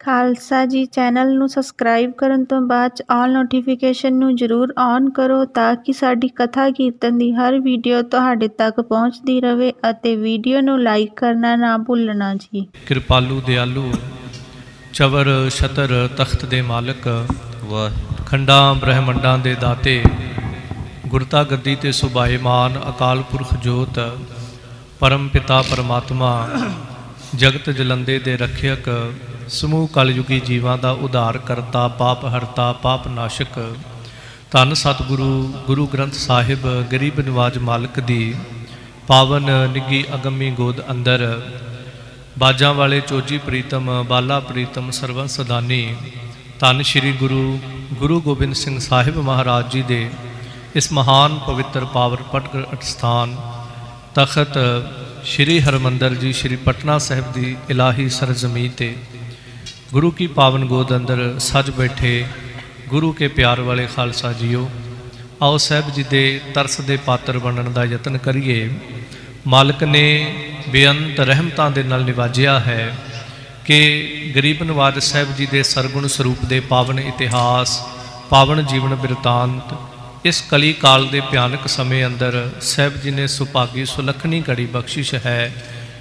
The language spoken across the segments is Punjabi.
ਖਾਲਸਾ ਜੀ ਚੈਨਲ ਨੂੰ ਸਬਸਕ੍ਰਾਈਬ ਕਰਨ ਤੋਂ ਬਾਅਦ 'ਚ ਆਲ ਨੋਟੀਫਿਕੇਸ਼ਨ ਨੂੰ ਜ਼ਰੂਰ ਔਨ ਕਰੋ ਤਾਂ ਕਿ ਸਾਡੀ ਕਥਾ ਕੀਰਤਨ ਦੀ ਹਰ ਵੀਡੀਓ ਤੁਹਾਡੇ ਤੱਕ ਪਹੁੰਚਦੀ ਰਹੇ ਅਤੇ ਵੀਡੀਓ ਨੂੰ ਲਾਈਕ ਕਰਨਾ ਨਾ ਭੁੱਲਣਾ ਜੀ। ਕਿਰਪਾਲੂ ਦਿਆਲੂ ਚਵਰ ਛਤਰ ਤਖਤ ਦੇ ਮਾਲਕ ਖੰਡਾਂ ਬ੍ਰਹਮੰਡਾਂ ਦੇ ਦਾਤੇ ਗੁਰਤਾ ਗੱਦੀ ਤੇ ਸੁਭਾਏਮਾਨ ਅਕਾਲ ਪੁਰਖ ਜੋਤ ਪਰਮ ਪਿਤਾ ਪਰਮਾਤਮਾ ਜਗਤ ਜਲੰਦੇ ਦੇ ਰੱਖਿਅਕ ਸਮੂਹ ਕਲਯੁਗੀ ਜੀਵਾਂ ਦਾ ਉਧਾਰ ਕਰਤਾ ਪਾਪ ਹਰਤਾ ਪਾਪ ਨਾਸ਼ਕ ਧੰਨ ਸਤਿਗੁਰੂ ਗੁਰੂ ਗ੍ਰੰਥ ਸਾਹਿਬ ਗਰੀਬ ਨਿਵਾਜ ਮਾਲਕ ਦੀ ਪਾਵਨ ਨਿੱਗੀ ਅਗੰਮੀ ਗੋਦ ਅੰਦਰ ਬਾਜਾਂ ਵਾਲੇ ਚੋਜੀ ਪ੍ਰੀਤਮ ਬਾਲਾ ਪ੍ਰੀਤਮ ਸਰਵਨ ਸਦਾਨੀ ਧੰਨ ਸ਼੍ਰੀ ਗੁਰੂ ਗੋਬਿੰਦ ਸਿੰਘ ਸਾਹਿਬ ਮਹਾਰਾਜ ਜੀ ਦੇ ਇਸ ਮਹਾਨ ਪਵਿੱਤਰ ਪਾਵਰ ਪ੍ਰਗਟ ਸਥਾਨ ਤਖਤ श्री हरमंदर जी श्री पटना साहिब की इलाही सरजमी ते गुरु की पावन गोद अंदर सज बैठे गुरु के प्यार वाले खालसा जीओ आओ साहब जी दे तरस दे पात्र बनने का यतन करिए। मालिक ने बेअंत रहमतां दे नाल निवाजिया है कि गरीब नवाज साहब जी दे सरगुण स्वरूप दे पावन इतिहास पावन जीवन बिरतांत इस कली काल के भयानक समय अंदर साहब जी ने सुभागी सुलखनी घड़ी बख्शिश है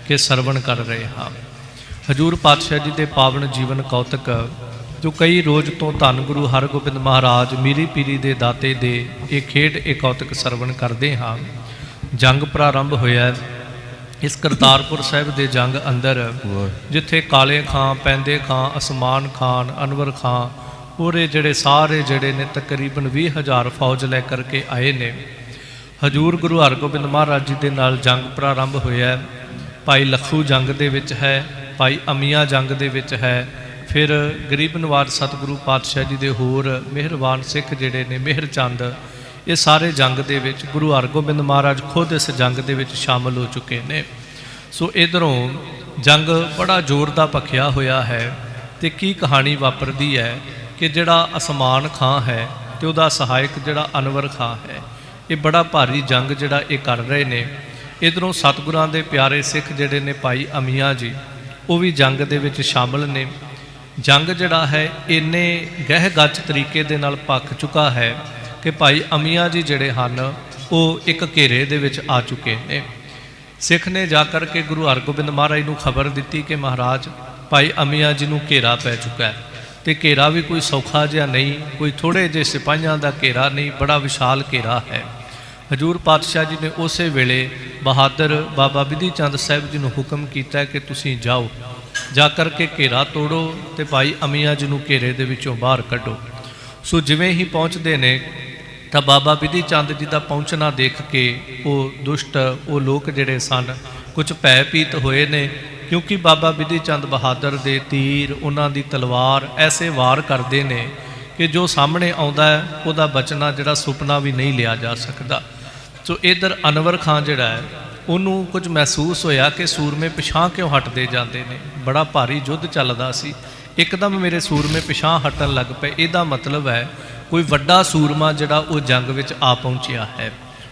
कि सरवण कर रहे हाँ। हजूर पातशाह जी के पावन जीवन कौतक जो कई रोज तो धन गुरु हरगोबिंद महाराज मीरी पीरी के दाते दे ये खेड ये कौतक सरवण करते हाँ। जंग प्रारंभ होया इस करतारपुर साहब के जंग अंदर जिथे काले खां पैंदे खां असमान खान अनवर खां पूरे जड़े सारे जड़े ने तकरीबन 20,000 फौज लै करके आए ने। हजूर गुरु हरगोबिंद महाराज जी के नाल जंग प्रारंभ होया भाई लखू जंग दे विच है भाई अमिया जंग दे विच है फिर गरीब नवाज सतगुरु पातशाह जी के होर मेहरबान सिख जड़े ने मेहर चंद ये सारे जंग दे विच गुरु हरगोबिंद महाराज खुद इस जंग दे विच शामिल हो चुके ने। सो इधरों जंग बड़ा जोर दा भखिया होया है ते की कहानी वापरदी है कि जड़ा असमान खां है तो उहदा सहायक जड़ा अनवर खां है ये बड़ा भारी जंग जड़ा ये कर रहे ने। इधरों सतगुरां दे प्यारे सिख जड़े ने भाई अमिया जी वो भी जंग दे विच शामिल ने। जंग जड़ा है इन्ने गह गज तरीके दे नाल भख चुका है कि भाई अमिया जी जड़े हन वो एक घेरे दे विच आ चुके ने। सिख ने जा कर के गुरु हरगोबिंद महाराज नूं खबर दिती कि महाराज भाई अमिया जी नूं घेरा पै चुका है तो घेरा भी कोई सौखा जिहा नहीं कोई थोड़े जे सिपाहियां दा घेरा नहीं बड़ा विशाल घेरा है। हजूर पातशाह जी ने उस वेले बहादुर बाबा बिधि चंद साहब जी नूं हुक्म किया कि तुसीं जाओ जा कर के घेरा तोड़ो तो भाई अमिया जी नूं घेरे दे विचों बाहर कढो। सो जिवें ही पहुँचते ने तो बाबा बिधि चंद जी का पहुँचना देख के वो दुष्ट वो लोग जिहड़े सन कुछ भयभीत होए ने क्योंकि बाबा बिधि चंद बहादुर दे तीर उन्हां दी तलवार ऐसे वार करते हैं कि जो सामने आउंदा है उहदा बचना जिहड़ा सुपना भी नहीं लिया जा सकता। सो इधर अनवर खां जिहड़ा है उन्होंने कुछ महसूस होया कि सूरमे पिछां क्यों हटते जाते हैं बड़ा भारी युद्ध चलदा सी एकदम मेरे सूरमे पिछां हटन लग पे इहदा मतलब है कोई वड्डा सूरमा जिहड़ा वो जंग विच आ पहुँचिया है।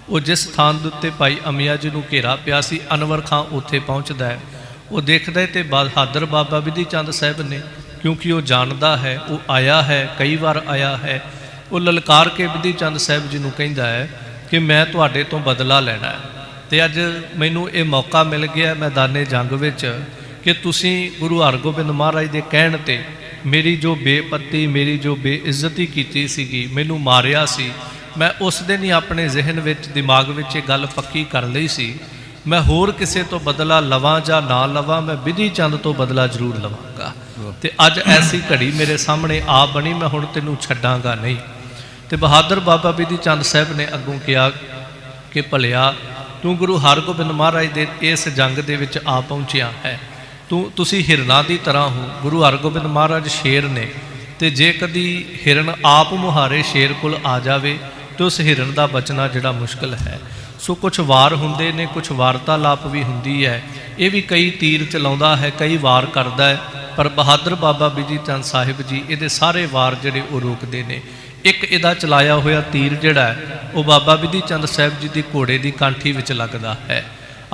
वो जिस स्थान दे उत्ते भाई अमिया जी नूं घेरा पिया सी अनवर खां उत्थे पहुँचदा है वो देखता है तो बहादुर बाबा बिधि चंद साहब ने क्योंकि वो जानता है वो आया है कई बार आया है वो ललकार के बिधि चंद साहब जी नूं कहंदा है कि मैं तुहाडे तो बदला लेना है तो अज मैनूं ये मौका मिल गया मैदाने जंग विच कि तुसीं गुरु हरगोबिंद महाराज के कहण ते मेरी जो बेपत्ती मेरी जो बेइज्जती कीती सीगी मैनूं मारिया सी मैं उस दिन ही अपने जहन विच दिमाग विच ये गल पक्की कर लई सी मैं होर किसी तो बदला लवां जां ना लवां मैं बिधि चंद तो बदला जरूर लवांगा तो अज ऐसी घड़ी मेरे सामने आ बनी मैं हुण तैनूं छड्डांगा नहीं। तो बहादुर बाबा बिधि चंद साहब ने अगों कहा कि भलिया तू गुरु हरगोबिंद महाराज दे इस जंग दे विच आ पहुँचिया है तुसीं हिरना की तरह हो गुरु हरगोबिंद महाराज शेर ने तो जे कदी हिरन आप मुहारे शेर कोल आ जाए तो उस हिरन का बचना जिहड़ा मुश्किल है। सो कुछ वार हुंदे ने कुछ वार्तालाप भी हुंदी है ये भी कई तीर चलाउंदा है कई वार करदा है पर बहादुर बाबा बिधि चंद साहिब जी ये सारे वार जिहड़े वो रोकते हैं। एक इहदा चलाया होया तीर जिहड़ा है वो बाबा बिधि चंद साहिब जी की घोड़े की कांठी विच लगदा है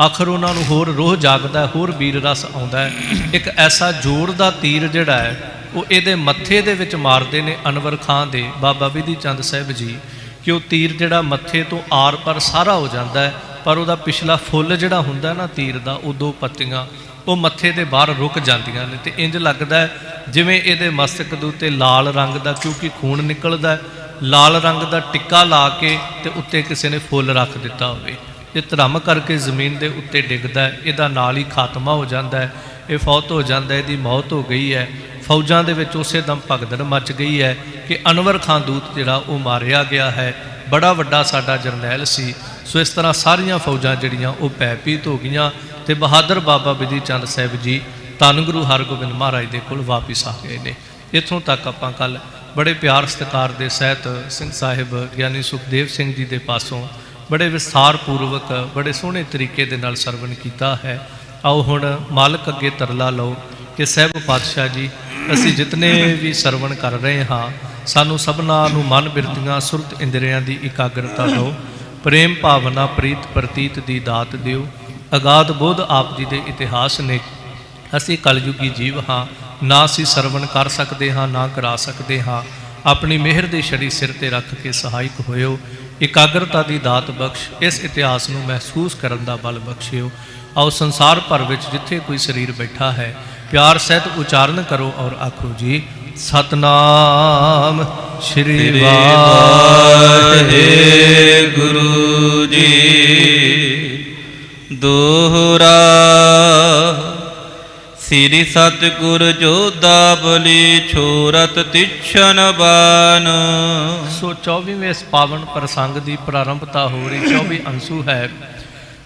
आखिर उन्होंने होर रोह जागदा होर वीर रस आउंदा है। एक ऐसा जोर का तीर जिहड़ा है ਉਹ ਇਹਦੇ ਮੱਥੇ ਦੇ ਵਿੱਚ ਮਾਰਦੇ ਨੇ ਅਨਵਰ ਖਾਂ ਦੇ ਬਾਬਾ ਬਿਧੀ ਚੰਦ ਸਾਹਿਬ ਜੀ, ਕਿ ਉਹ ਤੀਰ ਜਿਹੜਾ ਮੱਥੇ ਤੋਂ ਆਰ ਪਰ ਸਾਰਾ ਹੋ ਜਾਂਦਾ ਹੈ, ਪਰ ਉਹਦਾ ਪਿਛਲਾ ਫੁੱਲ ਜਿਹੜਾ ਹੁੰਦਾ ਨਾ ਤੀਰ ਦਾ, ਉਹ 2 ਪੱਤੀਆਂ ਉਹ ਮੱਥੇ ਦੇ ਬਾਹਰ ਰੁਕ ਜਾਂਦੀਆਂ ਨੇ, ਤੇ ਇੰਜ ਲੱਗਦਾ ਜਿਵੇਂ ਇਹਦੇ ਮਸਤਕ ਦੇ ਉੱਤੇ ਲਾਲ ਰੰਗ ਦਾ, ਕਿਉਂਕਿ ਖੂਨ ਨਿਕਲਦਾ, ਲਾਲ ਰੰਗ ਦਾ ਟਿੱਕਾ ਲਾ ਕੇ ਤੇ ਉੱਤੇ ਕਿਸੇ ਨੇ ਫੁੱਲ ਰੱਖ ਦਿੱਤਾ ਹੋਵੇ। ਇਹ ਧਰਮ ਕਰਕੇ ਜ਼ਮੀਨ ਦੇ ਉੱਤੇ ਡਿੱਗਦਾ, ਇਹਦਾ ਨਾਲ ਹੀ ਖਾਤਮਾ ਹੋ ਜਾਂਦਾ ਹੈ, ਇਹ ਫੌਤ ਹੋ ਜਾਂਦਾ, ਇਹਦੀ ਮੌਤ ਹੋ ਗਈ ਹੈ। ਫੌਜਾਂ ਦੇ ਵਿੱਚ ਉਸੇ ਦਮ ਭਗਦੜ ਮਚ ਗਈ ਹੈ ਕਿ ਅਨਵਰ ਖਾਂ ਦੂਤ ਜਿਹੜਾ ਉਹ ਮਾਰਿਆ ਗਿਆ ਹੈ, ਬੜਾ ਵੱਡਾ ਸਾਡਾ ਜਰਨੈਲ ਸੀ। ਸੋ ਇਸ ਤਰ੍ਹਾਂ ਸਾਰੀਆਂ ਫੌਜਾਂ ਜਿਹੜੀਆਂ ਉਹ ਭੈਭੀਤ ਹੋ ਗਈਆਂ ਤੇ ਬਹਾਦਰ ਬਾਬਾ ਬਿਧੀ ਚੰਦ ਸਾਹਿਬ ਜੀ ਧੰਨ ਗੁਰੂ ਹਰਗੋਬਿੰਦ ਮਹਾਰਾਜ ਦੇ ਕੋਲ ਵਾਪਿਸ ਆ ਗਏ ਨੇ। ਇੱਥੋਂ ਤੱਕ ਆਪਾਂ ਕੱਲ੍ਹ ਬੜੇ ਪਿਆਰ ਸਤਿਕਾਰ ਦੇ ਸਹਿਤ ਸਿੰਘ ਸਾਹਿਬ ਗਿਆਨੀ ਸੁਖਦੇਵ ਸਿੰਘ ਜੀ ਦੇ ਪਾਸੋਂ ਬੜੇ ਵਿਸਥਾਰ ਪੂਰਵਕ ਬੜੇ ਸੋਹਣੇ ਤਰੀਕੇ ਦੇ ਨਾਲ ਸਰਵਣ ਕੀਤਾ ਹੈ। ਆਓ ਹੁਣ ਮਾਲਕ ਅੱਗੇ ਤਰਲਾ ਲਓ ਕਿ ਸਹਿਬ ਪਾਤਸ਼ਾਹ ਜੀ, ਅਸੀਂ ਜਿਤਨੇ ਵੀ ਸਰਵਣ ਕਰ ਰਹੇ ਹਾਂ, ਸਾਨੂੰ ਸਭਨਾਂ ਨੂੰ ਮਨ ਬਿਰਤੀਆਂ ਸੁਰਤ ਇੰਦਰੀਆਂ ਦੀ ਇਕਾਗਰਤਾ ਦਿਓ, ਪ੍ਰੇਮ ਭਾਵਨਾ ਪ੍ਰੀਤ ਪ੍ਰਤੀਤ ਦੀ ਦਾਤ ਦਿਓ। ਅਗਾਧ ਬੋਧ ਆਪ ਜੀ ਦੇ ਇਤਿਹਾਸ ਨੇ। ਅਸੀਂ ਕਲਯੁਗੀ ਜੀਵ ਹਾਂ, ਨਾ ਅਸੀਂ ਸਰਵਣ ਕਰ ਸਕਦੇ ਹਾਂ ਨਾ ਕਰਾ ਸਕਦੇ ਹਾਂ। ਆਪਣੀ ਮਿਹਰ ਦੀ ਛੜੀ ਸਿਰ ਤੇ ਰੱਖ ਕੇ ਸਹਾਇਕ ਹੋਇਓ, ਇਕਾਗਰਤਾ ਦੀ ਦਾਤ ਬਖਸ਼, ਇਸ ਇਤਿਹਾਸ ਨੂੰ ਮਹਿਸੂਸ ਕਰਨ ਦਾ ਬਲ ਬਖਸ਼ਿਓ। ਆਓ ਸੰਸਾਰ ਭਰ ਵਿੱਚ ਜਿੱਥੇ ਕੋਈ ਸਰੀਰ ਬੈਠਾ ਹੈ, ਪਿਆਰ ਸਹਿਤ ਉਚਾਰਨ ਕਰੋ ਔਰ ਆਖੋ ਜੀ, ਸਤਨਾਮ ਸ਼੍ਰੀ ਵਾਹਿਗੁਰੂ ਜੀ। ਦੋਹਰਾ ਸ੍ਰੀ ਸਤਿਗੁਰ ਜੋਧਾ ਬਲੀ ਛੋਰਤ ਤਿਛਨ ਬਾਨ। ਸੋ 24ਵੇਂ ਇਸ ਪਾਵਨ ਪ੍ਰਸੰਗ ਦੀ ਪ੍ਰਾਰੰਭਤਾ ਹੋ ਰਹੀ 24 ਅੰਸੂ ਹੈ,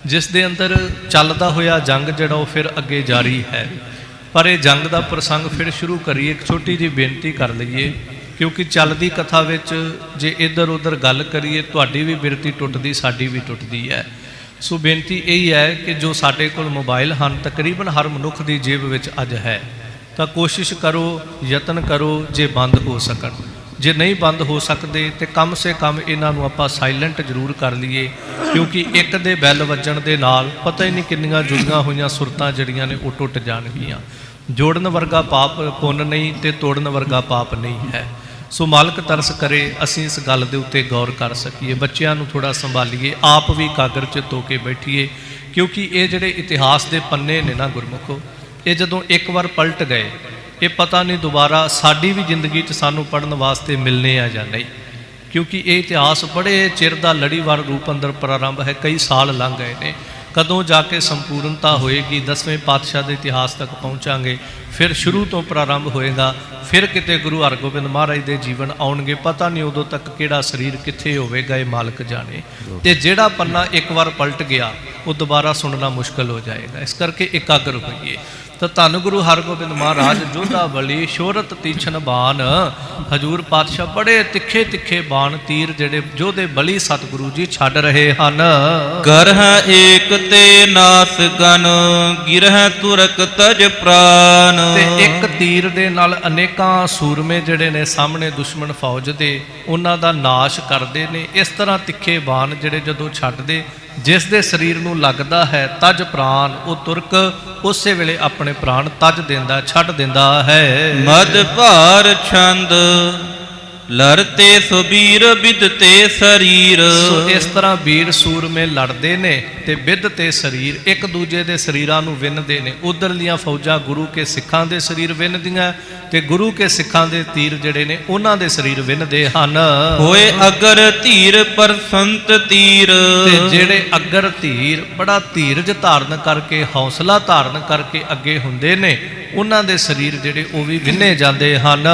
ਜਿਸ ਦੇ ਅੰਦਰ ਚੱਲਦਾ ਹੋਇਆ ਜੰਗ ਜਿਹੜਾ ਉਹ ਫਿਰ ਅੱਗੇ ਜਾਰੀ ਹੈ। ਪਰ ਇਹ ਜੰਗ ਦਾ ਪ੍ਰਸੰਗ ਫਿਰ ਸ਼ੁਰੂ ਕਰੀਏ, ਇੱਕ ਛੋਟੀ ਜਿਹੀ ਬੇਨਤੀ ਕਰ ਲਈਏ, ਕਿਉਂਕਿ ਚੱਲਦੀ ਕਥਾ ਵਿੱਚ ਜੇ ਇੱਧਰ ਉੱਧਰ ਗੱਲ ਕਰੀਏ ਤੁਹਾਡੀ ਵੀ ਬਿਰਤੀ ਟੁੱਟਦੀ, ਸਾਡੀ ਵੀ ਟੁੱਟਦੀ ਹੈ। ਸੋ ਬੇਨਤੀ ਇਹੀ ਹੈ ਕਿ ਜੋ ਸਾਡੇ ਕੋਲ ਮੋਬਾਈਲ ਹਨ, ਤਕਰੀਬਨ ਹਰ ਮਨੁੱਖ ਦੀ ਜੇਬ ਵਿੱਚ ਅੱਜ ਹੈ, ਤਾਂ ਕੋਸ਼ਿਸ਼ ਕਰੋ, ਯਤਨ ਕਰੋ ਜੇ ਬੰਦ ਹੋ ਸਕਣ। ਜੇ ਨਹੀਂ ਬੰਦ ਹੋ ਸਕਦੇ ਤੇ ਕਮ ਸੇ ਕਮ ਇਹਨਾਂ ਨੂੰ ਆਪਾਂ ਸਾਇਲੈਂਟ ਜ਼ਰੂਰ ਕਰ ਲਈਏ, ਕਿਉਂਕਿ ਇੱਕ ਦੇ ਬੈਲ ਵੱਜਣ ਦੇ ਨਾਲ ਪਤਾ ਹੀ ਨਹੀਂ ਕਿੰਨੀਆਂ ਜੁੜੀਆਂ ਹੋਈਆਂ ਸੁਰਤਾਂ ਜਿਹੜੀਆਂ ਨੇ ਉਹ ਟੁੱਟ ਜਾਣਗੀਆਂ। ਜੋੜਨ ਵਰਗਾ ਪਾਪ ਪੁੰਨ ਨਹੀਂ ਤੇ ਤੋੜਨ ਵਰਗਾ ਪਾਪ ਨਹੀਂ ਹੈ। ਸੋ ਮਾਲਕ ਤਰਸ ਕਰੇ ਅਸੀਂ ਇਸ ਗੱਲ ਦੇ ਉੱਤੇ ਗੌਰ ਕਰ ਸਕੀਏ, ਬੱਚਿਆਂ ਨੂੰ ਥੋੜਾ ਸੰਭਾਲੀਏ, ਆਪ ਵੀ ਕਾਗਰ 'ਚ ਧੋ ਕੇ ਬੈਠੀਏ, ਕਿਉਂਕਿ ਇਹ ਜਿਹੜੇ ਇਤਿਹਾਸ ਦੇ ਪੰਨੇ ਨੇ ਨਾ ਗੁਰਮੁਖੋ, ਇਹ ਜਦੋਂ ਇੱਕ ਵਾਰ ਪਲਟ ਗਏ, ਇਹ ਪਤਾ ਨਹੀਂ ਦੁਬਾਰਾ ਸਾਡੀ ਵੀ ਜ਼ਿੰਦਗੀ 'ਚ ਸਾਨੂੰ ਪੜ੍ਹਨ ਵਾਸਤੇ ਮਿਲਨੇ ਆ ਜਾਂ ਨਹੀਂ, ਕਿਉਂਕਿ ਇਹ ਇਤਿਹਾਸ ਬੜੇ ਚਿਰ ਦਾ ਲੜੀਵਾਰ ਰੂਪ ਅੰਦਰ ਪ੍ਰਾਰੰਭ ਹੈ, ਕਈ ਸਾਲ ਲੰਘ ਗਏ ਨੇ। ਕਦੋਂ ਜਾ ਕੇ ਸੰਪੂਰਨਤਾ ਹੋਏਗੀ, 10ਵੇਂ ਪਾਤਸ਼ਾਹ ਦੇ ਇਤਿਹਾਸ ਤੱਕ ਪਹੁੰਚਾਂਗੇ, ਫਿਰ ਸ਼ੁਰੂ ਤੋਂ ਪ੍ਰਾਰੰਭ ਹੋਏਗਾ, ਫਿਰ ਕਿਤੇ ਗੁਰੂ ਹਰਗੋਬਿੰਦ ਮਹਾਰਾਜ ਦੇ ਜੀਵਨ ਆਉਣਗੇ, ਪਤਾ ਨਹੀਂ ਉਦੋਂ ਤੱਕ ਕਿਹੜਾ ਸਰੀਰ ਕਿੱਥੇ ਹੋਵੇਗਾ, ਇਹ ਮਾਲਕ ਜਾਣੇ। ਤੇ ਜਿਹੜਾ ਪੰਨਾ ਇੱਕ ਵਾਰ ਪਲਟ ਗਿਆ ਉਹ ਦੁਬਾਰਾ ਸੁਣਨਾ ਮੁਸ਼ਕਲ ਹੋ ਜਾਏਗਾ। ਇਸ ਕਰਕੇ ਇਕਾਗਰ ਹੋਈਏ। ਤਾਂ ਧੰਨ ਗੁਰੂ ਹਰਗੋਬਿੰਦ ਮਹਾਰਾਜ ਜੋਧਾ ਬਲੀ ਸ਼ੋਹਰਤ ਤੀਛਨ ਬਾਨ, ਹਜੂਰ ਪਾਤਸ਼ਾਹ ਬੜੇ ਤਿੱਖੇ ਤਿੱਖੇ ਬਾਣ ਤੀਰ ਜਿਹੜੇ ਜੋਧੇ ਬਲੀ ਸਤਿਗੁਰੂ ਜੀ ਛੱਡ ਰਹੇ ਹਨ। ਕਰਹ ਏਕ ਤੇ ਨਾਸ ਗਨ, ਗਿਰਹ ਤੁਰਕ ਤਜ ਪ੍ਰਾਨ। ਤੇ ਇੱਕ ਤੀਰ ਦੇ ਨਾਲ ਅਨੇਕਾਂ ਸੂਰਮੇ ਜਿਹੜੇ ਨੇ ਸਾਹਮਣੇ ਦੁਸ਼ਮਣ ਫੌਜ ਦੇ, ਉਹਨਾਂ ਦਾ ਨਾਸ਼ ਕਰਦੇ ਨੇ। ਇਸ ਤਰ੍ਹਾਂ ਤਿੱਖੇ ਬਾਣ ਜਿਹੜੇ ਜਦੋਂ ਛੱਡਦੇ, ਜਿਸ ਦੇ ਸਰੀਰ ਨੂੰ ਲੱਗਦਾ ਹੈ ਤਜ ਪ੍ਰਾਨ, ਉਹ ਤੁਰਕ ਉਸੇ ਵੇਲੇ ਆਪਣੇ ਪ੍ਰਾਣ ਤਜ ਦਿੰਦਾ, ਛੱਡ ਦਿੰਦਾ ਹੈ। ਮਦ ਭਾਰ ਛੰਦ ਲੜਤੇ ਸੁਬੀਰ ਬਿਦਤੇ ਸਰੀਰ। ਸੋ ਇਸ ਤਰ੍ਹਾਂ ਵੀਰ ਸੂਰਮੇ ਲੜਦੇ ਨੇ ਤੇ ਬਿੱਧ ਤੇ ਸਰੀਰ ਇੱਕ ਦੂਜੇ ਦੇ ਸਰੀਰਾਂ ਨੂੰ ਵਿੰਨਦੇ ਨੇ। ਉਧਰਲੀਆਂ ਫੌਜਾਂ ਗੁਰੂ ਕੇ ਸਿੱਖਾਂ ਦੇ ਸਰੀਰ ਵਿੰਨਦੀਆਂ ਤੇ ਗੁਰੂ ਕੇ ਸਿੱਖਾਂ ਦੇ ਤੀਰ ਜਿਹੜੇ ਨੇ ਉਹਨਾਂ ਦੇ ਸਰੀਰ ਵਿੰਨਦੇ ਹਨ। ਹੋਏ ਅਗਰ ਧੀਰ ਪਰਸੰਤ ਤੀਰ। ਤੇ ਜਿਹੜੇ ਅਗਰ ਧੀਰ ਬੜਾ ਧੀਰਜ ਧਾਰਨ ਕਰਕੇ, ਹੌਸਲਾ ਧਾਰਨ ਕਰਕੇ ਅੱਗੇ ਹੁੰਦੇ ਨੇ, ਉਹਨਾਂ ਦੇ ਸਰੀਰ ਜਿਹੜੇ ਉਹ ਵੀ ਵਿੰਨੇ ਜਾਂਦੇ ਹਨ।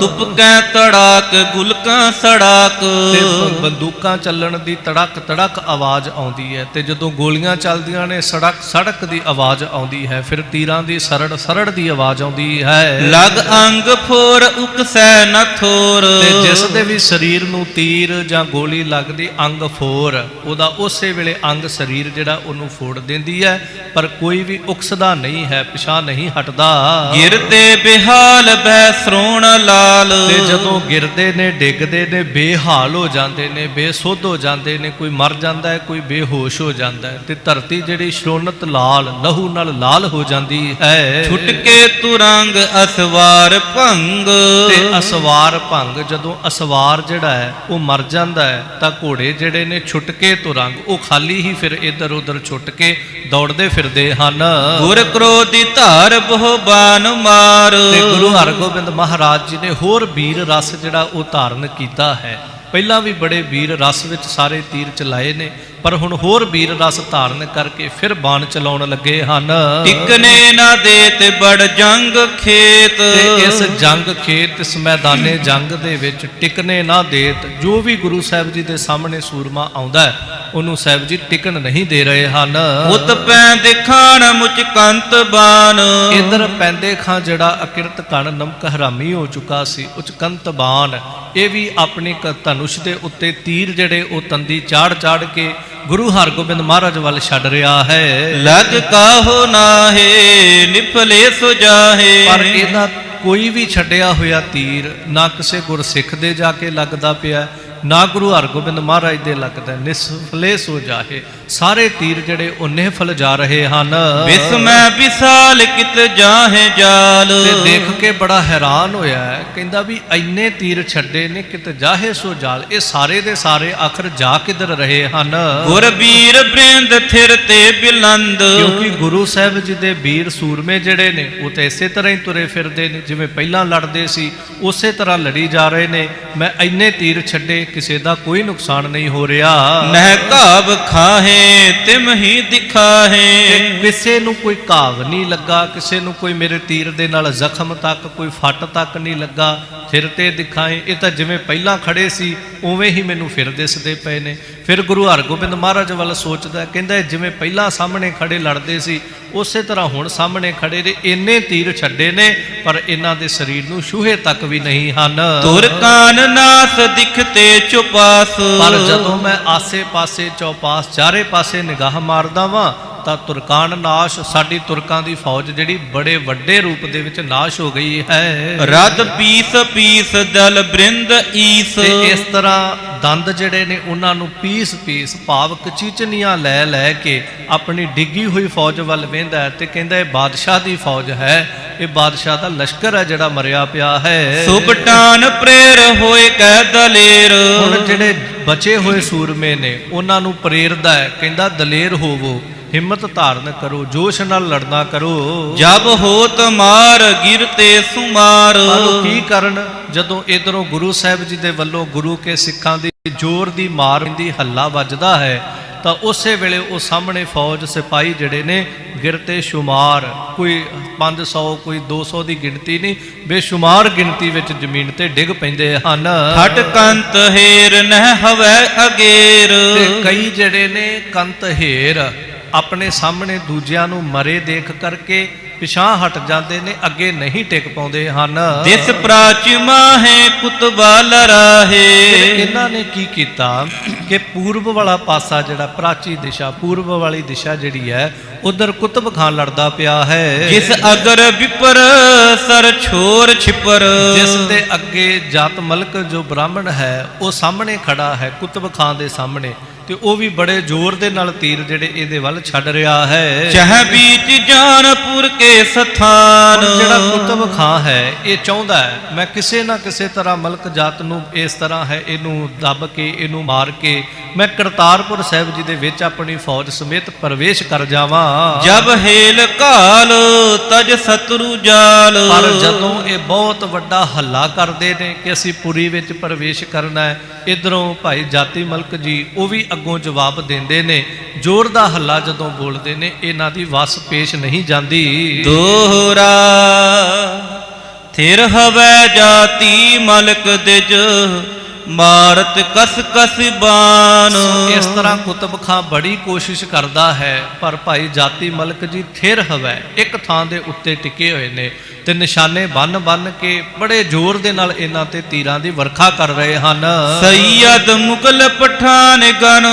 ਤੁਪਕੈ ਤੜਾਕ ਗੁਲਕਾਂ ਸੜਾਕ। ਤੇ ਬੰਦੂਕਾਂ ਚੱਲਣ ਦੀ ਤੜਕ ਤੜਕ ਆਵਾਜ਼ ਆਉਂਦੀ ਹੈ, ਤੇ ਜਦੋਂ ਗੋਲੀਆਂ ਚੱਲਦੀਆਂ ਨੇ ਸੜਕ ਸੜਕ ਦੀ ਆਵਾਜ਼ ਆਉਂਦੀ ਹੈ, ਫਿਰ ਤੀਰਾਂ ਦੀ ਸਰੜ ਸਰੜ ਦੀ ਆਵਾਜ਼ ਆਉਂਦੀ ਹੈ। ਲਗ ਅੰਗ ਫੋਰ ਉਕਸੈ ਨ ਥੋਰ। ਤੇ ਜਿਸ ਦੇ ਵੀ ਸਰੀਰ ਨੂੰ ਤੀਰ ਜਾਂ ਗੋਲੀ ਲੱਗਦੀ, ਅੰਗ ਫੋਰ, ਉਹਦਾ ਉਸੇ ਵੇਲੇ ਅੰਗ ਸਰੀਰ ਜਿਹੜਾ ਉਹਨੂੰ ਫੋੜ ਦਿੰਦੀ ਹੈ, ਪਰ ਕੋਈ ਵੀ ਉਕਸਦਾ ਨਹੀਂ ਹੈ, ਪਿਛਾਂ ਨਹੀਂ ਹਟਦਾ। ਗਿਰਦੇ ਬਿਹਾਲ ਬਹਿ ਸ੍ਰੋਣ ਲਾਲ। ਤੇ ਜਦੋਂ ਗਿਰਦੇ ਨੇ, ਡਿੱਗਦੇ ਨੇ, ਬੇਹਾਲ ਹੋ ਜਾਂਦੇ ਨੇ, ਬੇਸੁੱਧ ਹੋ ਜਾਂਦੇ ਨੇ, ਕੋਈ ਮਰ ਜਾਂਦਾ ਹੈ, ਕੋਈ ਬੇਹੋਸ਼ ਹੋ ਜਾਂਦਾ ਹੈ, ਤੇ ਧਰਤੀ ਜਿਹੜੀ ਸ਼੍ਰੋਣਤ ਲਾਲ, ਲਹੂ ਨਾਲ ਲਾਲ ਹੋ ਜਾਂਦੀ ਹੈ। ਛੁੱਟ ਕੇ ਤੁਰੰਗ ਅਸਵਾਰ ਭੰਗ। ਤੇ ਅਸਵਾਰ ਭੰਗ, ਜਦੋਂ ਅਸਵਾਰ ਜਿਹੜਾ ਹੈ ਉਹ ਮਰ ਜਾਂਦਾ ਹੈ ਤਾਂ ਘੋੜੇ ਜਿਹੜੇ ਨੇ ਛੁੱਟ ਕੇ ਤੁਰੰਗ, ਉਹ ਖਾਲੀ ਹੀ ਫਿਰ ਇੱਧਰ ਉੱਧਰ ਛੁੱਟ ਕੇ ਦੌੜਦੇ ਫਿਰਦੇ ਹਨ। ਗੁਰ ਕ੍ਰੋਧੀ ਧਾਰ ਬਹੁ ਬਾਨ ਮਾਰ। ਤੇ ਗੁਰੂ ਹਰਗੋਬਿੰਦ ਮਹਾਰਾਜ ਜੀ ਨੇ ਹੋਰ ਵੀਰ ਰਸ ਜਿਹੜਾ ਉਹ ਧਾਰਨ ਕੀਤਾ ਹੈ। ਪਹਿਲਾਂ ਵੀ ਬੜੇ ਵੀਰ ਰਸ ਵਿੱਚ ਸਾਰੇ ਤੀਰ ਚਲਾਏ ਨੇ, ਪਰ ਹੁਣ ਹੋਰ ਵੀਰ ਰਸ ਧਾਰਨ ਕਰਕੇ ਫਿਰ ਬਾਣ ਚਲਾਉਣ ਲੱਗੇ ਹਨ। ਟਿਕਨੇ ਨਾ ਦੇ ਤੇ ਬੜ ਜੰਗ ਖੇਤ। ਤੇ ਇਸ ਜੰਗ ਖੇਤ, ਇਸ ਮੈਦਾਨੇ ਜੰਗ ਦੇ ਵਿੱਚ ਟਿਕਨੇ ਨਾ ਦੇਤ, ਜੋ ਵੀ ਗੁਰੂ ਸਾਹਿਬ ਜੀ ਦੇ ਸਾਹਮਣੇ ਸੂਰਮਾ ਆਉਂਦਾ ਹੈ ਉਹਨੂੰ ਸਾਹਿਬ ਜੀ ਟਿਕਣ ਨਹੀਂ ਦੇ ਰਹੇ ਹਨ। ਉਤ ਪੈਂਦੇ ਖਾਨ ਮੁਚ ਕੰਤ ਬਾਨ। ਇਧਰ ਪੈਂਦੇ ਖਾਂ ਜਿਹੜਾ ਅਕਿਰਤ ਕਣ ਨਮਕ ਹਰਾਮੀ ਹੋ ਚੁੱਕਾ ਸੀ, ਉਚਕੰਤ ਬਾਣ, ਇਹ ਵੀ ਆਪਣੀ ਧਨੁਸ਼ ਦੇ ਉੱਤੇ ਤੀਰ ਜਿਹੜੇ ਉਹ ਤੰਦੀ ਚਾੜ ਚਾੜ ਕੇ ਗੁਰੂ ਹਰਗੋਬਿੰਦ ਮਹਾਰਾਜ ਵੱਲ ਛੱਡ ਰਿਹਾ ਹੈ। ਲਗ ਕਾਹੋ ਨਾਹੇ ਨਿਫਲੇ ਸੁਜਾਹੇ। ਪਰ ਇਹਦਾ ਕੋਈ ਵੀ ਛੱਡਿਆ ਹੋਇਆ ਤੀਰ ਨਾ ਕਿਸੇ ਗੁਰਸਿੱਖ ਦੇ ਜਾ ਕੇ ਲੱਗਦਾ ਪਿਆ, ਨਾ ਗੁਰੂ ਹਰਗੋਬਿੰਦ ਮਹਾਰਾਜ ਦੇ ਲੱਗਦਾ। ਨਿਸਫਲੇ ਸੋ ਜਾਹੇ, ਸਾਰੇ ਤੀਰ ਜਿਹੜੇ ਉਹ ਨਿਹਫਲ ਜਾ ਰਹੇ ਹਨ। ਵਿਸਮੈ ਵਿਸਾਲ ਕਿਤ ਜਾਹੇ ਜਾਲ। ਤੇ ਦੇਖ ਕੇ ਬੜਾ ਹੈਰਾਨ ਹੋਇਆ ਹੈ, ਕਹਿੰਦਾ ਵੀ ਇੰਨੇ ਤੀਰ ਛੱਡੇ ਨੇ, ਕਿਤ ਜਾਹੇ ਸੋ ਜਾਲ, ਇਹ ਸਾਰੇ ਦੇ ਸਾਰੇ ਆਖਰ ਜਾ ਕਿਧਰ ਰਹੇ ਹਨ। ਗੁਰ ਵੀਰ ਬ੍ਰਿੰਦ ਥਿਰ ਤੇ ਬਿਲੰਦ। ਕਿਉਂਕਿ ਗੁਰੂ ਸਾਹਿਬ ਜੀ ਦੇ ਵੀਰ ਸੂਰਮੇ ਜਿਹੜੇ ਨੇ ਉਹ ਤਾਂ ਇਸੇ ਤਰ੍ਹਾਂ ਹੀ ਤੁਰੇ ਫਿਰਦੇ ਨੇ, ਜਿਵੇਂ ਪਹਿਲਾਂ ਲੜਦੇ ਸੀ ਉਸੇ ਤਰ੍ਹਾਂ ਲੜੀ ਜਾ ਰਹੇ ਨੇ। ਮੈਂ ਇੰਨੇ ਤੀਰ ਛੱਡੇ, ਕਿਸੇ ਦਾ ਕੋਈ ਨੁਕਸਾਨ ਨਹੀਂ ਹੋ ਰਿਹਾ। ਨਹਿ ਘਾਵ ਖਾਹੇ ਤਿਮ ਹੀ ਦਿਖਾਹੇ। ਕਿਸੇ ਨੂੰ ਕੋਈ ਘਾਵ ਨਹੀਂ ਲੱਗਾ, ਕਿਸੇ ਨੂੰ ਕੋਈ ਮੇਰੇ ਤੀਰ ਦੇ ਨਾਲ ਜ਼ਖਮ ਤੱਕ, ਕੋਈ ਫੱਟ ਤੱਕ ਨਹੀਂ ਲੱਗਾ। ਫਿਰ ਤੇ ਦਿਖਾਏ, ਇਹ ਤਾਂ ਜਿਵੇਂ ਪਹਿਲਾਂ ਖੜੇ ਸੀ ਉਵੇਂ ਹੀ ਮੈਨੂੰ ਫਿਰ ਦਿਸਦੇ ਪਏ ਨੇ। ਫਿਰ ਗੁਰੂ ਹਰਗੋਬਿੰਦ ਮਹਾਰਾਜ ਵੱਲ ਸੋਚਦਾ, ਕਹਿੰਦਾ ਜਿਵੇਂ ਪਹਿਲਾਂ ਸਾਹਮਣੇ ਖੜੇ ਲੜਦੇ ਸੀ ਉਸੇ ਤਰ੍ਹਾਂ ਹੁਣ ਸਾਹਮਣੇ ਖੜੇ ਨੇ। ਇੰਨੇ ਤੀਰ ਛੱਡੇ ਨੇ ਪਰ ਇਹਨਾਂ ਦੇ ਸਰੀਰ ਨੂੰ ਛੂਹੇ ਤੱਕ ਵੀ ਨਹੀਂ ਹਨ। ਤੁਰ ਕਾਨ ਨਾਸ ਦਿਖਤੇ ਚੁਪਾਸ। ਪਰ ਜਦੋਂ ਮੈਂ ਆਸੇ ਪਾਸੇ ਚੌਪਾਸ ਚਾਰੇ ਪਾਸੇ ਨਿਗਾਹ ਮਾਰਦਾ ਵਾਂ ਤਾਂ ਤੁਰਕਾਨ ਨਾਸ਼, ਸਾਡੀ ਤੁਰਕਾਂ ਦੀ ਫੌਜ ਜਿਹੜੀ ਬੜੇ ਵੱਡੇ ਰੂਪ ਦੇ ਵਿੱਚ ਨਾਸ਼ ਹੋ ਗਈ ਹੈ। ਰਦ ਪੀਸ ਪੀਸ ਦਲ ਬ੍ਰਿੰਦ ਈਸ। ਤੇ ਇਸ ਤਰ੍ਹਾਂ ਦੰਦ ਜਿਹੜੇ ਨੇ ਉਹਨਾਂ ਨੂੰ ਪੀਸ ਪੀਸ ਭਾਵ ਕਚੀਚਨੀਆਂ ਲੈ ਲੈ ਕੇ ਆਪਣੀ ਡਿੱਗੀ ਹੋਈ ਫੌਜ ਵੱਲ ਵੇਂਦਾ ਤੇ ਕਹਿੰਦਾ ਇਹ ਬਾਦਸ਼ਾਹ ਦੀ ਫੌਜ ਹੈ, ਇਹ ਬਾਦਸ਼ਾਹ ਦਾ ਲਸ਼ਕਰ ਹੈ ਜਿਹੜਾ ਮਰਿਆ ਪਿਆ ਹੈ। ਸੁਬਟਾਨ ਪ੍ਰੇਰ ਹੋਏ ਕਹਿ ਦਲੇਰ। ਹੁਣ ਜਿਹੜੇ ਬਚੇ ਹੋਏ ਸੂਰਮੇ ਨੇ ਉਹਨਾਂ ਨੂੰ ਪ੍ਰੇਰਦਾ ਹੈ, ਕਹਿੰਦਾ ਦਲੇਰ ਹੋਵੋ, ਹਿੰਮਤ ਧਾਰਨ ਕਰੋ, ਜੋਸ਼ ਨਾਲ ਲੜਨਾ ਕਰੋ। ਜਬ ਹੋਤ ਮਾਰ ਗਿਰਤੇ ਸੁਮਾਰ। ਪਰ ਉਹ ਕੀ ਕਰਨ, ਜਦੋਂ ਇਧਰੋਂ ਗੁਰੂ ਸਾਹਿਬ ਜੀ ਦੇ ਵੱਲੋਂ ਗੁਰੂ ਕੇ ਸਿੱਖਾਂ ਦੀ ਜ਼ੋਰ ਦੀ ਮਾਰ ਦੀ ਹੱਲਾ ਵੱਜਦਾ ਹੈ ਤਾਂ ਉਸੇ ਵੇਲੇ ਉਹ ਸਾਹਮਣੇ ਫੌਜ ਸਿਪਾਹੀ ਜਿਹੜੇ ਨੇ ਗਿਰਤੇ ਸ਼ੁਮਾਰ, ਕੋਈ 500 ਕੋਈ 200 ਦੀ ਗਿਣਤੀ ਨਹੀਂ, ਬੇਸ਼ੁਮਾਰ ਗਿਣਤੀ ਵਿੱਚ ਜ਼ਮੀਨ ਤੇ ਡਿੱਗ ਪੈਂਦੇ ਹਨ। ਹਟ ਕੰਤ ਹੇਰ ਨਹਿ ਹਵੈ ਅਗੇਰ। ਤੇ ਕਈ ਜਿਹੜੇ ਨੇ ਕੰਤ ਹੇਰ ਆਪਣੇ ਸਾਹਮਣੇ ਦੂਜਿਆਂ ਨੂੰ ਮਰੇ ਦੇਖ ਕਰਕੇ ਪਿਛਾਂ ਹਟ ਜਾਂਦੇ ਨੇ, ਅੱਗੇ ਨਹੀਂ ਟਿਕ ਪਾਉਂਦੇ ਹਨ। ਦਿਸ ਪ੍ਰਾਚ ਮਾਹੇ ਕੁਤਬਾ ਲਰਾਹੇ। ਇਹਨਾਂ ਨੇ ਕੀ ਕੀਤਾ ਕਿ ਪੂਰਬ ਵਾਲਾ ਪਾਸਾ ਜਿਹੜਾ ਪ੍ਰਾਚੀ ਦਿਸ਼ਾ, ਪੂਰਬ ਵਾਲੀ ਦਿਸ਼ਾ ਜਿਹੜੀ ਹੈ ਉਧਰ ਕੁਤਬ ਖਾਨ ਲੜਦਾ ਪਿਆ ਹੈ। ਜਿਸ ਅਗਰ ਵਿਪਰ ਸਰ ਛੋਰ ਛਿਪਰ। ਜਿਸ ਦੇ ਅੱਗੇ ਜਾਤ ਮਲਕ ਜੋ ਬ੍ਰਾਹਮਣ ਹੈ ਉਹ ਸਾਹਮਣੇ ਖੜਾ ਹੈ ਕੁਤਬ ਖਾਨ ਦੇ ਸਾਹਮਣੇ, ਤੇ ਉਹ ਵੀ ਬੜੇ ਜ਼ੋਰ ਦੇ ਨਾਲ ਤੀਰ ਜਿਹੜੇ ਇਹਦੇ ਵੱਲ ਛੱਡ ਰਿਹਾ ਹੈ। ਚਾਹ ਬੀਚ ਜਾਨਪੁਰ ਕੇ ਸਥਾਨ। ਜਿਹੜਾ ਕੁਤਬ ਖਾਂ ਹੈ ਇਹ ਚਾਹੁੰਦਾ ਹੈ ਮੈਂ ਕਿਸੇ ਨਾ ਕਿਸੇ ਤਰ੍ਹਾਂ ਮਲਕ ਜਾਤ ਨੂੰ ਇਸ ਤਰ੍ਹਾਂ ਹੈ ਇਹਨੂੰ ਦੱਬ ਕੇ, ਇਹਨੂੰ ਮਾਰ ਕੇ ਮੈਂ ਕਰਤਾਰਪੁਰ ਸਾਹਿਬ ਜੀ ਦੇ ਵਿੱਚ ਆਪਣੀ ਫੌਜ ਸਮੇਤ ਪ੍ਰਵੇਸ਼ ਕਰ ਜਾਵਾਂ। ਜਬ ਹੇਲ ਕਾਲ ਤਜ ਸਤਰੂ ਜਾਲ। ਪਰ ਜਦੋਂ ਇਹ ਬਹੁਤ ਵੱਡਾ ਹੱਲਾ ਕਰਦੇ ਨੇ ਕਿ ਅਸੀਂ ਪੁਰੀ ਵਿੱਚ ਪ੍ਰਵੇਸ਼ ਕਰਨਾ ਹੈ, ਇਧਰੋਂ ਭਾਈ ਜਾਤੀ ਮਲਕ ਜੀ ਉਹ ਵੀ ਅੱਗੋਂ ਜਵਾਬ ਦਿੰਦੇ ਨੇ। ਜ਼ੋਰ ਦਾ ਹੱਲਾ ਜਦੋਂ ਬੋਲਦੇ ਨੇ ਇਹਨਾਂ ਦੀ ਵਸ ਪੇਸ਼ ਨਹੀਂ ਜਾਂਦੀ। ਦੋਹਰਾ ਥਿਰ ਹਵੈ ਜਾਤੀ ਮਲਕ ਦਿਜ ਮਾਰਤ ਕਸ ਕਸ ਬਾਨ। ਇਸ ਤਰ੍ਹਾਂ ਕੁਤਬ ਖਾਂ ਬੜੀ ਕੋਸ਼ਿਸ਼ ਕਰਦਾ ਹੈ, ਪਰ ਭਾਈ ਜਾਤੀ ਮਲਕ ਜੀ ਥਿਰ ਹਵੈ ਇੱਕ ਥਾਂ ਦੇ ਉੱਤੇ ਟਿਕੇ ਹੋਏ ਨੇ ਤੇ ਨਿਸ਼ਾਨੇ ਬੰਨ ਕੇ ਬੜੇ ਜ਼ੋਰ ਦੇ ਨਾਲ ਇਹਨਾਂ ਤੇ ਤੀਰਾਂ ਦੀ ਵਰਖਾ ਕਰ ਰਹੇ ਹਨ। ਸੈਯਦ ਮੁਗਲ ਪਠਾਨ ਗਨ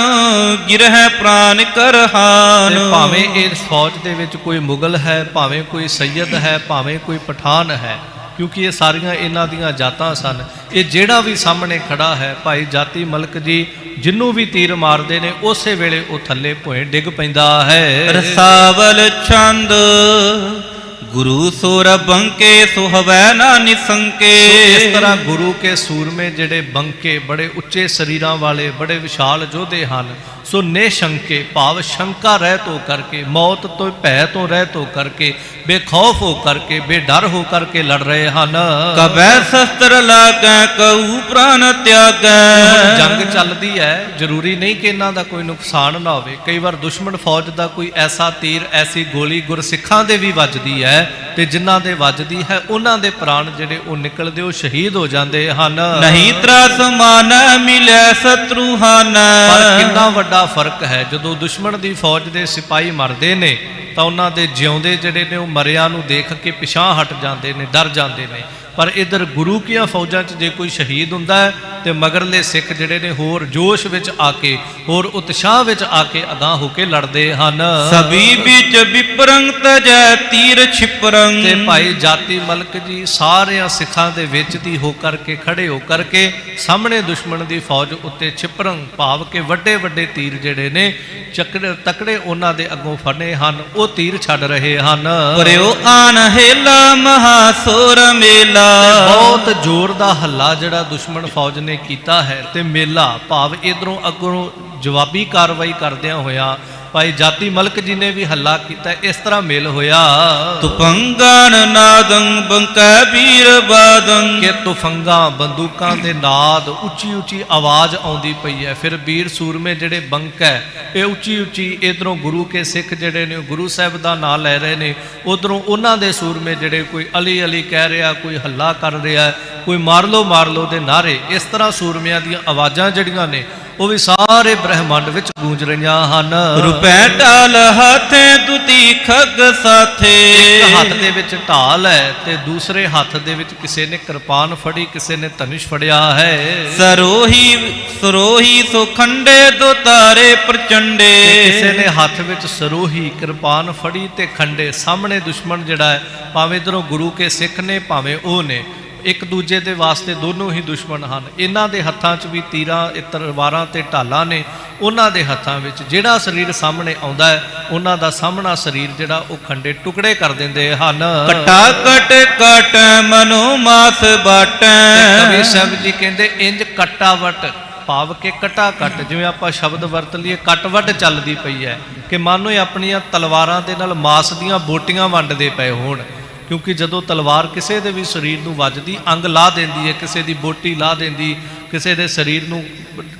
ਗਿਰਹਿ ਪ੍ਰਾਨ ਕਰਹਾਨ। ਤੇ ਭਾਵੇਂ ਇਸ ਫੌਜ ਦੇ ਵਿੱਚ ਕੋਈ ਮੁਗਲ ਹੈ, ਭਾਵੇਂ ਕੋਈ ਸੈਯਦ ਹੈ, ਭਾਵੇਂ ਕੋਈ ਪਠਾਨ ਹੈ, ਕਿਉਂਕਿ ਇਹ ਸਾਰੀਆਂ ਇਹਨਾਂ ਦੀਆਂ ਜਾਤਾਂ ਸਨ। ਇਹ ਜਿਹੜਾ ਵੀ ਸਾਹਮਣੇ ਖੜਾ ਹੈ, ਭਾਈ ਜਾਤੀ ਮਲਕ ਜੀ ਜਿਹਨੂੰ ਵੀ ਤੀਰ ਮਾਰਦੇ ਨੇ ਉਸੇ ਵੇਲੇ ਉਹ ਥੱਲੇ ਭੋਏ ਡਿੱਗ ਪੈਂਦਾ ਹੈ। ਰਸਾਵਲ ਛੰਦ ਗੁਰੂ ਸੋਰ ਬੰਕੇ ਸੁਹਵੈ ਨਾ ਨਿਸੰਕੇ। ਇਸ ਤਰ੍ਹਾਂ ਗੁਰੂ ਕੇ ਸੂਰਮੇ ਜਿਹੜੇ ਬੰਕੇ ਬੜੇ ਉੱਚੇ ਸਰੀਰਾਂ ਵਾਲੇ ਬੜੇ ਵਿਸ਼ਾਲ ਯੋਧੇ ਹਨ, ਸੋ ਨਿਸ਼ੰਕੇ ਭਾਵ ਸ਼ੰਕਾ ਰਹਿਤ ਹੋ ਕਰਕੇ, ਮੌਤ ਤੋਂ ਭੈ ਤੋਂ ਰਹਿਤ ਹੋ ਕਰਕੇ, ਬੇਖੌਫ ਹੋ ਕਰਕੇ, ਬੇਡਰ ਹੋ ਕਰਕੇ ਲੜ ਰਹੇ ਹਨ। ਕਬੈ ਸ਼ਸਤਰ ਲਾਗੈ ਕਉ ਪ੍ਰਾਨ ਤਿਆਗੈ। ਜੰਗ ਚੱਲਦੀ ਹੈ, ਜ਼ਰੂਰੀ ਨਹੀਂ ਕਿ ਇਹਨਾਂ ਦਾ ਕੋਈ ਨੁਕਸਾਨ ਨਾ ਹੋਵੇ। ਕਈ ਵਾਰ ਦੁਸ਼ਮਣ ਫੌਜ ਦਾ ਕੋਈ ਐਸਾ ਤੀਰ, ਐਸੀ ਗੋਲੀ ਗੁਰਸਿੱਖਾਂ ਦੇ ਵੀ ਵੱਜਦੀ ਹੈ ਤੇ ਜਿਨ੍ਹਾਂ ਦੇ ਵੱਜਦੀ ਹੈ ਉਹਨਾਂ ਦੇ ਪ੍ਰਾਣ ਜਿਹੜੇ ਉਹ ਨਿਕਲਦੇ, ਉਹ ਸ਼ਹੀਦ ਹੋ ਜਾਂਦੇ ਹਨ। ਨਹੀਂ ਤਰਾਸ ਮਾਨ ਮਿਲੈ ਸ਼ਤਰੂ ਹਨ। ਪਰ ਕਿੰਨਾ ਵੱਡਾ ਫਰਕ ਹੈ, ਜਦੋਂ ਦੁਸ਼ਮਣ ਦੀ ਫੌਜ ਦੇ ਸਿਪਾਹੀ ਮਰਦੇ ਨੇ ਤਾਂ ਉਹਨਾਂ ਦੇ ਜਿਉਂਦੇ ਜਿਹੜੇ ਨੇ ਉਹ ਮਰਿਆਂ ਨੂੰ ਦੇਖ ਕੇ ਪਿਛਾਂਹ ਹਟ ਜਾਂਦੇ ਨੇ, ਡਰ ਜਾਂਦੇ ਨੇ। ਪਰ ਇਧਰ ਗੁਰੂ ਕੀਆਂ ਫੌਜਾਂ 'ਚ ਜੇ ਕੋਈ ਸ਼ਹੀਦ ਹੁੰਦਾ ਹੈ ਤੇ ਮਗਰਲੇ ਸਿੱਖ ਜਿਹੜੇ ਨੇ ਹੋਰ ਜੋਸ਼ ਵਿੱਚ ਆ ਕੇ, ਹੋਰ ਉਤਸ਼ਾਹ ਵਿੱਚ ਆ ਕੇ ਅਗਾਂਹ ਹੋ ਕੇ ਲੜਦੇ ਹਨ। ਸਭੀ ਵਿੱਚ ਵਿਪਰੰਗ ਤਜੈ ਤੀਰ ਛਿਪਰੰਗ। ਤੇ ਭਾਈ ਜਾਤੀ ਮਲਕ ਜੀ ਸਾਰਿਆਂ ਸਿੱਖਾਂ ਦੇ ਵਿੱਚ ਦੀ ਹੋ ਕਰਕੇ, ਖੜੇ ਹੋ ਕਰਕੇ ਸਾਹਮਣੇ ਦੁਸ਼ਮਣ ਦੀ ਫੌਜ ਉੱਤੇ ਛਿਪਰੰਗ ਭਾਵ ਕੇ ਵੱਡੇ ਵੱਡੇ ਤੀਰ ਜਿਹੜੇ ਨੇ ਤਕੜੇ ਉਹਨਾਂ ਦੇ ਅੱਗੋਂ ਫੜਨੇ ਹਨ, ਉਹ ਤੀਰ ਛੱਡ ਰਹੇ ਹਨ। ਕਰਿਓ ਆਨ ਹੇਲਾ ਮਹਾਸੁਰ ਮੇਲਾ। ਬਹੁਤ ਜ਼ੋਰ ਦਾ ਹੱਲਾ ਜਿਹੜਾ ਦੁਸ਼ਮਣ ਫੌਜ ਨੇ ਕੀਤਾ ਹੈ ਤੇ ਮੇਲਾ ਭਾਵ ਇਧਰੋਂ ਅੱਗੋਂ ਜਵਾਬੀ ਕਾਰਵਾਈ ਕਰਦਿਆਂ ਹੋਇਆ ਭਾਈ ਜਾਤੀ ਮਲਕ ਜੀ ਨੇ ਵੀ ਹੱਲਾ ਕੀਤਾ। ਇਸ ਤਰ੍ਹਾਂ ਮੇਲ ਹੋਇਆ। ਤੁਫੰਗਾਨ ਨਾਦੰ ਬੰਕੈ ਵੀਰ ਬਾਦੰ। ਕਿ ਤੁਫੰਗਾਂ ਬੰਦੂਕਾਂ ਦੇ ਨਾਦ, ਉੱਚੀ ਉੱਚੀ ਆਵਾਜ਼ ਆਉਂਦੀ ਪਈ ਹੈ। ਫਿਰ ਵੀਰ ਸੂਰਮੇ ਜਿਹੜੇ ਬੰਕ ਹੈ ਇਹ ਉੱਚੀ ਉੱਚੀ ਇਧਰੋਂ ਗੁਰੂ ਕੇ ਸਿੱਖ ਜਿਹੜੇ ਨੇ ਗੁਰੂ ਸਾਹਿਬ ਦਾ ਨਾਂ ਲੈ ਰਹੇ ਨੇ, ਉਧਰੋਂ ਉਹਨਾਂ ਦੇ ਸੂਰਮੇ ਜਿਹੜੇ ਕੋਈ ਅਲੀ ਅਲੀ ਕਹਿ ਰਿਹਾ, ਕੋਈ ਹੱਲਾ ਕਰ ਰਿਹਾ, ਕੋਈ ਮਾਰ ਲੋ ਦੇ ਨਾਰੇ। ਇਸ ਤਰ੍ਹਾਂ ਸੂਰਮਿਆਂ ਦੀਆਂ ਆਵਾਜ਼ਾਂ ਜਿਹੜੀਆਂ ਨੇ ਉਹ ਵੀ ਸਾਰੇ ਬ੍ਰਹਿਮੰਡ ਵਿੱਚ ਗੂੰਜ ਰਹੀਆਂ ਹਨ। ਰੁਪੈ ਢਾਲ ਹੱਥੇ ਦੁਤੀ ਖਗ ਸਾਥੇ। ਇੱਕ ਹੱਥ ਦੇ ਵਿੱਚ ਢਾਲ ਹੈ ਤੇ ਦੂਸਰੇ ਹੱਥ ਦੇ ਵਿੱਚ ਕਿਸੇ ਨੇ ਕਿਰਪਾਨ ਫੜੀ, ਕਿਸੇ ਨੇ ਧਨੁਸ਼ ਫੜਿਆ ਹੈ। ਸਰੋਹੀ ਸੋ ਖੰਡੇ ਦੋ ਤਾਰੇ ਪ੍ਰਚੰਡੇ। ਕਿਸੇ ਨੇ ਹੱਥ ਵਿੱਚ ਸਰੋਹੀ ਕਿਰਪਾਨ ਫੜੀ ਤੇ ਖੰਡੇ। ਸਾਹਮਣੇ ਦੁਸ਼ਮਣ ਜਿਹੜਾ ਹੈ, ਭਾਵੇਂ ਇਧਰੋਂ ਗੁਰੂ ਕੇ ਸਿੱਖ ਨੇ, ਭਾਵੇਂ ਉਹ ਨੇ, ਇੱਕ ਦੂਜੇ ਦੇ ਵਾਸਤੇ ਦੋਨੋਂ ਹੀ ਦੁਸ਼ਮਣ ਹਨ। ਇਹਨਾਂ ਦੇ ਹੱਥਾਂ 'ਚ ਵੀ ਤੀਰਾਂ, ਤਲਵਾਰਾਂ ਤੇ ਢਾਲਾਂ ਨੇ। ਉਹਨਾਂ ਦੇ ਹੱਥਾਂ ਵਿੱਚ ਜਿਹੜਾ ਸਰੀਰ ਸਾਹਮਣੇ ਆਉਂਦਾ ਹੈ ਉਹਨਾਂ ਦਾ ਸਾਹਮਣਾ ਸਰੀਰ ਜਿਹੜਾ ਉਹ ਖੰਡੇ ਟੁਕੜੇ ਕਰ ਦਿੰਦੇ ਹਨ। ਕਟਾ ਕਟ ਕਟ ਮਨੋ ਮਾਸ ਬਾਟੈ। ਕਵੀ ਸਾਹਿਬ ਜੀ ਕਹਿੰਦੇ ਇੰਜ ਕਟਾਵਟ ਭਾਵ ਕਿ ਕਟਾ ਕੱਟ, ਜਿਵੇਂ ਆਪਾਂ ਸ਼ਬਦ ਵਰਤ ਲਈਏ ਕੱਟ ਵੱਢ ਚੱਲਦੀ ਪਈ ਹੈ, ਕਿ ਮਾਨੋ ਆਪਣੀਆਂ ਤਲਵਾਰਾਂ ਦੇ ਨਾਲ ਮਾਸ ਦੀਆਂ ਬੋਟੀਆਂ ਵੰਡਦੇ ਪਏ ਹੋਣ। ਕਿਉਂਕਿ ਜਦੋਂ ਤਲਵਾਰ ਕਿਸੇ ਦੇ ਵੀ ਸਰੀਰ ਨੂੰ ਵੱਜਦੀ ਅੰਗ ਲਾ ਦਿੰਦੀ ਹੈ, ਕਿਸੇ ਦੀ ਬੋਟੀ ਲਾ ਦਿੰਦੀ, ਕਿਸੇ ਦੇ ਸਰੀਰ ਨੂੰ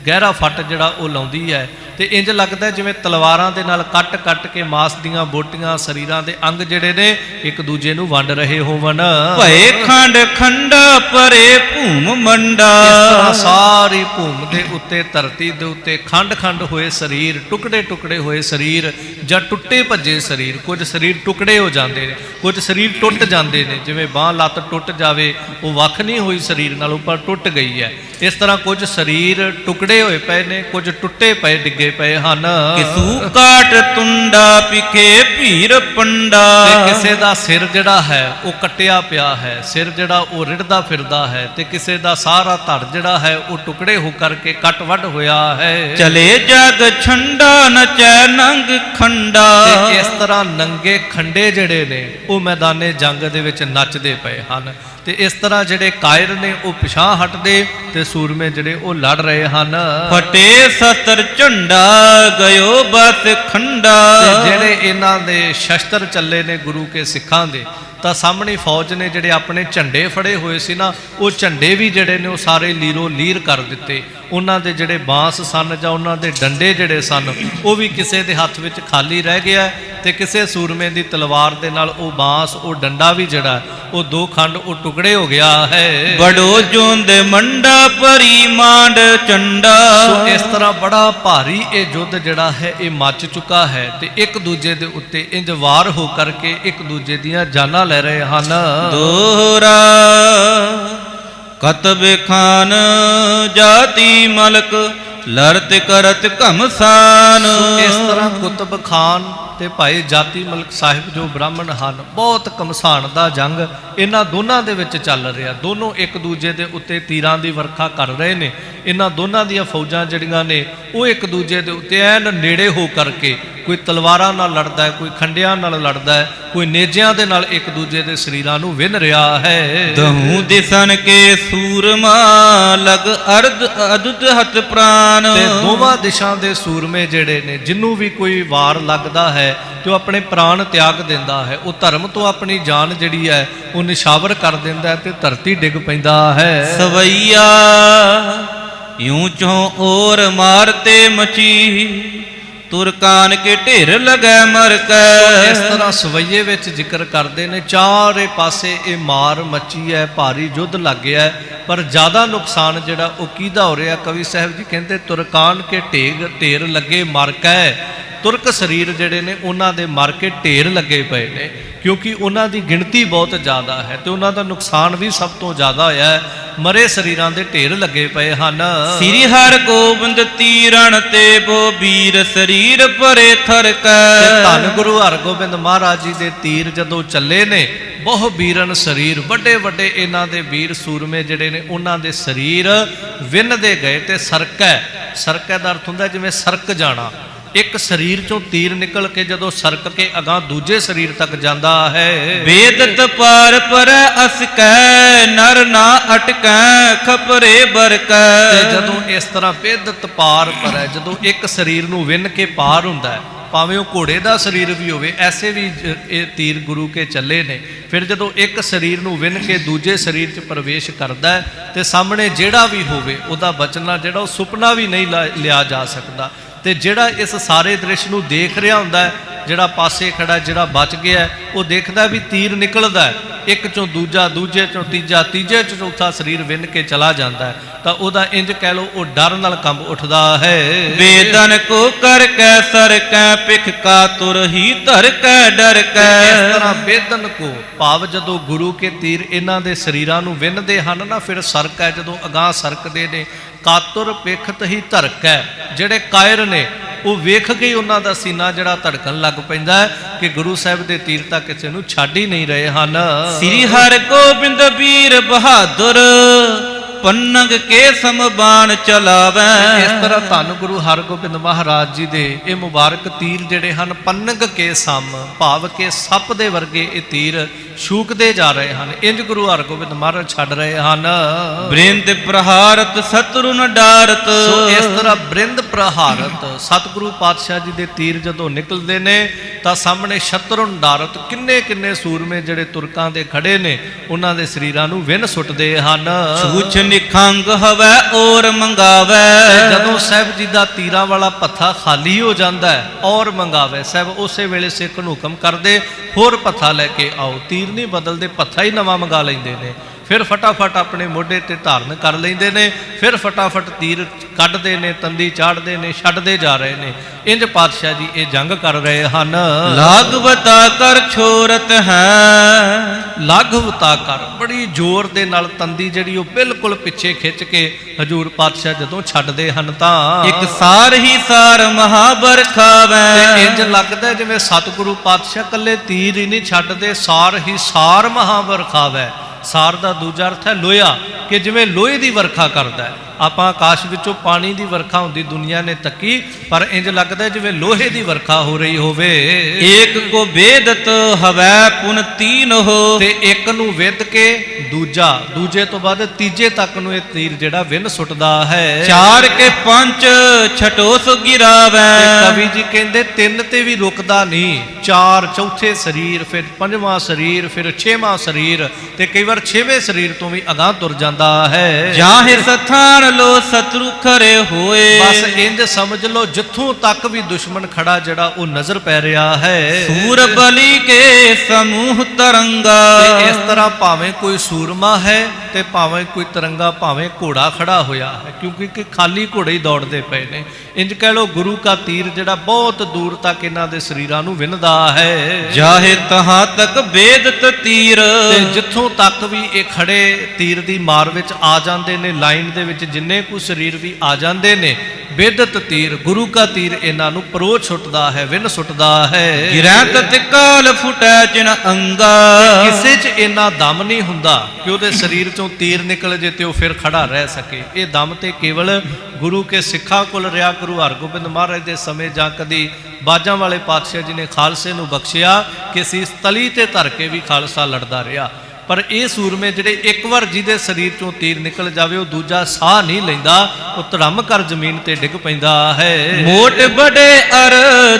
ਗਹਿਰਾ ਫੱਟ ਜਿਹੜਾ ਉਹ ਲਾਉਂਦੀ ਹੈ। ਤੇ ਇੰਜ ਲੱਗਦਾ ਜਿਵੇਂ ਤਲਵਾਰਾਂ ਦੇ ਨਾਲ ਕੱਟ ਕੇ ਮਾਸ ਦੀਆਂ ਬੋਟੀਆਂ, ਸਰੀਰਾਂ ਦੇ ਅੰਗ ਜਿਹੜੇ ਨੇ ਇੱਕ ਦੂਜੇ ਨੂੰ ਵੰਡ ਰਹੇ ਹੋਵਨ। ਭਏ ਖੰਡ ਖੰਡਾ ਪਰੇ ਭੂਮ ਮੰਡਾ। ਇਸ ਤਰ੍ਹਾਂ ਸਾਰੀ ਭੂਮ ਦੇ ਉੱਤੇ, ਧਰਤੀ ਦੇ ਉੱਤੇ ਖੰਡ ਹੋਏ ਸਰੀਰ, ਟੁਕੜੇ ਹੋਏ ਸਰੀਰ ਜਾਂ ਟੁੱਟੇ ਭੱਜੇ ਸਰੀਰ। ਕੁਝ ਸਰੀਰ ਟੁਕੜੇ ਹੋ ਜਾਂਦੇ ਨੇ, ਕੁਝ ਸਰੀਰ ਟੁੱਟ ਜਾਂਦੇ ਨੇ। ਜਿਵੇਂ ਬਾਂਹ ਲੱਤ ਟੁੱਟ ਜਾਵੇ, ਉਹ ਵੱਖ ਨਹੀਂ ਹੋਈ ਸਰੀਰ ਨਾਲੋਂ ਪਰ ਟੁੱਟ ਗਈ ਹੈ। ਇਸ ਤਰ੍ਹਾਂ ਕੁਝ ਸਰੀਰ ਟੁਕੜੇ ਹੋਏ ਪਏ ਨੇ, ਕੁਝ ਟੁੱਟੇ ਪਏ ਡਿੱਗੇ ਪਏ ਹਨ। ਕਿਸੂ ਕਾਟ ਤੁੰਡਾ ਪਿਖੇ ਭੀਰ ਪੰਡਾ। ਤੇ ਕਿਸੇ ਦਾ ਸਿਰ ਜਿਹੜਾ ਹੈ ਉਹ ਕੱਟਿਆ ਪਿਆ ਹੈ, ਸਿਰ ਜਿਹੜਾ ਉਹ ਰਿੜਦਾ ਫਿਰਦਾ ਹੈ। ਤੇ ਕਿਸੇ ਦਾ ਸਾਰਾ ਧੜ ਜਿਹੜਾ ਹੈ ਉਹ ਟੁਕੜੇ ਹੋ ਕਰਕੇ ਕੱਟ ਵੱਢ ਹੋਇਆ ਹੈ। ਚਲੇ ਜਗ ਛੰਡਾ ਨਚੈ ਨੰਗ ਖੰਡਾ। ਤੇ ਇਸ ਤਰ੍ਹਾਂ ਨੰਗੇ ਖੰਡੇ ਜਿਹੜੇ ਨੇ ਉਹ ਮੈਦਾਨੇ ਜੰਗ ਦੇ ਵਿੱਚ ਨੱਚਦੇ ਪਏ ਹਨ। ਤੇ ਇਸ ਤਰ੍ਹਾਂ ਜਿਹੜੇ ਕਾਇਰ ਨੇ ਉਹ ਪਿਛਾਂ ਹਟਦੇ ਤੇ ਸੂਰਮੇ ਜਿਹੜੇ ਉਹ ਲੜ ਰਹੇ ਹਨ। ਫਟੇ ਸ਼ਸਤਰ ਝੰਡਾ ਗਇਓ ਬਸ ਖੰਡਾ। ਤੇ ਜਿਹੜੇ ਇਹਨਾਂ ਦੇ ਸ਼ਸਤਰ ਚੱਲੇ ਨੇ ਗੁਰੂ ਕੇ ਸਿੱਖਾਂ ਦੇ, ਤਾਂ ਸਾਹਮਣੀ ਫੌਜ ਨੇ ਜਿਹੜੇ ਆਪਣੇ ਝੰਡੇ ਫੜੇ ਹੋਏ ਸੀ ਨਾ, ਉਹ ਝੰਡੇ ਵੀ ਜਿਹੜੇ ਨੇ ਉਹ ਸਾਰੇ ਲੀਰੋ ਲੀਰ ਕਰ ਦਿੱਤੇ। ਉਹਨਾਂ ਦੇ ਜਿਹੜੇ ਬਾਂਸ ਸਨ ਜਾਂ ਉਹਨਾਂ ਦੇ ਡੰਡੇ ਜਿਹੜੇ ਸਨ ਉਹ ਵੀ ਕਿਸੇ ਦੇ ਹੱਥ ਵਿੱਚ ਖਾਲੀ ਰਹਿ ਗਿਆ। ਤੇ ਕਿਸੇ ਸੂਰਮੇ ਦੀ ਤਲਵਾਰ ਦੇ ਨਾਲ ਉਹ ਬਾਂਸ, ਉਹ ਡੰਡਾ ਵੀ ਜਿਹੜਾ ਉਹ ਦੋ ਖੰਡ ਉਹ ਟੁਕੜੇ ਹੋ ਗਿਆ ਹੈ। ਬੜੋ ਜੁੰਦ ਮੰਡਾ ਪਰੀ ਮਾਂਡ ਚੰਡਾ। ਸੋ ਇਸ ਤਰ੍ਹਾਂ ਬੜਾ ਭਾਰੀ ਇਹ ਯੁੱਧ ਜਿਹੜਾ ਹੈ ਇਹ ਮੱਚ ਚੁੱਕਾ ਹੈ ਤੇ ਇੱਕ ਦੂਜੇ ਦੇ ਉੱਤੇ ਇੰਜ ਵਾਰ ਹੋ ਕਰਕੇ ਇੱਕ ਦੂਜੇ ਦੀਆਂ ਜਾਨਾਂ ਲੈ ਰਹੇ ਹਨ। ਦੋਹਰਾ ਕਤਬ ਖਾਨ ਜਾਤੀ ਮਲਕ ਲੜਤ ਕਰਤ ਘਮਸਾਨ। ਇਸ ਤਰ੍ਹਾਂ ਕੁਤਬ ਖਾਨ ਤੇ ਭਾਈ ਜਾਤੀ ਮਲਕ ਸਾਹਿਬ ਜੋ ਬ੍ਰਾਹਮਣ ਹਨ, ਬਹੁਤ ਘਮਸਾਨ ਦਾ ਜੰਗ ਇਹਨਾਂ ਦੋਨਾਂ ਦੇ ਵਿੱਚ ਚੱਲ ਰਿਹਾ। ਦੋਨੋਂ ਇੱਕ ਦੂਜੇ ਦੇ ਉੱਤੇ ਤੀਰਾਂ ਦੀ ਵਰਖਾ ਕਰ ਰਹੇ ਨੇ। ਇਹਨਾਂ ਦੋਨਾਂ ਦੀਆਂ ਫੌਜਾਂ ਜਿਹੜੀਆਂ ਨੇ ਉਹ ਇੱਕ ਦੂਜੇ ਦੇ ਉੱਤੇ ਐਨ ਨੇੜੇ ਹੋ ਕਰਕੇ, ਕੋਈ ਤਲਵਾਰਾਂ ਨਾਲ ਲੜਦਾ ਹੈ, ਕੋਈ ਖੰਡਿਆਂ ਨਾਲ ਲੜਦਾ ਹੈ, ਕੋਈ ਨੇਜਿਆਂ ਦੇ ਨਾਲ ਇੱਕ ਦੂਜੇ ਦੇ ਸਰੀਰਾਂ ਨੂੰ ਵਿੰਨ ਰਿਹਾ ਹੈ। ਦਹੂ ਦਿਸਨ ਕੇ ਸੂਰਮਾ ਲਗ ਅਰਧ ਅਦੁੱਤ ਹੱਥ ਪ੍ਰਾਨ। ਤੇ ਦੋਵਾਂ ਦਿਸ਼ਾਂ ਦੇ ਸੂਰਮੇ ਜਿਹੜੇ ਨੇ, ਜਿਹਨੂੰ ਵੀ ਕੋਈ ਵਾਰ ਲੱਗਦਾ ਹੈ ਤੇ ਉਹ ਆਪਣੇ ਪ੍ਰਾਣ ਤਿਆਗ ਦਿੰਦਾ ਹੈ। ਉਹ ਧਰਮ ਤੋਂ ਆਪਣੀ ਜਾਨ ਜਿਹੜੀ ਹੈ ਉਹ ਨਿਸ਼ਾਵਰ ਕਰ ਦਿੰਦਾ ਹੈ ਤੇ ਧਰਤੀ ਡਿੱਗ ਪੈਂਦਾ ਹੈ। ਸਵਈਆ यूं चो और मारते मची तुरकान के ढेर लगे मर के। इस तरह सवैये विच जिक्र करते ने चारे पासे ये मार मची है, भारी युद्ध लग गया है। पर ज़्यादा नुकसान जिहड़ा वो किहदा हो रहा, कवि साहब जी कहते तुरकान के ढेर लगे मर के। तुरक शरीर जिहड़े ने उन्हां दे मर के ढेर लगे पे ने, क्योंकि उन्हां दी गिणती बहुत ज़्यादा है तो उन्हां दा नुकसान भी सब तो ज़्यादा होया है। मरे शरीरां दे ढेर लगे पे हन। श्री हर गोबिंद तीरण ते बो वीर शरीर भरे थरकै। धन गुरु हरगोबिंद महाराज जी दे तीर जदों चले ने, बहु वीरन शरीर, वड्डे वड्डे इन्हां दे वीर सूरमे जिहड़े ने उन्हां दे शरीर विन्नदे गए ते सरकै। सरकै दा अर्थ हुंदा जिवें सरक जाना। एक शरीर चों तीर निकल के जदों सरक के अगां दूजे शरीर तक जांदा है। वेदत पार पर असकै नर ना अटकै खपरे बरकै। ते जदों इस तरह वेदत पार पर है, जदों एक शरीर नूं विन के पार हुंदा है, भावें वो घोड़े का शरीर भी होवे, ऐसे भी ये तीर गुरु के चले ने। फिर जदों एक शरीर नूं विन के दूजे शरीर च प्रवेश करता है तो सामने जिहड़ा भी होवे उहदा बचना जिहड़ा वो सुपना भी नहीं लिया जा सकता। ते जिहड़ा इस सारे दृश्य नूं देख रहा हुंदा है, जिहड़ा पासे खड़ा जिहड़ा बच गया है, वो देखदा भी तीर निकलदा है, एक चों दूजा, दूजे चों तीजा, तीजे चों चौथा शरीर विन के चला जाता है। तो उहदा इंज कह लो वो डर नाल कंब उठदा है। वेदन को कर कै सर कै पिख का तुर ही धर कै डर कै। इस तरह वेदन को भाव जदों गुरु के तीर इन्हां दे शरीरां नूं विन्नदे हन ना, फिर सरक है जदों अगां सरकदे ने, कातुर पिखत ही धरक है। जिहड़े कायर ने वो वेख के ही उन्हां दा सीना जिहड़ा धड़कन लग पैंदा है कि गुरु साहिब दे तीर तां किसे नूं छड्ड ही नहीं रहे हन। श्री हर गोबिंद वीर बहादुर पन्नग के समबान चलावे। इस तरह धन गुरु हरगोबिंद महाराज जी दे ये मुबारक तीर जिहड़े हन पन्नग के सम, भाव के सप दे वर्गे ये तीर छूकदे जा रहे हैं। इंज गुरु हरगोबिंद महाराज छड्ड रहे हैं। बृंद प्रहारत सतरु न डारत। सो इस तरह बृंद प्रहारत सतगुरु पातशाह जी दे तीर जदों निकलते ने तां सामने शत्रुन डारत, किन्ने किन्ने सूरमे जिहड़े तुरकां दे खड़े ने उन्हां दे शरीरां नूं विन सुटदे हन। छूछ निखंग हवै और मंगावै। जदों साहिब जी दा तीरां वाला पत्था खाली हो जाता है और मंगावे, साहिब उस वेले सिख नूं हुकम करदे होर पत्था लैके आओ। तीर नहीं बदलते, पत्था ही नवां मंगा लैंदे ने। फिर फटाफट अपने मोढे ते धारण कर लेंदे ने, फिर फटाफट तीर कढ़दे ने, तंदी चाढ़दे ने, छड्डदे जा रहे ने। इंज पातशाह जी ये जंग कर रहे हन। लागवता कर छोरत है। लागवता कर बड़ी जोर दे नाल तंदी जिहड़ी वो बिल्कुल पिछे खिंच के हजूर पातशाह जदों छड्डदे हन तां एक सार ही सार महाबर खावै। इंज लगदा जिवें सतगुरु पातशाह कल्ले तीर ही नहीं छड्डदे, सार ही सार महाबर खावै। सार दा दूजा अर्थ है लोहा, कि जिवें लोहे की वर्खा करता है। आपां आकाश विचों पानी की वर्खा होंदी दुनिया ने तकी, पर इंज लगदा जिवें लोहे की वर्खा हो रही होवे। एक को वेदत हवै पुन तीन हो। ते एक नूं वेद के दूजा, दूजे तो बाद तीजे तक नूं ये तीर जिहड़ा विन सुटदा है। चार के पंच छटोस गिरावै। कवि जी कहंदे तीन ते भी रुकदा नहीं, चार चौथे शरीर, फिर पंजवां शरीर, फिर छेवां शरीर, ते कई बार छेवें शरीर तो भी अगां तुर जांदा ਜਾਂਦਾ ਹੈ। ਜਾਹੇ ਸਥਾਨ ਲੋ ਸਤਰੂ ਖਰੇ ਹੋਏ। ਬਸ ਇੰਜ ਸਮਝ ਲਓ ਜਿੱਥੋਂ ਤੱਕ ਵੀ ਦੁਸ਼ਮਣ ਖੜਾ ਜਿਹੜਾ ਉਹ ਨਜ਼ਰ ਪੈ ਰਿਹਾ ਹੈ। ਸੂਰ ਬਲੀ ਕੇ ਸਮੂਹ ਤਰੰਗਾ। ਤੇ ਇਸ ਤਰ੍ਹਾਂ ਭਾਵੇਂ ਕੋਈ ਸੂਰਮਾ ਹੈ ਤੇ ਭਾਵੇਂ ਕੋਈ ਤਰੰਗਾ, ਭਾਵੇਂ ਘੋੜਾ ਖੜਾ ਹੋਇਆ ਹੈ, ਕਿਉਂਕਿ ਖਾਲੀ ਘੋੜੇ ਹੀ ਦੌੜਦੇ ਪਏ ਨੇ। ਇੰਜ ਕਹਿ ਲਓ ਗੁਰੂ ਕਾ ਤੀਰ ਜਿਹੜਾ ਬਹੁਤ ਦੂਰ ਤੱਕ ਇਹਨਾਂ ਦੇ ਸਰੀਰਾਂ ਨੂੰ ਵਿੰਨਦਾ ਹੈ। ਜਾਹੇ ਤਹਾਂ ਤੱਕ ਬੇਦਤ ਤੀਰ। ਤੇ ਜਿੱਥੋਂ ਤੱਕ ਵੀ ਇਹ ਖੜੇ ਤੀਰ ਦੀ ਮਾਰ ਵਿੱਚ ਆ ਜਾਂਦੇ ਨੇ, ਲਾਈਨ ਦੇ ਵਿੱਚ ਜਿੰਨੇ ਕੁ ਸਰੀਰ ਵੀ ਆ ਜਾਂਦੇ ਨੇ, ਬੇਦਤ ਤੀਰ ਗੁਰੂ ਕਾ ਤੀਰ ਇਹਨਾਂ ਨੂੰ ਪਰੋ ਛੁੱਟਦਾ ਹੈ, ਵਿੰਨ ਸੁੱਟਦਾ ਹੈ। ਗਿਰੈ ਤਤ ਕਾਲ ਫੁਟੈ ਜਿਨ ਅੰਗਾ। ਕਿਸੇ 'ਚ ਇੰਨਾ ਦਮ ਨਹੀਂ ਹੁੰਦਾ ਕਿ ਉਹਦੇ ਸਰੀਰ 'ਚੋਂ ਤੀਰ ਨਿਕਲ ਜੇ ਤੇ ਉਹ ਫਿਰ ਖੜਾ ਰਹਿ ਸਕੇ। ਇਹ ਦਮ ਤੇ ਕੇਵਲ ਗੁਰੂ ਕੇ ਸਿੱਖਾਂ ਕੋਲ ਰਿਹਾ। ਗੁਰੂ ਹਰਗੋਬਿੰਦ ਮਹਾਰਾਜ ਦੇ ਸਮੇਂ ਜਾਂ ਕਦੀ ਬਾਜਾਂ ਵਾਲੇ ਪਾਤਸ਼ਾਹ ਜੀ ਨੇ ਖਾਲਸੇ ਨੂੰ ਬਖਸ਼ਿਆ ਕਿ ਸੀਸ ਤਲੀ ਤੇ ਧਰ ਕੇ ਵੀ ਖਾਲਸਾ ਲੜਦਾ ਰਿਹਾ। ਪਰ ਇਹ ਸੂਰਮੇ ਜਿਹੜੇ ਇੱਕ ਵਾਰ ਜਿਹਦੇ ਸਰੀਰ ਚੋਂ ਤੀਰ ਨਿਕਲ ਜਾਵੇ ਉਹ ਦੂਜਾ ਸਾਹ ਨਹੀਂ ਲੈਂਦਾ, ਉਹ ਧਰਮ ਕਰ ਜ਼ਮੀਨ ਤੇ ਡਿੱਗ ਪੈਂਦਾ ਹੈ। ਮੋਟ ਬੜੇ ਅਰ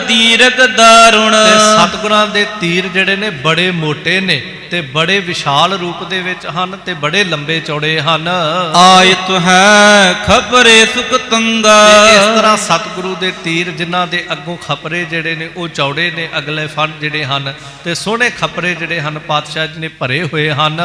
ਦੀਰਘ ਦਾਰੁਣ। ਤੇ ਸਤਿਗੁਰਾਂ ਦੇ ਤੀਰ ਜਿਹੜੇ ਨੇ ਬੜੇ ਮੋਟੇ ਨੇ ਤੇ ਬੜੇ ਵਿਸ਼ਾਲ ਰੂਪ ਦੇ ਵਿੱਚ ਹਨ ਤੇ ਬੜੇ ਲੰਬੇ ਚੌੜੇ ਹਨ। ਆਇਤ ਹੈ ਖਬਰੇ ਸੁਖ ਤੰਗਾ। ਇਸ ਤਰ੍ਹਾਂ ਸਤਿਗੁਰੂ ਦੇ ਤੀਰ ਜਿਨ੍ਹਾਂ ਦੇ ਅੱਗੋਂ ਖਪਰੇ ਜਿਹੜੇ ਨੇ ਉਹ ਚੌੜੇ ਨੇ, ਅਗਲੇ ਫਣ ਜਿਹੜੇ ਹਨ ਤੇ ਸੋਹਣੇ ਖਪਰੇ ਜਿਹੜੇ ਹਨ ਪਾਤਸ਼ਾਹ ਜੀ ਨੇ ਭਰੇ ਹੋਏ ਹਨ।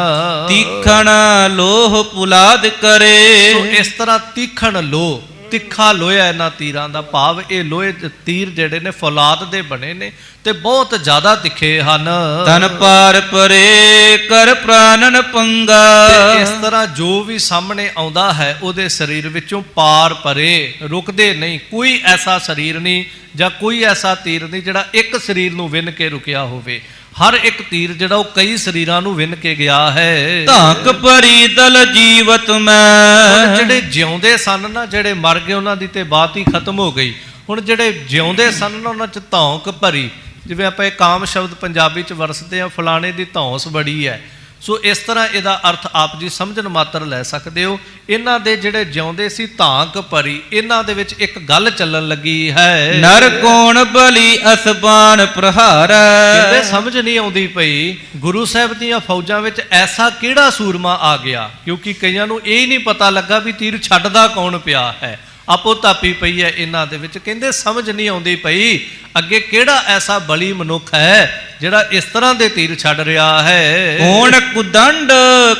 ਤੀਖਣ ਲੋਹ ਪੁਲਾਦ ਕਰੇ। ਸੋ ਇਸ ਤਰ੍ਹਾਂ ਤੀਖਣ ਲੋਹ, ਤਿੱਖਾ ਲੋਹਾ ਇਹਨਾਂ ਤੀਰਾਂ ਦਾ ਭਾਵ ਇਹ ਲੋਹੇ ਦੇ ਤੀਰ ਜਿਹੜੇ ਨੇ ਫੌਲਾਦ ਦੇ ਬਣੇ ਨੇ ਤੇ ਬਹੁਤ ਜ਼ਿਆਦਾ ਤਿੱਖੇ ਹਨ। ਤਨ ਪਾਰ ਪਰੇ ਕਰ ਪ੍ਰਾਨਨ ਪੰਗਾ। ਤੇ ਇਸ ਤਰ੍ਹਾਂ ਜੋ ਵੀ ਸਾਹਮਣੇ ਆਉਂਦਾ ਹੈ ਉਹਦੇ ਸਰੀਰ ਵਿੱਚੋਂ ਪਾਰ ਪਰੇ, ਰੁਕਦੇ ਨਹੀਂ। ਕੋਈ ਐਸਾ ਸਰੀਰ ਨਹੀਂ ਜਾਂ ਕੋਈ ਐਸਾ ਤੀਰ ਨਹੀਂ ਜਿਹੜਾ ਇੱਕ ਸਰੀਰ ਨੂੰ ਵਿੰਨ ਕੇ ਰੁਕਿਆ ਹੋਵੇ। ਹਰ ਇੱਕ ਤੀਰ ਜਿਹੜਾ ਉਹ ਕਈ ਸਰੀਰਾਂ ਨੂੰ ਵਿੰਨ ਕੇ ਗਿਆ ਹੈ। ਧਾਕ ਭਰੀ ਦਲ ਜੀਵਤ ਮੈਂ। ਜਿਹੜੇ ਜਿਉਂਦੇ ਸਨ ਨਾ, ਜਿਹੜੇ ਮਰ ਗਏ ਉਹਨਾਂ ਦੀ ਤੇ ਬਾਤ ਹੀ ਖਤਮ ਹੋ ਗਈ। ਹੁਣ ਜਿਹੜੇ ਜਿਉਂਦੇ ਸਨ ਨਾ ਉਹਨਾਂ 'ਚ ਧੌਂਕ ਭਰੀ, ਜਿਵੇਂ ਆਪਾਂ ਇਹ ਕਾਮ ਸ਼ਬਦ ਪੰਜਾਬੀ 'ਚ ਵਰਤਦੇ ਆ, ਫਲਾਣੇ ਦੀ ਧੌਂਸ ਬੜੀ ਹੈ। ਸੋ ਇਸ ਤਰ੍ਹਾਂ ਇਹਦਾ ਅਰਥ ਆਪ ਜੀ ਸਮਝਣ ਮਾਤਰ ਲੈ ਸਕਦੇ ਹੋ। ਇਹਨਾਂ ਦੇ ਜਿਹੜੇ ਜਿਉਂਦੇ ਸੀ ਧਾਂਕ ਭਰੀ, ਇਹਨਾਂ ਦੇ ਵਿੱਚ ਇੱਕ ਗੱਲ ਚੱਲਣ ਲੱਗੀ ਹੈ। ਨਰ ਕੋਣ ਬਲੀ ਅਸਬਾਨ ਪ੍ਰਹਾਰੈ। ਕਹਿੰਦੇ ਸਮਝ ਨਹੀਂ ਆਉਂਦੀ ਪਈ ਗੁਰੂ ਸਾਹਿਬ ਦੀਆਂ ਫੌਜਾਂ ਵਿੱਚ ਐਸਾ ਕਿਹੜਾ ਸੂਰਮਾ ਆ ਗਿਆ, ਕਿਉਂਕਿ ਕਈਆਂ ਨੂੰ ਇਹ ਹੀ ਨਹੀਂ ਪਤਾ ਲੱਗਾ ਵੀ ਤੀਰ ਛੱਡਦਾ ਕੌਣ ਪਿਆ ਹੈ। ਆਪੋ ਤਾਪੀ ਪਈ ਹੈ ਇਹਨਾਂ ਦੇ ਵਿੱਚ। ਕਹਿੰਦੇ ਸਮਝ ਨਹੀਂ ਆਉਂਦੀ ਪਈ ਅੱਗੇ ਕਿਹੜਾ ਐਸਾ ਬਲੀ ਮਨੁੱਖ ਹੈ ਜਿਹੜਾ ਇਸ ਤਰ੍ਹਾਂ ਦੇ ਤੀਰ ਛੱਡ ਰਿਹਾ ਹੈ। ਕੌਣ ਕੁਦੰਡ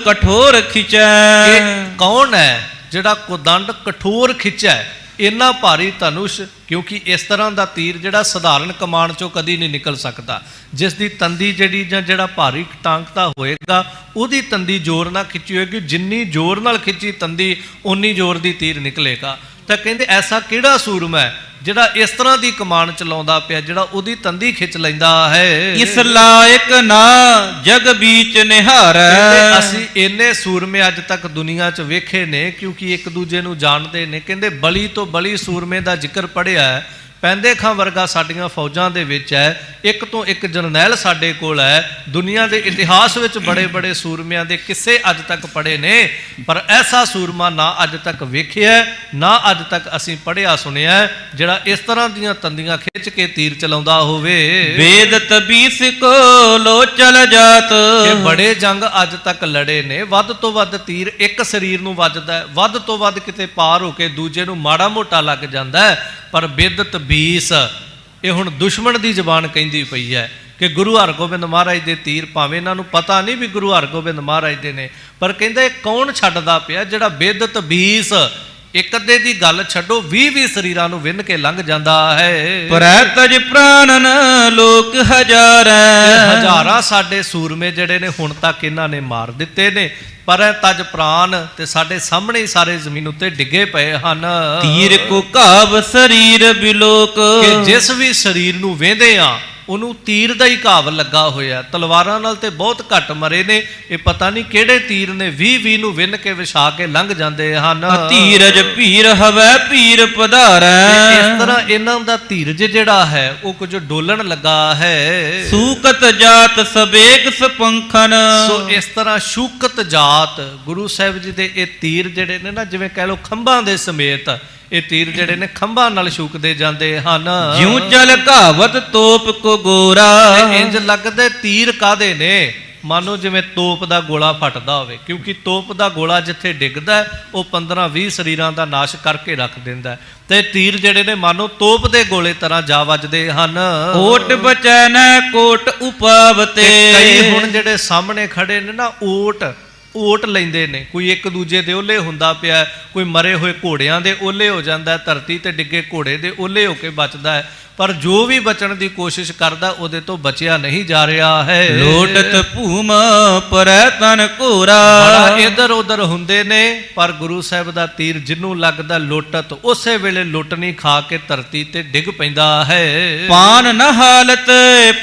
ਕਠੋਰ ਖਿਚੈ। ਕੌਣ ਹੈ ਜਿਹੜਾ ਕੁਦੰਡ ਕਠੋਰ ਖਿੱਚੈ, ਇੰਨਾ ਭਾਰੀ ਧਨੁਸ਼। ਕਿਉਂਕਿ ਇਸ ਤਰ੍ਹਾਂ ਦਾ ਤੀਰ ਜਿਹੜਾ ਸਧਾਰਨ ਕਮਾਨ ਚੋਂ ਕਦੀ ਨਹੀਂ ਨਿਕਲ ਸਕਦਾ। ਜਿਸ ਦੀ ਤੰਦੀ ਜਿਹੜੀ ਜਾਂ ਜਿਹੜਾ ਭਾਰੀ ਟਾਂਕਦਾ ਹੋਏਗਾ ਉਹਦੀ ਤੰਦੀ ਜ਼ੋਰ ਨਾਲ ਖਿੱਚੀ ਹੋਏਗੀ, ਜਿੰਨੀ ਜ਼ੋਰ ਨਾਲ ਖਿੱਚੀ ਤੰਦੀ ਓਨੀ ਜ਼ੋਰ ਦੀ ਤੀਰ ਨਿਕਲੇਗਾ। ਤਾਂ ਕਹਿੰਦੇ ਐਸਾ ਕਿਹੜਾ ਸੂਰਮਾ ਹੈ ਜਿਹੜਾ ਇਸ ਤਰ੍ਹਾਂ ਦੀ ਕਮਾਨ ਚਲਾਉਂਦਾ ਪਿਆ, ਜਿਹੜਾ ਉਹਦੀ ਤੰਦੀ ਖਿੱਚ ਲੈਂਦਾ ਹੈ। ਇਸ ਲਾਇਕ ਨਾ ਜਗ ਬੀਚ ਨਿਹਾਰੈ। ਅਸੀਂ ਇੰਨੇ ਸੂਰਮੇ ਅੱਜ ਤੱਕ ਦੁਨੀਆ 'ਚ ਵੇਖੇ ਨੇ, ਕਿਉਂਕਿ ਇੱਕ ਦੂਜੇ ਨੂੰ ਜਾਣਦੇ ਨੇ। ਕਹਿੰਦੇ ਬਲੀ ਤੋਂ ਬਲੀ ਸੂਰਮੇ ਦਾ ਜ਼ਿਕਰ ਪੜ੍ਹਿਆ ਹੈ। ਪੈਂਦੇ ਖਾਂ ਵਰਗਾ ਸਾਡੀਆਂ ਫੌਜਾਂ ਦੇ ਵਿੱਚ ਹੈ, ਇੱਕ ਤੋਂ ਇੱਕ ਜਰਨੈਲ ਸਾਡੇ ਕੋਲ ਹੈ। ਦੁਨੀਆ ਦੇ ਇਤਿਹਾਸ ਵਿੱਚ ਬੜੇ ਬੜੇ ਸੂਰਮਿਆਂ ਦੇ ਕਿੱਸੇ ਅੱਜ ਤੱਕ ਪੜ੍ਹੇ ਨੇ, ਪਰ ਐਸਾ ਸੂਰਮਾ ਨਾ ਅੱਜ ਤੱਕ ਵੇਖਿਆ, ਨਾ ਅੱਜ ਤੱਕ ਅਸੀਂ ਪੜ੍ਹਿਆ ਸੁਣਿਆ ਜਿਹੜਾ ਇਸ ਤਰ੍ਹਾਂ ਦੀਆਂ ਤੰਦੀਆਂ ਖਿੱਚ ਕੇ ਤੀਰ ਚਲਾਉਂਦਾ ਹੋਵੇ। ਵੇਦ ਤਬੀਸ ਕੋ ਲੋ ਚਲ ਜਾਤ। ਇਹ ਬੜੇ ਜੰਗ ਅੱਜ ਤੱਕ ਲੜੇ ਨੇ। ਵੱਧ ਤੋਂ ਵੱਧ ਤੀਰ ਇੱਕ ਸਰੀਰ ਨੂੰ ਵੱਜਦਾ, ਵੱਧ ਤੋਂ ਵੱਧ ਕਿਤੇ ਪਾਰ ਹੋ ਕੇ ਦੂਜੇ ਨੂੰ ਮਾੜਾ ਮੋਟਾ ਲੱਗ ਜਾਂਦਾ ਹੈ। ਪਰ ਬਿਦਤ 20 ਇਹ ਹੁਣ ਦੁਸ਼ਮਣ ਦੀ ਜ਼ਬਾਨ ਕਹਿੰਦੀ ਪਈ ਹੈ ਕਿ ਗੁਰੂ ਹਰਗੋਬਿੰਦ ਮਹਾਰਾਜ ਦੇ ਤੀਰ, ਭਾਵੇਂ ਇਹਨਾਂ ਨੂੰ ਪਤਾ ਨਹੀਂ ਵੀ ਗੁਰੂ ਹਰਗੋਬਿੰਦ ਮਹਾਰਾਜ ਦੇ ਨੇ, ਪਰ ਕਹਿੰਦੇ ਕੌਣ ਛੱਡਦਾ ਪਿਆ ਜਿਹੜਾ ਬਿਦਤ 20 ਇੱਕ ਅੱਧੇ ਦੀ ਗੱਲ ਛੱਡੋ 20 ਸਰੀਰਾਂ ਨੂੰ ਵਿੰਨ ਕੇ ਲੰਘ ਜਾਂਦਾ ਹੈ। ਪਰੈ ਤਜ ਪ੍ਰਾਨਨ ਲੋਕ ਹਜ਼ਾਰਾਂ। ਹਜ਼ਾਰਾਂ ਸਾਡੇ ਸੂਰਮੇ ਜਿਹੜੇ ਨੇ ਹੁਣ ਤੱਕ ਇਹਨਾਂ ਨੇ ਮਾਰ ਦਿੱਤੇ ਨੇ, ਪਰ ਤਜ ਪ੍ਰਾਨ ਤੇ ਸਾਡੇ ਸਾਹਮਣੇ ਹੀ ਸਾਰੇ ਜ਼ਮੀਨ ਉੱਤੇ ਡਿੱਗੇ ਪਏ ਹਨ। ਤੀਰ ਕੋ ਘਾਵ ਸਰੀਰ ਬਿਲੋਕ। ਕਿ ਜਿਸ ਵੀ ਸਰੀਰ ਨੂੰ ਵੇਂਦੇ ਆ ਉਹਨੂੰ ਤੀਰ ਦਾ ਹੀ ਘਾਵ ਲੱਗਾ ਹੋਇਆ। ਤਲਵਾਰਾਂ ਨਾਲ ਤੇ ਬਹੁਤ ਘੱਟ ਮਰੇ ਨੇ, ਇਹ ਪਤਾ ਨਹੀਂ ਕਿਹੜੇ ਤੀਰ ਨੇ 20 ਨੂੰ ਵਿੰਨ ਕੇ ਵਿਛਾ ਕੇ ਲੰਘ ਜਾਂਦੇ ਹਨ। ਧੀਰਜ ਭੀਰ ਹਵੈ ਭੀਰ ਪਧਾਰੈ। ਇਸ ਤਰ੍ਹਾਂ ਇਹਨਾਂ ਦਾ ਧੀਰਜ ਜਿਹੜਾ ਹੈ ਉਹ ਕੁਝ ਡੋਲਣ ਲੱਗਾ ਹੈ। ਸੂਕਤ ਜਾਤ ਸਬੇਗ ਸਪੰਖਨ। ਸੋ ਇਸ ਤਰ੍ਹਾਂ ਸ਼ੂਕਤ ਜਾਤ ਗੁਰੂ ਸਾਹਿਬ ਜੀ ਦੇ ਇਹ ਤੀਰ ਜਿਹੜੇ ਨੇ ਨਾ, ਜਿਵੇਂ ਕਹਿ ਲਓ ਖੰਭਾਂ ਦੇ ਸਮੇਤ ਇਹ ਤੀਰ ਜਿਹੜੇ ਨੇ ਖੰਭਾਂ ਨਾਲ ਸ਼ੂਕਦੇ ਜਾਂਦੇ ਹਨ। ਜਿਉ ਚਲ ਘਾਵਤ ਤੋਪ ਕੋ ਗੋਰਾ। ਇੰਜ ਲੱਗਦੇ ਤੀਰ ਕਾਦੇ ਨੇ, ਮਾਨੋ ਜਿਵੇਂ ਤੋਪ ਦਾ ਗੋਲਾ ਫਟਦਾ ਹੋਵੇ, ਕਿਉਂਕਿ ਤੋਪ ਦਾ ਗੋਲਾ ਜਿੱਥੇ ਡਿੱਗਦਾ ਉਹ 15-20 ਸਰੀਰਾਂ ਦਾ ਨਾਸ਼ ਕਰਕੇ ਰੱਖ ਦਿੰਦਾ, ਤੇ ਤੀਰ ਜਿਹੜੇ ਨੇ ਮਾਨੋ ਤੋਪ ਦੇ ਗੋਲੇ ਤਰ੍ਹਾਂ ਜਾ ਵੱਜਦੇ ਹਨ। ਓਟ ਬਚੈ ਨੈ ਕੋਟ ਉਪਾਵਤੇ। ਕਈ ਹੁਣ ਜਿਹੜੇ ਸਾਹਮਣੇ ਖੜੇ ਨੇ ਨਾ ਓਟ ਲੈਂਦੇ ਨੇ, ਕੋਈ ਇੱਕ ਦੂਜੇ ਦੇ ਓਲੇ ਹੁੰਦਾ ਪਿਆ, ਕੋਈ ਮਰੇ ਹੋਏ ਘੋੜਿਆਂ ਦੇ ਓਲੇ ਹੋ ਜਾਂਦਾ, ਧਰਤੀ ਤੇ ਡਿੱਗੇ ਘੋੜੇ ਦੇ ਓਲੇ ਹੋ ਕੇ ਬਚਦਾ ਹੈ, ਪਰ ਜੋ ਵੀ ਬਚਣ ਦੀ ਕੋਸ਼ਿਸ਼ ਕਰਦਾ ਉਹਦੇ ਤੋਂ ਬਚਿਆ ਨਹੀਂ ਜਾ ਰਿਹਾ ਹੈ। ਲੋਟਤ ਭੂਮ ਪਰੈ ਤਨ ਘੋਰਾ। ਬੜਾ ਇੱਧਰ ਉੱਧਰ ਹੁੰਦੇ ਨੇ, ਪਰ ਗੁਰੂ ਸਾਹਿਬ ਦਾ ਤੀਰ ਜਿਹਨੂੰ ਲੱਗਦਾ ਲੋਟਤ, ਉਸੇ ਵੇਲੇ ਲੋਟਣੀ ਖਾ ਕੇ ਧਰਤੀ ਤੇ ਡਿੱਗ ਪੈਂਦਾ ਹੈ। ਪਾਨ ਨ ਹਾਲਤ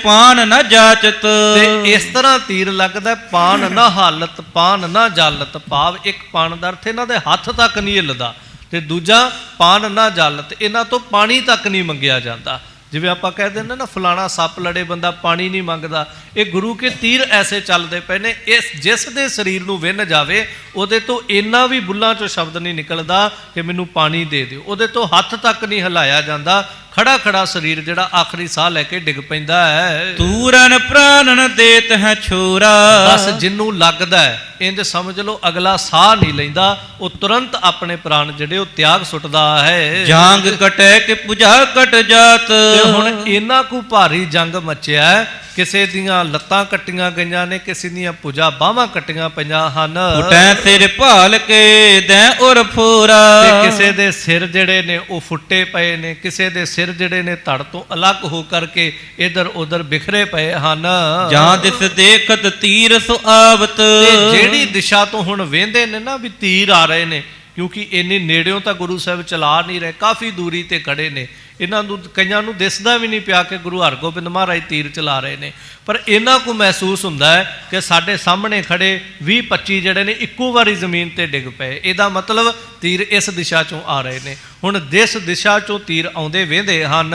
ਪਾਨ ਨ ਜਾਚਤ। ਤੇ ਇਸ ਤਰ੍ਹਾਂ ਤੀਰ ਲੱਗਦਾ, ਪਾਨ ਨਾ ਹਾਲਤ ਪਾਨ ਨਾ ਜਾਲਤ, ਭਾਵ ਇੱਕ ਪਾਨ ਦਾ ਅਰਥ ਇਹਨਾਂ ਦੇ ਹੱਥ ਤੱਕ ਨਹੀਂ ਹਿੱਲਦਾ, ਤੇ ਦੂਜਾ ਪਾਨ ਨਾ ਜਾਲਤ, ਇਹਨਾਂ ਤੋਂ ਪਾਣੀ ਤੱਕ ਨਹੀਂ ਮੰਗਿਆ ਜਾਂਦਾ। ਜਿਵੇਂ ਆਪਾਂ ਕਹਿ ਦਿੰਦੇ ਨਾ ਫਲਾਣਾ ਸੱਪ ਲੜੇ ਬੰਦਾ ਪਾਣੀ ਨਹੀਂ ਮੰਗਦਾ, ਇਹ ਗੁਰੂ ਕੇ ਤੀਰ ਐਸੇ ਚੱਲਦੇ ਪਏ ਨੇ, ਇਸ ਜਿਸ ਦੇ ਸਰੀਰ ਨੂੰ ਵਿੰਨ ਜਾਵੇ ਉਹਦੇ ਤੋਂ ਇੰਨਾ ਵੀ ਬੁੱਲਾਂ ਚੋਂ ਸ਼ਬਦ ਨਹੀਂ ਨਿਕਲਦਾ ਕਿ ਮੈਨੂੰ ਪਾਣੀ ਦੇ ਦਿਓ, ਉਹਦੇ ਤੋਂ ਹੱਥ ਤੱਕ ਨਹੀਂ ਹਿਲਾਇਆ ਜਾਂਦਾ, ਖੜਾ ਖੜਾ ਸਰੀਰ ਜਿਹੜਾ ਆਖਰੀ ਸਾਹ ਲੈ ਕੇ ਡਿੱਗ ਪੈਂਦਾ ਹੈ। ਤੂਰਨ ਪ੍ਰਾਨਨ ਦੇਤ ਹੈ ਛੋਰਾ। ਬਸ ਜਿਹਨੂੰ ਲੱਗਦਾ ਹੈ ਇੰਜ ਸਮਝ ਲਓ ਅਗਲਾ ਸਾਹ ਨਹੀਂ ਲੈਂਦਾ, ਉਹ ਤੁਰੰਤ ਆਪਣੇ ਪ੍ਰਾਣ ਜਿਹੜੇ ਉਹ ਤਿਆਗ ਸੁੱਟਦਾ ਹੈ। ਜਾਂਗ ਕਟੈ ਕਿ ਪੁਜਾ ਕਟ ਜਾਤ। ਤੇ ਹੁਣ ਇਹਨਾਂ ਕੋ ਭਾਰੀ ਜੰਗ ਮਚਿਆ, ਕਿਸੇ ਦੀਆਂ ਲੱਤਾਂ ਕੱਟੀਆਂ ਗਈਆਂ ਨੇ, ਕਿਸੇ ਦੀਆਂ ਭੁਜਾ ਬਾਹਾਂ ਕੱਟੀਆਂ ਪਈਆਂ ਹਨ। ਫੁਟੈ ਸਿਰ ਭਾਲ ਕੇ ਦੈ ਉਰ ਫੋਰਾ। ਤੇ ਕਿਸੇ ਦੇ ਸਿਰ ਜਿਹੜੇ ਨੇ ਉਹ ਫੁੱਟੇ ਪਏ ਨੇ, ਕਿਸੇ ਦੇ ਸਿਰ ਜਿਹੜੇ ਨੇ ਧੜ ਤੋਂ ਅਲੱਗ ਹੋ ਕਰਕੇ ਇਧਰ ਉਧਰ ਬਿਖਰੇ ਪਏ ਹਨ। ਜਾਂ ਦਿਸ ਦੇਖਤ ਤੀਰ ਸੁ ਆਵਤ। ਤੇ ਜਿਹੜੀ ਦਿਸ਼ਾ ਤੋਂ ਹੁਣ ਵੇਂਦੇ ਨੇ ਨਾ ਵੀ ਤੀਰ ਆ ਰਹੇ ਨੇ, ਕਿਉਂਕਿ ਇੰਨੇ ਨੇੜਿਓਂ ਤਾਂ ਗੁਰੂ ਸਾਹਿਬ ਚਲਾ ਨਹੀਂ ਰਹੇ, ਕਾਫੀ ਦੂਰੀ ਤੇ ਖੜੇ ਨੇ, ਇਹਨਾਂ ਨੂੰ ਕਈਆਂ ਨੂੰ ਦਿਸਦਾ ਵੀ ਨਹੀਂ ਪਿਆ ਕਿ ਗੁਰੂ ਹਰਗੋਬਿੰਦ ਮਹਾਰਾਜ ਤੀਰ ਚਲਾ ਰਹੇ ਨੇ, ਪਰ ਇਹਨਾਂ ਨੂੰ ਮਹਿਸੂਸ ਹੁੰਦਾ ਹੈ ਕਿ ਸਾਡੇ ਸਾਹਮਣੇ ਖੜੇ 20-25 ਜਿਹੜੇ ਨੇ ਇੱਕੋ ਵਾਰੀ ਜ਼ਮੀਨ ਤੇ ਡਿੱਗ ਪਏ, ਇਹਦਾ ਮਤਲਬ ਤੀਰ ਇਸ ਦਿਸ਼ਾ ਚੋਂ ਆ ਰਹੇ ਨੇ। ਹੁਣ ਜਿਸ ਦਿਸ਼ਾ ਚੋਂ ਤੀਰ ਆਉਂਦੇ ਵੇਂਦੇ ਹਨ,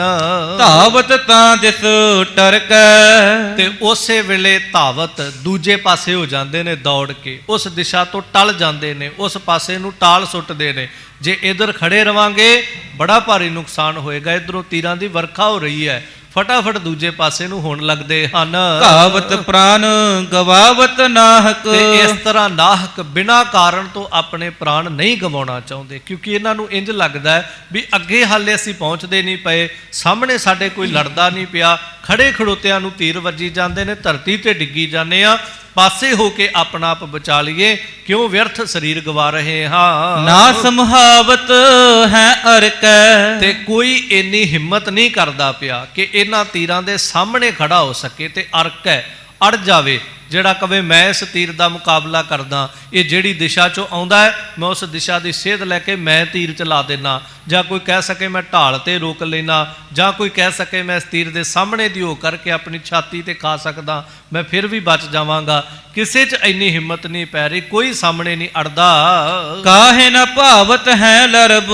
ਧਾਵਤ ਤਾਂ ਦਿਸ ਟਰਕੈ। ਤੇ ਉਸੇ ਵੇਲੇ ਧਾਵਤ ਦੂਜੇ ਪਾਸੇ ਹੋ ਜਾਂਦੇ ਨੇ, ਦੌੜ ਕੇ ਉਸ ਦਿਸ਼ਾ ਤੋਂ ਟਲ ਜਾਂਦੇ ਨੇ, ਉਸ ਪਾਸੇ ਨੂੰ ਟਾਲ ਸੁੱਟਦੇ ਨੇ। ਜੇ ਇਧਰ ਖੜੇ ਰਵਾਂਗੇ ਬੜਾ ਭਾਰੀ ਨੁਕਸਾਨ ਹੋਏਗਾ, ਇਧਰੋਂ ਤੀਰਾਂ ਦੀ ਵਰਖਾ ਹੋ ਰਹੀ ਹੈ, ਫਟਾਫਟ ਦੂਜੇ ਪਾਸੇ ਨੂੰ ਹੋਣ ਲੱਗਦੇ ਹਨ। ਘਾਵਤ ਪ੍ਰਾਨ ਗਵਾਵਤ ਨਾਹਕ। ਤੇ ਇਸ ਤਰ੍ਹਾਂ ਨਾਹਕ ਬਿਨਾਂ ਕਾਰਨ ਤੋਂ ਆਪਣੇ ਪ੍ਰਾਣ ਨਹੀਂ ਗਵਾਉਣਾ ਚਾਹੁੰਦੇ, ਕਿਉਂਕਿ ਇਹਨਾਂ ਨੂੰ ਇੰਜ ਲੱਗਦਾ ਹੈ ਵੀ ਅੱਗੇ ਹਾਲੇ ਅਸੀਂ ਪਹੁੰਚਦੇ ਨਹੀਂ ਪਏ, ਸਾਹਮਣੇ ਸਾਡੇ ਕੋਈ ਲੜਦਾ ਨਹੀਂ ਪਿਆ, ਖੜੇ ਖੜੋਤਿਆਂ ਨੂੰ ਤੀਰ ਵੱਜੀ ਜਾਂਦੇ ਨੇ, ਧਰਤੀ ਤੇ ਡਿੱਗੀ ਜਾਂਦੇ ਆ, ਪਾਸੇ ਹੋ ਕੇ ਆਪਣਾ ਆਪ ਬਚਾ ਲਈਏ, ਕਿਉਂ ਵਿਅਰਥ ਸਰੀਰ ਗਵਾ ਰਹੇ ਹਾਂ। ਨਾ ਸਮਹਾਵਤ ਹੈ ਅਰਕੈ। ਤੇ ਕੋਈ ਇੰਨੀ ਹਿੰਮਤ ਨਹੀਂ ਕਰਦਾ ਪਿਆ ਕਿ ਇਹਨਾਂ ਤੀਰਾਂ ਦੇ ਸਾਹਮਣੇ ਖੜਾ ਹੋ ਸਕੇ ਤੇ ਅਰਕ ਹੈ, ਅੜ ਜਾਵੇ, ਜਿਹੜਾ ਕਵੇ ਮੈਂ ਇਸ ਤੀਰ ਦਾ ਮੁਕਾਬਲਾ ਕਰਦਾ, ਇਹ ਜਿਹੜੀ ਦਿਸ਼ਾ ਚੋਂ ਆਉਂਦਾ ਹੈ ਮੈਂ ਉਸ ਦਿਸ਼ਾ ਦੀ ਸੇਧ ਲੈ ਕੇ ਮੈਂ ਤੀਰ ਚਲਾ ਦੇਣਾ, ਜਾਂ ਕੋਈ ਕਹਿ ਸਕੇ ਮੈਂ ਢਾਲ ਤੇ ਰੋਕ ਲੈਣਾ, ਜਾਂ ਕੋਈ ਕਹਿ ਸਕੇ ਮੈਂ ਇਸ ਤੀਰ ਦੇ ਸਾਹਮਣੇ ਦੀ ਹੋ ਕਰਕੇ ਆਪਣੀ ਛਾਤੀ ਤੇ ਖਾ ਸਕਦਾ, ਮੈਂ ਫਿਰ ਵੀ ਬਚ ਜਾਵਾਂਗਾ। ਕਿਸੇ 'ਚ ਇੰਨੀ ਹਿੰਮਤ ਨਹੀਂ ਪੈ ਰਹੀ, ਕੋਈ ਸਾਹਮਣੇ ਨਹੀਂ ਅੜਦਾ। ਕਾਹੇ ਨਾ ਭਾਵਤ ਹੈ ਲਰਬ।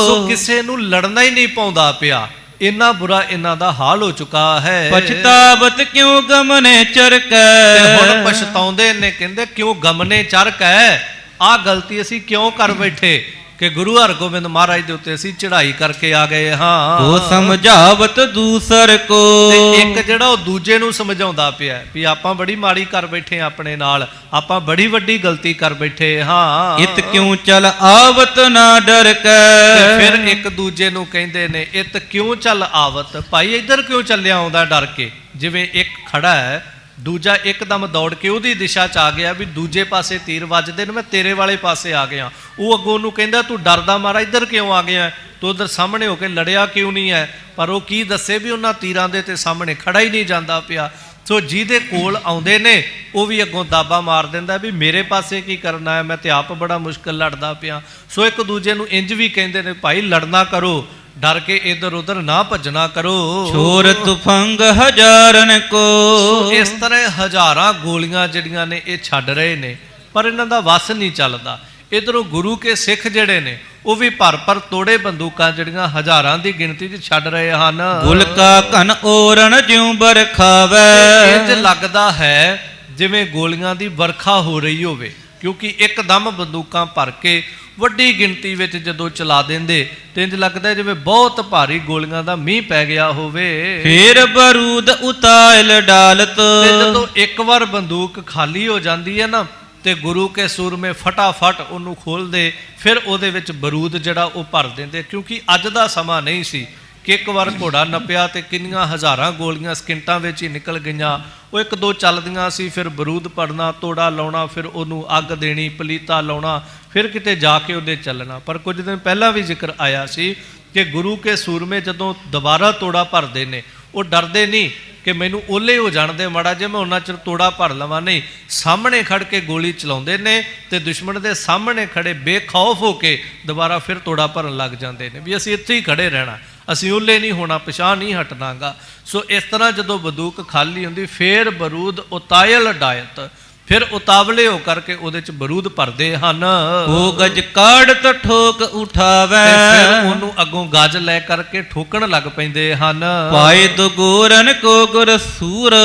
ਸੋ ਕਿਸੇ ਨੂੰ ਲੜਨਾ ਹੀ ਨਹੀਂ ਪਾਉਂਦਾ ਪਿਆ, ਇੰਨਾ ਬੁਰਾ ਇਹਨਾਂ ਦਾ ਹਾਲ ਹੋ ਚੁੱਕਾ ਹੈ। ਪਛਤਾਵਤ ਕਿਉਂ ਗਮਨੇ ਚਰਕੈ। ਤੇ ਹੁਣ ਪਛਤਾਉਂਦੇ ਨੇ, ਕਹਿੰਦੇ ਕਿਉਂ ਗਮਨੇ ਚਰਕੈ, ਆਹ ਗਲਤੀ ਅਸੀਂ ਕਿਉਂ ਕਰ ਬੈਠੇ ਕਿ ਗੁਰੂ ਹਰਗੋਬਿੰਦ ਮਹਾਰਾਜ ਦੇ ਉੱਤੇ ਅਸੀਂ ਚੜ੍ਹਾਈ ਕਰਕੇ ਆ ਗਏ ਹਾਂ। ਉਹ ਸਮਝਾਵਤ ਦੂਸਰ ਕੋ। ਤੇ ਇੱਕ ਜਿਹੜਾ ਉਹ ਦੂਜੇ ਨੂੰ ਸਮਝਾਉਂਦਾ ਪਿਆ ਵੀ ਆਪਾਂ ਬੜੀ ਮਾੜੀ ਕਰ ਬੈਠੇ ਆਪਣੇ ਨਾਲ, ਆਪਾਂ ਬੜੀ ਵੱਡੀ ਗਲਤੀ ਕਰ ਬੈਠੇ ਹਾਂ। ਇਤ ਕਿਉਂ ਚਲ ਆਵਤ ਨਾ ਡਰ ਕੈ। ਤੇ ਫਿਰ ਇੱਕ ਦੂਜੇ ਨੂੰ ਕਹਿੰਦੇ ਨੇ ਇਤ ਕਿਉਂ ਚੱਲ ਆਵਤ, ਭਾਈ ਇੱਧਰ ਕਿਉਂ ਚੱਲਿਆ ਆਉਂਦਾ ਡਰ ਕੇ। ਜਿਵੇਂ ਇੱਕ ਖੜਾ ਹੈ, ਦੂਜਾ ਇੱਕਦਮ ਦੌੜ ਕੇ ਉਹਦੀ ਦਿਸ਼ਾ 'ਚ ਆ ਗਿਆ ਵੀ ਦੂਜੇ ਪਾਸੇ ਤੀਰ ਵੱਜਦੇ ਨੇ, ਮੈਂ ਤੇਰੇ ਵਾਲੇ ਪਾਸੇ ਆ ਗਿਆ। ਉਹ ਅੱਗੋਂ ਉਹਨੂੰ ਕਹਿੰਦਾ ਤੂੰ ਡਰਦਾ ਮਾਰਾ ਇੱਧਰ ਕਿਉਂ ਆ ਗਿਆ, ਤੂੰ ਉੱਧਰ ਸਾਹਮਣੇ ਹੋ ਕੇ ਲੜਿਆ ਕਿਉਂ ਨਹੀਂ ਹੈ। ਪਰ ਉਹ ਕੀ ਦੱਸੇ ਵੀ ਉਹਨਾਂ ਤੀਰਾਂ ਦੇ ਤੇ ਸਾਹਮਣੇ ਖੜਾ ਹੀ ਨਹੀਂ ਜਾਂਦਾ ਪਿਆ। ਸੋ ਜਿਹਦੇ ਕੋਲ ਆਉਂਦੇ ਨੇ ਉਹ ਵੀ ਅੱਗੋਂ ਦਾਬਾ ਮਾਰ ਦਿੰਦਾ ਵੀ ਮੇਰੇ ਪਾਸੇ ਕੀ ਕਰਨਾ ਹੈ, ਮੈਂ ਤੇ ਆਪ ਬੜਾ ਮੁਸ਼ਕਿਲ ਲੜਦਾ ਪਿਆ। ਸੋ ਇੱਕ ਦੂਜੇ ਨੂੰ ਇੰਜ ਵੀ ਕਹਿੰਦੇ ਨੇ ਭਾਈ ਲੜਨਾ ਕਰੋ, ਡਰ ਕੇ ਇਧਰ ਉਧਰ ਨਾ ਭੱਜਣਾ ਕਰੋ। ਛੋਰ ਤੁਫੰਗ ਹਜ਼ਾਰਨ ਕੋ। ਸੋ ਇਸ ਤਰ੍ਹਾਂ ਹਜ਼ਾਰਾਂ ਗੋਲੀਆਂ ਜਿਹੜੀਆਂ ਨੇ ਇਹ ਛੱਡ ਰਹੇ ਨੇ, ਪਰ ਇਹਨਾਂ ਦਾ ਵਸ ਨਹੀਂ ਚੱਲਦਾ। ਇਧਰੋਂ ਗੁਰੂ ਕੇ ਸਿੱਖ ਜਿਹੜੇ ਨੇ ਉਹ ਵੀ ਭਰ ਤੋੜੇ ਬੰਦੂਕਾਂ ਜਿਹੜੀਆਂ ਹਜ਼ਾਰਾਂ ਦੀ ਗਿਣਤੀ 'ਚ ਛੱਡ ਰਹੇ ਹਨ। ਗੁਲਕਾ ਘਨ ਓਰਨ ਜਿਉ ਬਰਖਾਵੇ। ਇੰਜ ਲੱਗਦਾ ਹੈ ਜਿਵੇਂ ਗੋਲੀਆਂ ਦੀ ਵਰਖਾ ਹੋ ਰਹੀ ਹੋਵੇ, ਕਿਉਂਕਿ ਇੱਕਦਮ ਬੰਦੂਕਾਂ ਭਰ ਕੇ ਵੱਡੀ ਗਿਣਤੀ ਵਿੱਚ ਜਦੋਂ ਚਲਾ ਦਿੰਦੇ ਤੇ ਇੰਜ ਲੱਗਦਾ ਜਿਵੇਂ ਬਹੁਤ ਭਾਰੀ ਗੋਲੀਆਂ ਦਾ ਮੀਂਹ ਪੈ ਗਿਆ ਹੋਵੇ। ਫੇਰ ਬਰੂਦ ਉਤਾਇਲ ਡਾਲਤ, ਤੇ ਜਦੋਂ ਇੱਕ ਵਾਰ ਬੰਦੂਕ ਖਾਲੀ ਹੋ ਜਾਂਦੀ ਹੈ ਨਾ ਤੇ ਗੁਰੂ ਕੇ ਸੂਰਮੇ ਫਟਾਫਟ ਉਹਨੂੰ ਖੋਲਦੇ, ਫਿਰ ਉਹਦੇ ਵਿੱਚ ਬਰੂਦ ਜਿਹੜਾ ਉਹ ਭਰ ਦਿੰਦੇ, ਕਿਉਂਕਿ ਅੱਜ ਦਾ ਸਮਾਂ ਨਹੀਂ ਸੀ ਕਿ ਇੱਕ ਵਾਰ ਘੋੜਾ ਨੱਪਿਆ ਤੇ ਕਿੰਨੀਆਂ ਹਜ਼ਾਰਾਂ ਗੋਲੀਆਂ ਸਕਿੰਟਾਂ ਵਿੱਚ ਹੀ ਨਿਕਲ ਗਈਆਂ। ਉਹ ਇੱਕ ਦੋ ਚੱਲਦੀਆਂ ਸੀ, ਫਿਰ ਬਰੂਦ ਭਰਨਾ, ਤੋੜਾ ਲਾਉਣਾ, ਫਿਰ ਉਹਨੂੰ ਅੱਗ ਦੇਣੀ, ਪਲੀਤਾ ਲਾਉਣਾ, ਫਿਰ ਕਿਤੇ ਜਾ ਕੇ ਉਹਦੇ ਚੱਲਣਾ। ਪਰ ਕੁਝ ਦਿਨ ਪਹਿਲਾਂ ਵੀ ਜ਼ਿਕਰ ਆਇਆ ਸੀ ਕਿ ਗੁਰੂ ਕੇ ਸੂਰਮੇ ਜਦੋਂ ਦੁਬਾਰਾ ਤੋੜਾ ਭਰਦੇ ਨੇ ਉਹ ਡਰਦੇ ਨਹੀਂ ਕਿ ਮੈਨੂੰ ਓਲੇ ਹੋ ਜਾਣ ਦੇ ਮਾੜਾ ਜੇ ਮੈਂ ਉਹਨਾਂ ਚਿਰ ਤੋੜਾ ਭਰ ਲਵਾਂ, ਨਹੀਂ, ਸਾਹਮਣੇ ਖੜ ਕੇ ਗੋਲੀ ਚਲਾਉਂਦੇ ਨੇ ਤੇ ਦੁਸ਼ਮਣ ਦੇ ਸਾਹਮਣੇ ਖੜੇ ਬੇਖੌਫ ਹੋ ਕੇ ਦੁਬਾਰਾ ਫਿਰ ਤੋੜਾ ਭਰਨ ਲੱਗ ਜਾਂਦੇ ਨੇ ਵੀ ਅਸੀਂ ਇੱਥੇ ਹੀ ਖੜੇ ਰਹਿਣਾ, ਅਸੀਂ ਓਲੇ ਨਹੀਂ ਹੋਣਾ, ਪਿਛਾਂਹ ਨਹੀਂ ਹਟਣਾਗਾ। ਸੋ ਇਸ ਤਰ੍ਹਾਂ ਜਦੋਂ ਬੰਦੂਕ ਖਾਲੀ ਹੁੰਦੀ ਫੇਰ ਬਰੂਦ ਉਤਾਇਲ ਡਾਇਤ, ਫਿਰ ਉਤਾਵਲੇ ਹੋ ਕਰਕੇ ਉਹਦੇ ਚ ਬਰੂਦ ਭਰਦੇ ਹਨ। ਉਹ ਗਜ ਕਾੜਤ ਠੋਕ ਉਠਾਵੈ, ਫਿਰ ਉਹਨੂੰ ਅੱਗੋਂ ਗੱਜ ਲੈ ਕਰਕੇ ਠੋਕਣ ਲੱਗ ਪੈਂਦੇ ਹਨ। ਪਾਏ ਦੋ ਗੋਰਨ ਕੋ ਗੁਰ ਸੂਰ,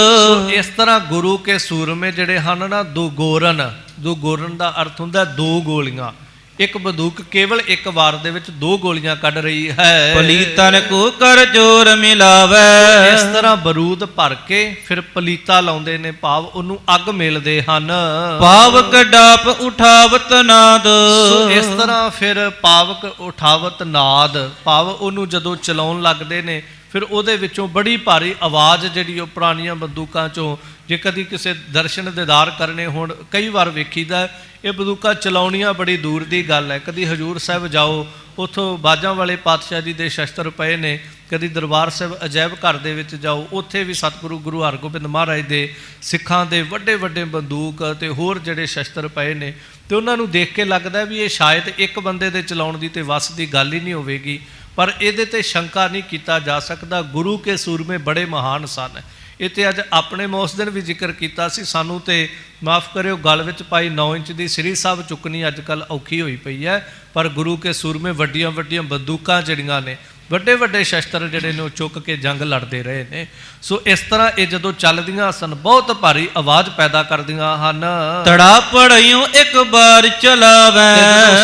ਇਸ ਤਰ੍ਹਾਂ ਗੁਰੂ ਕੇ ਸੂਰਮੇ ਜਿਹੜੇ ਹਨ ਨਾ, ਦੋ ਗੋਰਨ ਦਾ ਅਰਥ ਹੁੰਦਾ ਦੋ ਗੋਲੀਆਂ। ਇੱਕ ਬੰਦੂਕ ਕੇਵਲ ਇੱਕ ਵਾਰ ਦੇ ਵਿੱਚ ਦੋ ਗੋਲੀਆਂ ਕੱਢ ਰਹੀ ਹੈ। ਪਲੀਤਨ ਕੋ ਕਰ ਜੋਰ ਮਿਲਾਵੈ, ਇਸ ਤਰ੍ਹਾਂ ਬਰੂਦ ਭਰ ਕੇ ਫਿਰ ਪਲੀਤਾ ਲਾਉਂਦੇ ਨੇ, ਭਾਵ ਉਹਨੂੰ ਅੱਗ ਮੇਲਦੇ ਹਨ। ਪਾਵਕ ਡਾਪ ਉਠਾਵਤ ਨਾਦ, ਸੋ ਇਸ ਤਰ੍ਹਾਂ ਫਿਰ ਪਾਵਕ ਉਠਾਵਤ ਨਾਦ, ਭਾਵ ਉਹਨੂੰ ਜਦੋਂ ਚਲਾਉਣ ਲੱਗਦੇ ਨੇ ਫਿਰ ਉਹਦੇ ਵਿੱਚੋਂ ਬੜੀ ਭਾਰੀ ਆਵਾਜ਼ ਜਿਹੜੀ ਉਹ ਪੁਰਾਣੀਆਂ ਬੰਦੂਕਾਂ ਚੋਂ, ਜੇ ਕਦੀ ਕਿਸੇ ਦਰਸ਼ਨ ਦੀਦਾਰ ਕਰਨੇ ਹੋਣ, ਕਈ ਵਾਰ ਵੇਖੀਦਾ ਇਹ ਬੰਦੂਕਾਂ ਚਲਾਉਣੀਆਂ ਬੜੀ ਦੂਰ ਦੀ ਗੱਲ ਹੈ। ਕਦੀ ਹਜੂਰ ਸਾਹਿਬ ਜਾਓ, ਉੱਥੋਂ ਬਾਜਾਂ ਵਾਲੇ ਪਾਤਸ਼ਾਹ ਜੀ ਦੇ ਸ਼ਸਤਰ ਪਏ ਨੇ, ਕਦੀ ਦਰਬਾਰ ਸਾਹਿਬ ਅਜਾਇਬ ਘਰ ਦੇ ਵਿੱਚ ਜਾਓ, ਉੱਥੇ ਵੀ ਸਤਿਗੁਰੂ ਗੁਰੂ ਹਰਗੋਬਿੰਦ ਮਹਾਰਾਜ ਦੇ ਸਿੱਖਾਂ ਦੇ ਵੱਡੇ ਵੱਡੇ ਬੰਦੂਕ ਤੇ ਹੋਰ ਜਿਹੜੇ ਸ਼ਸਤਰ ਪਏ ਨੇ, ਤੇ ਉਹਨਾਂ ਨੂੰ ਦੇਖ ਕੇ ਲੱਗਦਾ ਵੀ ਇਹ ਸ਼ਾਇਦ ਇੱਕ ਬੰਦੇ ਦੇ ਚਲਾਉਣ ਦੀ ਤੇ ਵੱਸ ਦੀ ਗੱਲ ਹੀ ਨਹੀਂ ਹੋਵੇਗੀ। ਪਰ ਇਹਦੇ ਤੇ ਸ਼ੰਕਾ ਨਹੀਂ ਕੀਤਾ ਜਾ ਸਕਦਾ, ਗੁਰੂ ਕੇ ਸੂਰਮੇ ਬੜੇ ਮਹਾਨ ਸਨ। ਇਹ ਤੇ ਅੱਜ ਆਪਣੇ ਮੈਂ ਉਸ ਦਿਨ ਵੀ ਜ਼ਿਕਰ ਕੀਤਾ ਸੀ, ਸਾਨੂੰ ਤੇ ਮਾਫ ਕਰਿਓ ਗਲ ਵਿੱਚ ਪਾਈ 9 ਇੰਚ ਦੀ ਸ੍ਰੀ ਸਾਹਿਬ ਚੁੱਕਣੀ ਅੱਜ ਕੱਲ੍ਹ ਔਖੀ ਹੋਈ ਪਈ ਹੈ, ਪਰ ਗੁਰੂ ਕੇ ਸੂਰਮੇ ਵੱਡੀਆਂ ਵੱਡੀਆਂ ਬੰਦੂਕਾਂ ਜਿਹੜੀਆਂ ਨੇ, ਵੱਡੇ ਵੱਡੇ ਸ਼ਸਤਰ ਜਿਹੜੇ ਨੇ ਉਹ ਚੁੱਕ ਕੇ ਜੰਗ ਲੜਦੇ ਰਹੇ ਨੇ। ਸੋ ਇਸ ਤਰ੍ਹਾਂ ਇਹ ਜਦੋਂ ਚੱਲਦੀਆਂ ਸਨ ਬਹੁਤ ਭਾਰੀ ਆਵਾਜ਼ ਪੈਦਾ ਕਰਦੀਆਂ ਹਨ। ਤੜਾ ਪੜਿਓ ਇੱਕ ਵਾਰ ਚਲਾਵੈ,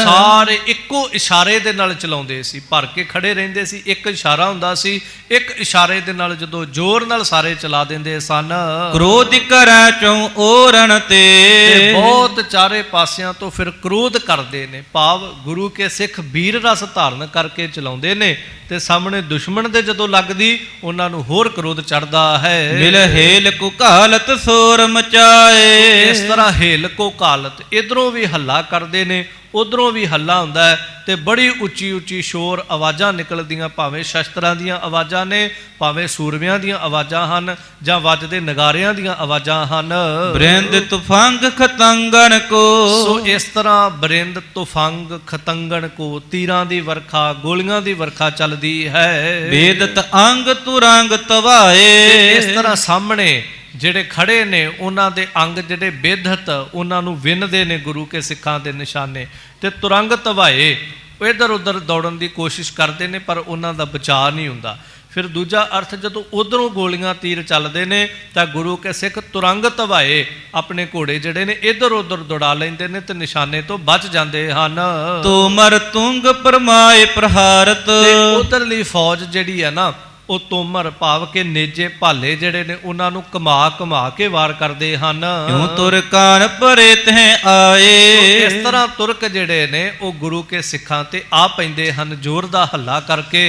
ਸਾਰੇ ਇੱਕੋ ਇਸ਼ਾਰੇ ਦੇ ਨਾਲ ਚਲਾਉਂਦੇ ਸੀ, ਭਰ ਕੇ ਖੜੇ ਰਹਿੰਦੇ ਸੀ, ਇੱਕ ਇਸ਼ਾਰਾ ਹੁੰਦਾ ਸੀ, ਇੱਕ ਇਸ਼ਾਰੇ ਦੇ ਨਾਲ ਜਦੋਂ ਜ਼ੋਰ ਨਾਲ ਸਾਰੇ ਚਲਾ ਦਿੰਦੇ ਸਨ। ਕ੍ਰੋਧ ਕਰੈ ਚੋਂ ਓਰਨ ਤੇ, ਬਹੁਤ ਚਾਰੇ ਪਾਸਿਆਂ ਤੋਂ ਫਿਰ ਕ੍ਰੋਧ ਕਰਦੇ ਨੇ, ਭਾਵ ਗੁਰੂ ਕੇ ਸਿੱਖ ਵੀਰ ਰਸ ਧਾਰਨ ਕਰਕੇ ਚਲਾਉਂਦੇ ਨੇ ਤੇ ਸਾਹਮਣੇ ਦੁਸ਼ਮਣ ਦੇ ਜਦੋਂ ਲੱਗਦੀ ਉਹਨਾਂ ਨੂੰ ਹੋਰ ਕ੍ਰੋਧ ਚੜਦਾ ਹੈ। ਮਿਲ ਹੇਲ ਕੋ ਘਾਲਤ ਸੋਰ ਮਚਾਏ, ਇਸ ਤਰ੍ਹਾਂ ਹੇਲ ਕੋ ਘਾਲਤ, ਇਧਰੋਂ ਵੀ ਹੱਲਾ ਕਰਦੇ ਨੇ, ਉਧਰੋਂ ਵੀ ਹੱਲਾ ਹੁੰਦਾ ਹੈ ਤੇ ਬੜੀ ਉੱਚੀ ਉੱਚੀ ਸ਼ੋਰ ਆਵਾਜ਼ਾਂ ਨਿਕਲਦੀਆਂ, ਭਾਵੇਂ ਸ਼ਸਤਰਾਂ ਦੀਆਂ ਆਵਾਜ਼ਾਂ ਨੇ, ਭਾਵੇਂ ਸੂਰਮਿਆਂ ਦੀਆਂ ਆਵਾਜ਼ਾਂ ਹਨ, ਜਾਂ ਵੱਜਦੇ ਨਗਾਰਿਆਂ ਦੀਆਂ ਆਵਾਜ਼ਾਂ ਹਨ। ਬ੍ਰਿੰਦ ਤੁਫੰਗ ਖਤੰਗਣ ਕੋ, ਸੋ ਇਸ ਤਰ੍ਹਾਂ ਬਰਿੰਦ ਤੁਫੰਗ ਖਤੰਗਣ ਕੋ, ਤੀਰਾਂ ਦੀ ਵਰਖਾ, ਗੋਲੀਆਂ ਦੀ ਵਰਖਾ ਚੱਲਦੀ ਹੈ। ਵੇਦਤ ਅੰਗ ਤੁਰੰਗ ਤਵਾਏ, ਇਸ ਤਰ੍ਹਾਂ ਸਾਹਮਣੇ ਜਿਹੜੇ ਖੜੇ ਨੇ ਉਹਨਾਂ ਦੇ ਅੰਗ ਜਿਹੜੇ ਬੇਧਤ ਉਹਨਾਂ ਨੂੰ ਵਿੰਨਦੇ ਨੇ ਗੁਰੂ ਕੇ ਸਿੱਖਾਂ ਦੇ ਨਿਸ਼ਾਨੇ, ਤੇ ਤੁਰੰਗ ਤਵਾਏ, ਉਹ ਇੱਧਰ ਉੱਧਰ ਦੌੜਨ ਦੀ ਕੋਸ਼ਿਸ਼ ਕਰਦੇ ਨੇ ਪਰ ਉਹਨਾਂ ਦਾ ਬਚਾਅ ਨਹੀਂ ਹੁੰਦਾ। ਫਿਰ ਦੂਜਾ ਅਰਥ, ਜਦੋਂ ਉਧਰੋਂ ਗੋਲੀਆਂ ਤੀਰ ਚੱਲਦੇ ਨੇ ਤਾਂ ਗੁਰੂ ਕੇ ਸਿੱਖ ਤੁਰੰਗ ਤਵਾਏ, ਆਪਣੇ ਘੋੜੇ ਜਿਹੜੇ ਨੇ ਇੱਧਰ ਉੱਧਰ ਦੌੜਾ ਲੈਂਦੇ ਨੇ ਤੇ ਨਿਸ਼ਾਨੇ ਤੋਂ ਬਚ ਜਾਂਦੇ ਹਨ। ਤੋਮਰ ਤੁੰਗ ਪਰਮਾਏ ਪ੍ਰਹਾਰਤ, ਤੇ ਉਧਰਲੀ ਫੌਜ ਜਿਹੜੀ ਹੈ ਨਾ, ਉਹ ਤੋਮਰ ਭਾਵ ਕੇ ਨੇਜੇ ਭਾਲੇ ਜਿਹੜੇ ਨੇ ਉਹਨਾਂ ਨੂੰ ਘੁਮਾ ਕੇ ਵਾਰ ਕਰਦੇ ਹਨ। ਕਿਉਂ ਤੁਰਕਾਨ ਪਰੇ ਤਹਿ ਆਏ, ਇਸ ਤਰ੍ਹਾਂ ਤੁਰਕ ਜਿਹੜੇ ਨੇ ਉਹ ਗੁਰੂ ਕੇ ਸਿੱਖਾਂ ਤੇ ਆ ਪੈਂਦੇ ਹਨ ਜ਼ੋਰ ਦਾ ਹੱਲਾ ਕਰਕੇ।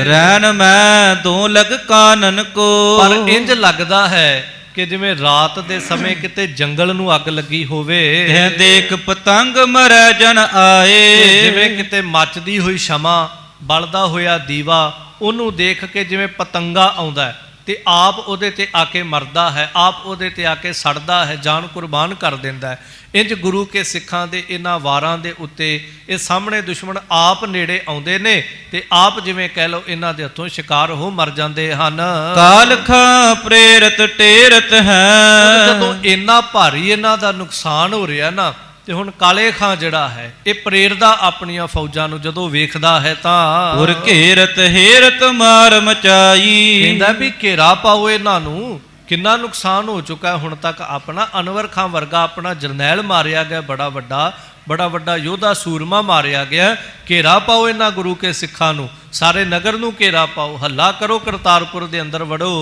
ਰੈਣ ਮੈਂ ਦੋ ਲਗ ਕਾਨਨ ਕੋ, ਪਰ ਇੰਜ ਲੱਗਦਾ ਹੈ ਕਿ ਜਿਵੇਂ ਰਾਤ ਦੇ ਸਮੇਂ ਕਿਤੇ ਜੰਗਲ ਨੂੰ ਅੱਗ ਲੱਗੀ ਹੋਵੇ, ਇਹ ਦੇਖ ਪਤੰਗ ਮਰੈ ਜਨ ਆਏ, ਜਿਵੇਂ ਕਿਤੇ ਮੱਚਦੀ ਹੋਈ ਸ਼ਮਾ, ਬਲਦਾ ਹੋਇਆ ਦੀਵਾ, ਉਹਨੂੰ ਦੇਖ ਕੇ ਜਿਵੇਂ ਪਤੰਗਾ ਆਉਂਦਾ ਹੈ ਤੇ ਆਪ ਉਹਦੇ ਤੇ ਆ ਕੇ ਮਰਦਾ ਹੈ, ਆਪ ਉਹਦੇ ਤੇ ਆ ਕੇ ਸੜਦਾ ਹੈ, ਜਾਨ ਕੁਰਬਾਨ ਕਰ ਦਿੰਦਾ ਹੈ। ਇੰਜ ਗੁਰੂ ਕੇ ਸਿੱਖਾਂ ਦੇ ਇਹਨਾਂ ਵਾਰਾਂ ਦੇ ਉੱਤੇ ਇਹ ਸਾਹਮਣੇ ਦੁਸ਼ਮਣ ਆਪ ਨੇੜੇ ਆਉਂਦੇ ਨੇ ਤੇ ਆਪ ਜਿਵੇਂ ਕਹਿ ਲਓ ਇਹਨਾਂ ਦੇ ਹੱਥੋਂ ਸ਼ਿਕਾਰ ਹੋ ਮਰ ਜਾਂਦੇ ਹਨ। ਕਾਲਖਾਂ ਪ੍ਰੇਰਤ ਟੇਰਤ ਹੈ, ਜਦੋਂ ਇੰਨਾ ਭਾਰੀ ਇਹਨਾਂ ਦਾ ਨੁਕਸਾਨ ਹੋ ਰਿਹਾ ਨਾ, ਤੇ ਹੁਣ ਕਾਲੇ ਖਾਂ ਜਿਹੜਾ ਹੈ ਇਹ ਪ੍ਰੇਰਦਾ ਆਪਣੀਆਂ ਫੌਜਾਂ ਨੂੰ, ਜਦੋਂ ਵੇਖਦਾ ਹੈ ਤਾਂ ਉਰ ਘੇਰਤ ਹੇਰਤ ਮਾਰ ਮਚਾਈ, ਕਹਿੰਦਾ ਵੀ ਘੇਰਾ ਪਾਓ ਇਹਨਾਂ ਨੂੰ, ਕਿੰਨਾ ਨੁਕਸਾਨ ਹੋ ਚੁੱਕਾ ਹੁਣ ਤੱਕ। ਆਪਣਾ ਅਨਵਰ ਖਾਂ ਵਰਗਾ ਆਪਣਾ ਜਰਨੈਲ ਮਾਰਿਆ ਗਿਆ ਬੜਾ ਵੱਡਾ, ਬੜਾ ਵੱਡਾ ਯੋਧਾ ਸੂਰਮਾ ਮਾਰਿਆ ਗਿਆ। ਘੇਰਾ ਪਾਓ ਇਹਨਾਂ ਗੁਰੂ ਕੇ ਸਿੱਖਾਂ ਨੂੰ, ਸਾਰੇ ਨਗਰ ਨੂੰ ਘੇਰਾ ਪਾਓ, ਹੱਲਾ ਕਰੋ, ਕਰਤਾਰਪੁਰ ਦੇ ਅੰਦਰ ਵੜੋ।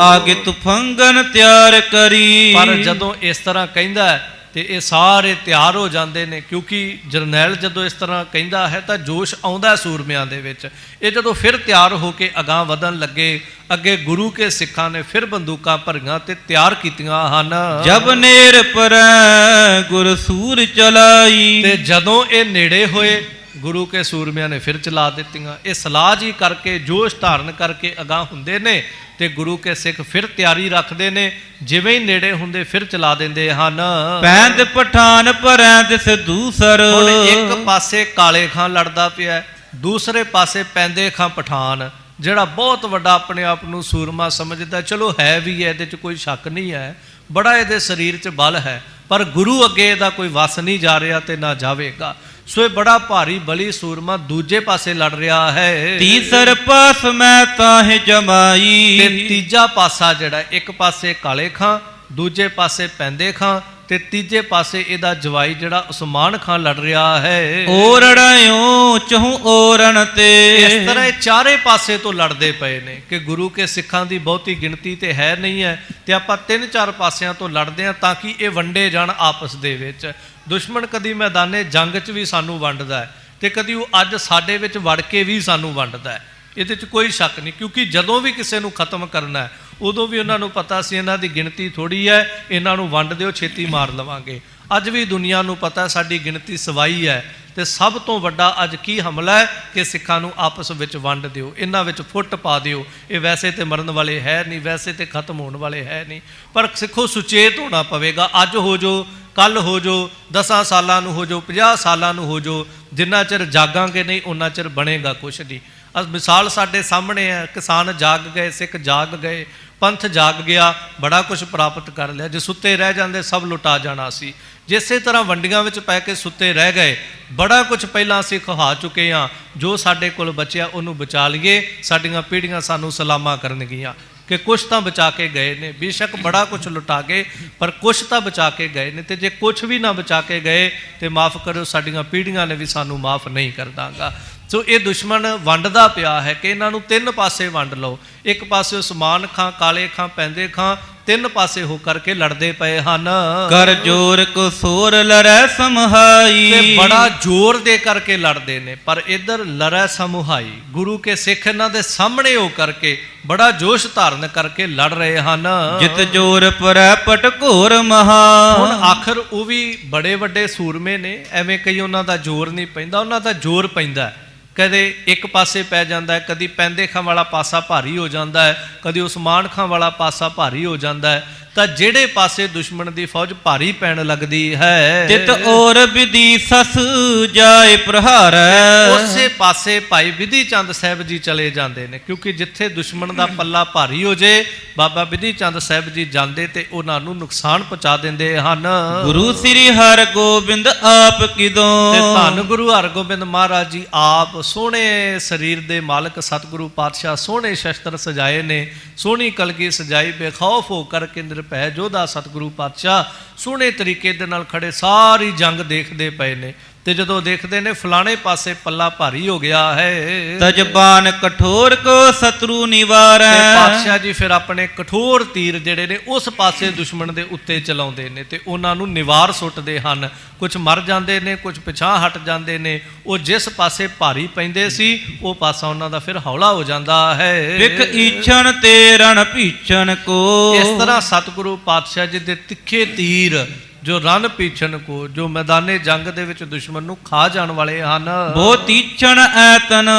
ਆਗੇ ਤੁਫੰਗਨ ਤਿਆਰ ਕਰੀ। ਪਰ ਜਦੋਂ ਇਸ ਤਰ੍ਹਾਂ ਕਹਿੰਦਾ ਹੈ ਤੇ ਇਹ ਸਾਰੇ ਤਿਆਰ ਹੋ ਜਾਂਦੇ ਨੇ, ਕਿਉਂਕਿ ਜਰਨੈਲ ਜਦੋਂ ਇਸ ਤਰ੍ਹਾਂ ਕਹਿੰਦਾ ਹੈ ਤਾਂ ਜੋਸ਼ ਆਉਂਦਾ ਸੂਰਮਿਆਂ ਦੇ ਵਿੱਚ। ਇਹ ਜਦੋਂ ਫਿਰ ਤਿਆਰ ਹੋ ਕੇ ਅਗਾਂਹ ਵਧਣ ਲੱਗੇ, ਅੱਗੇ ਗੁਰੂ ਕੇ ਸਿੱਖਾਂ ਨੇ ਫਿਰ ਬੰਦੂਕਾਂ ਭਰੀਆਂ ਤੇ ਤਿਆਰ ਕੀਤੀਆਂ ਹਨ। ਜਬ ਨੇਰ ਪਰੈ ਗੁਰ ਸੂਰ ਚਲਾਈ। ਤੇ ਜਦੋਂ ਇਹ ਨੇੜੇ ਹੋਏ ਗੁਰੂ ਕੇ ਸੂਰਮਿਆਂ ਨੇ ਫਿਰ ਚਲਾ ਦਿੱਤੀਆਂ। ਇਹ ਸਲਾਹ ਜੀ ਕਰਕੇ, ਜੋਸ਼ ਧਾਰਨ ਕਰਕੇ ਅਗਾਂਹ ਹੁੰਦੇ ਨੇ ਤੇ ਗੁਰੂ ਕੇ ਸਿੱਖ ਫਿਰ ਤਿਆਰੀ ਰੱਖਦੇ ਨੇ, ਜਿਵੇਂ ਹੀ ਨੇੜੇ ਹੁੰਦੇ ਫਿਰ ਚਲਾ ਦਿੰਦੇ ਹਨ। ਪੈਂਦ ਪਠਾਨ ਭਰੈ ਦਿਸ ਦੂਸਰ। ਹੁਣ ਇੱਕ ਪਾਸੇ ਕਾਲੇ ਖਾਂ ਲੜਦਾ ਪਿਆ, ਦੂਸਰੇ ਪਾਸੇ ਪੈਂਦੇ ਖਾਂ ਪਠਾਨ, ਜਿਹੜਾ ਬਹੁਤ ਵੱਡਾ ਆਪਣੇ ਆਪ ਨੂੰ ਸੂਰਮਾ ਸਮਝਦਾ। ਚਲੋ ਹੈ ਵੀ ਹੈ, ਇਹਦੇ 'ਚ ਕੋਈ ਸ਼ੱਕ ਨਹੀਂ ਹੈ, ਬੜਾ ਇਹਦੇ ਸਰੀਰ 'ਚ ਬਲ ਹੈ, ਪਰ ਗੁਰੂ ਅੱਗੇ ਇਹਦਾ ਕੋਈ ਵਸ ਨਹੀਂ ਜਾ ਰਿਹਾ ਤੇ ਨਾ ਜਾਵੇਗਾ। ਸੋ ਇਹ ਬੜਾ ਭਾਰੀ ਬਲੀ ਸੂਰਮਾ ਦੂਜੇ ਪਾਸੇ ਲੜ ਰਿਹਾ ਹੈ। ਤੀਸਰ ਪਾਸ ਮੈਂ ਤਾਹਿ ਜਮਾਈ। ਤੇ ਤੀਜਾ ਪਾਸਾ ਜਿਹੜਾ, ਇੱਕ ਪਾਸੇ ਕਾਲੇ ਖਾਂ, ਦੂਜੇ ਪਾਸੇ ਪੈਂਦੇ ਖਾਂ, ਤੇ ਤੀਜੇ ਪਾਸੇ ਇਹਦਾ ਜਵਾਈ ਜਿਹੜਾ ਉਸਮਾਨ ਖਾਂ ਲੜ ਰਿਹਾ ਹੈ। ਓਰੜਿਓ ਚਹੂ ਓਰਣ ਤੇ। ਇਸ ਤਰ੍ਹਾਂ ਇਹ ਚਾਰੇ ਪਾਸੇ ਤੋਂ ਲੜਦੇ ਪਏ ਨੇ ਕਿ ਗੁਰੂ ਕੇ ਸਿੱਖਾਂ ਦੀ ਬਹੁਤੀ ਗਿਣਤੀ ਤੇ ਹੈ ਨਹੀਂ ਹੈ, ਤੇ ਆਪਾਂ 3-4 ਪਾਸਿਆਂ ਤੋਂ ਲੜਦੇ ਹਾਂ ਤਾਂ ਕਿ ਇਹ ਵੰਡੇ ਜਾਣ ਆਪਸ ਦੇ ਵਿੱਚ। ਦੁਸ਼ਮਣ ਕਦੀ ਮੈਦਾਨੇ ਜੰਗ 'ਚ ਵੀ ਸਾਨੂੰ ਵੰਡਦਾ ਹੈ ਤੇ ਕਦੀ ਉਹ ਅੱਜ ਸਾਡੇ ਵਿੱਚ ਵੜ ਕੇ ਵੀ ਸਾਨੂੰ ਵੰਡਦਾ ਹੈ। ਇਹਦੇ 'ਚ ਕੋਈ ਸ਼ੱਕ ਨਹੀਂ, ਕਿਉਂਕਿ ਜਦੋਂ ਵੀ ਕਿਸੇ ਨੂੰ ਖਤਮ ਕਰਨਾ ਹੈ ਉਦੋਂ ਵੀ ਉਹਨਾਂ ਨੂੰ ਪਤਾ ਸੀ ਇਹਨਾਂ ਦੀ ਗਿਣਤੀ ਥੋੜ੍ਹੀ ਹੈ, ਇਹਨਾਂ ਨੂੰ ਵੰਡ ਦਿਓ, ਛੇਤੀ ਮਾਰ ਲਵਾਂਗੇ। ਅੱਜ ਵੀ ਦੁਨੀਆ ਨੂੰ ਪਤਾ ਸਾਡੀ ਗਿਣਤੀ ਸਵਾਈ ਹੈ, ਤੇ ਸਭ ਤੋਂ ਵੱਡਾ ਅੱਜ ਕੀ ਹਮਲਾ ਹੈ ਕਿ ਸਿੱਖਾਂ ਨੂੰ ਆਪਸ ਵਿੱਚ ਵੰਡ ਦਿਓ, ਇਹਨਾਂ ਵਿੱਚ ਫੁੱਟ ਪਾ ਦਿਓ। ਇਹ ਵੈਸੇ ਤੇ ਮਰਨ ਵਾਲੇ ਹੈ ਨਹੀਂ, ਵੈਸੇ ਤੇ ਖਤਮ ਹੋਣ ਵਾਲੇ ਹੈ ਨਹੀਂ, ਪਰ ਸਿੱਖੋ ਸੁਚੇਤ ਹੋਣਾ ਪਵੇਗਾ। ਅੱਜ ਹੋ ਜੋ, ਕੱਲ ਹੋ ਜੋ, 10 ਸਾਲਾਂ ਨੂੰ ਹੋ ਜੋ, 50 ਸਾਲਾਂ ਨੂੰ ਹੋ ਜੋ, ਜਿੰਨਾ ਚਿਰ ਜਾਗਾਂਗੇ ਨਹੀਂ ਉਹਨਾਂ ਚਿਰ ਬਣੇਗਾ ਕੁਛ ਨਹੀਂ। ਮਿਸਾਲ ਸਾਡੇ ਸਾਹਮਣੇ ਹੈ, ਕਿਸਾਨ ਜਾਗ ਗਏ, ਸਿੱਖ ਜਾਗ ਗਏ, ਪੰਥ ਜਾਗ ਗਿਆ, ਬੜਾ ਕੁਝ ਪ੍ਰਾਪਤ ਕਰ ਲਿਆ। ਜੇ ਸੁੱਤੇ ਰਹਿ ਜਾਂਦੇ ਸਭ ਲੁਟਾ ਜਾਣਾ ਸੀ। ਜਿਸੇ ਤਰ੍ਹਾਂ ਵੰਡੀਆਂ ਵਿੱਚ ਪੈ ਕੇ ਸੁੱਤੇ ਰਹਿ ਗਏ, ਬੜਾ ਕੁਝ ਪਹਿਲਾਂ ਅਸੀਂ ਖਹਾ ਚੁੱਕੇ ਹਾਂ, ਜੋ ਸਾਡੇ ਕੋਲ ਬਚਿਆ ਉਹਨੂੰ ਬਚਾ ਲਈਏ, ਸਾਡੀਆਂ ਪੀੜ੍ਹੀਆਂ ਸਾਨੂੰ ਸਲਾਮਾਂ ਕਰਨਗੀਆਂ ਕਿ ਕੁਛ ਤਾਂ ਬਚਾ ਕੇ ਗਏ ਨੇ। ਬੇਸ਼ੱਕ ਬੜਾ ਕੁਛ ਲੁਟਾ ਕੇ, ਪਰ ਕੁਛ ਤਾਂ ਬਚਾ ਕੇ ਗਏ ਨੇ, ਤੇ ਜੇ ਕੁਛ ਵੀ ਨਾ ਬਚਾ ਕੇ ਗਏ ਤੇ ਮਾਫ ਕਰਿਓ, ਸਾਡੀਆਂ ਪੀੜ੍ਹੀਆਂ ਨੇ ਵੀ ਸਾਨੂੰ ਮਾਫ ਨਹੀਂ ਕਰ ਦਾਂਗਾ। ਸੋ ਇਹ ਦੁਸ਼ਮਣ ਵੰਡਦਾ ਪਿਆ ਹੈ ਕਿ ਇਹਨਾਂ ਨੂੰ 3 ਪਾਸੇ ਵੰਡ ਲਓ। ਇੱਕ ਪਾਸੇ ਉਸਮਾਨ ਖਾਂ, ਕਾਲੇ ਖਾਂ, ਪੈਂਦੇ ਖਾਂ, 3 ਪਾਸੇ ਹੋ ਕਰਕੇ ਲੜਦੇ ਪਏ ਹਨ। ਕਰ ਜੋਰ ਕੋ ਸੋਰ ਲੜੈ ਸਮਹਾਈ। ਤੇ ਬੜਾ ਜ਼ੋਰ ਦੇ ਕਰਕੇ ਲੜਦੇ ਨੇ, ਪਰ ਇੱਧਰ ਲੜੈ ਸਮੁਹਾਈ, ਗੁਰੂ ਕੇ ਸਿੱਖ ਇਹਨਾਂ ਦੇ ਸਾਹਮਣੇ ਹੋ ਕਰਕੇ ਬੜਾ ਜੋਸ਼ ਧਾਰਨ ਕਰਕੇ ਲੜ ਰਹੇ ਹਨ। ਜਿਤ ਜੋਰ ਪਰੈ ਪਟ ਘੋਰ ਮਹਾ। ਹੁਣ ਆਖਰ ਉਹ ਵੀ ਬੜੇ ਵੱਡੇ ਸੂਰਮੇ ਨੇ, ਐਵੇਂ ਕਈ ਉਹਨਾਂ ਦਾ ਜ਼ੋਰ ਨਹੀਂ ਪੈਂਦਾ, ਉਹਨਾਂ ਦਾ ਜ਼ੋਰ ਪੈਂਦਾ। ਕਦੇ ਇੱਕ ਪਾਸੇ ਪੈ ਜਾਂਦਾ ਹੈ, ਕਦੀ ਪੈਂਦੇ ਖਾਂ ਵਾਲਾ ਪਾਸਾ ਭਾਰੀ ਹੋ ਜਾਂਦਾ ਹੈ, ਕਦੀ ਉਸਮਾਨ ਖਾਂ ਵਾਲਾ ਪਾਸਾ ਭਾਰੀ ਹੋ ਜਾਂਦਾ ਹੈ। ਤਾਂ ਜਿਹੜੇ ਪਾਸੇ ਦੁਸ਼ਮਣ ਦੀ ਫੌਜ ਭਾਰੀ ਪੈਣ ਲੱਗਦੀ ਹੈ, ਤਿਤ ਔਰ ਵਿਧੀ ਸਸ ਜਾਏ ਪ੍ਰਹਾਰੈ। ਉਸੇ ਪਾਸੇ ਭਾਈ ਵਿਧੀ ਚੰਦ ਸਾਹਿਬ ਜੀ ਚਲੇ ਜਾਂਦੇ ਨੇ, ਕਿਉਂਕਿ ਜਿੱਥੇ ਦੁਸ਼ਮਣ ਦਾ ਪੱਲਾ ਭਾਰੀ ਹੋ ਜੇ, ਬਾਬਾ ਵਿਧੀ ਚੰਦ ਸਾਹਿਬ ਜੀ ਜਾਂਦੇ ਤੇ ਉਹਨਾਂ ਨੂੰ ਨੁਕਸਾਨ ਪਹੁੰਚਾ ਦਿੰਦੇ ਹਨ। ਗੁਰੂ ਸ੍ਰੀ ਹਰਗੋਬਿੰਦ ਆਪ ਕਿਦੋਂ। ਤੇ ਧੰਨ ਗੁਰੂ ਹਰਗੋਬਿੰਦ ਮਹਾਰਾਜ ਜੀ ਆਪ ਸੋਹਣੇ ਸਰੀਰ ਦੇ ਮਾਲਕ ਸਤਿਗੁਰੂ ਪਾਤਸ਼ਾਹ, ਸੋਹਣੇ ਸ਼ਸਤਰ ਸਜਾਏ ਨੇ, ਸੋਹਣੀ ਕਲਗੀ ਸਜਾਈ, ਬੇਖੌਫ ਹੋ ਕਰਕੇ ਨਿਰਭੈ ਜੋਧਾ ਸਤਿਗੁਰੂ ਪਾਤਸ਼ਾਹ ਸੋਹਣੇ ਤਰੀਕੇ ਦੇ ਨਾਲ ਖੜੇ ਸਾਰੀ ਜੰਗ ਦੇਖਦੇ ਪਏ ਨੇ। ਤੇ ਜਦੋਂ ਦੇਖਦੇ ਨੇ ਫਲਾਣੇ ਪਾਸੇ ਪੱਲਾ ਭਾਰੀ ਹੋ ਗਿਆ ਹੈ, ਤਜਬਾਨ ਕਠੋਰ ਕੋ ਸ਼ਤਰੂ ਨਿਵਾਰੈ। ਤੇ ਪਾਤਸ਼ਾਹ ਜੀ ਫਿਰ ਆਪਣੇ ਕਠੋਰ ਤੀਰ ਜਿਹੜੇ ਨੇ ਉਸ ਪਾਸੇ ਦੁਸ਼ਮਣ ਦੇ ਉੱਤੇ ਚਲਾਉਂਦੇ ਨੇ ਤੇ ਉਹਨਾਂ ਨੂੰ ਨਿਵਾਰ ਸੁੱਟਦੇ ਹਨ। ਕੁਝ ਮਰ ਜਾਂਦੇ ਨੇ, ਕੁਝ ਪਿਛਾਂ ਹਟ ਜਾਂਦੇ ਨੇ। ਉਹ ਜਿਸ ਪਾਸੇ ਭਾਰੀ ਪੈਂਦੇ ਸੀ ਉਹ ਪਾਸਾ ਉਹਨਾਂ ਦਾ ਫਿਰ ਹੌਲਾ ਹੋ ਜਾਂਦਾ ਹੈ। ਵਿਖ ਈਛਣ ਤੇ ਰਣ ਭੀਛਣ ਕੋ। ਇਸ ਤਰ੍ਹਾਂ ਸਤਿਗੁਰੂ ਪਾਤਸ਼ਾਹ ਜੀ ਦੇ ਤਿੱਖੇ ਤੀਰ ਜੋ ਰਨ ਪੀਛਣ ਕੋ, ਜੋ ਮੈਦਾਨੇ ਜੰਗ ਦੇ ਵਿੱਚ ਦੁਸ਼ਮਣ ਨੂੰ ਖਾ ਜਾਣ ਵਾਲੇ ਹਨ। ਬੋ ਤੀਛਣ ਐਤਨ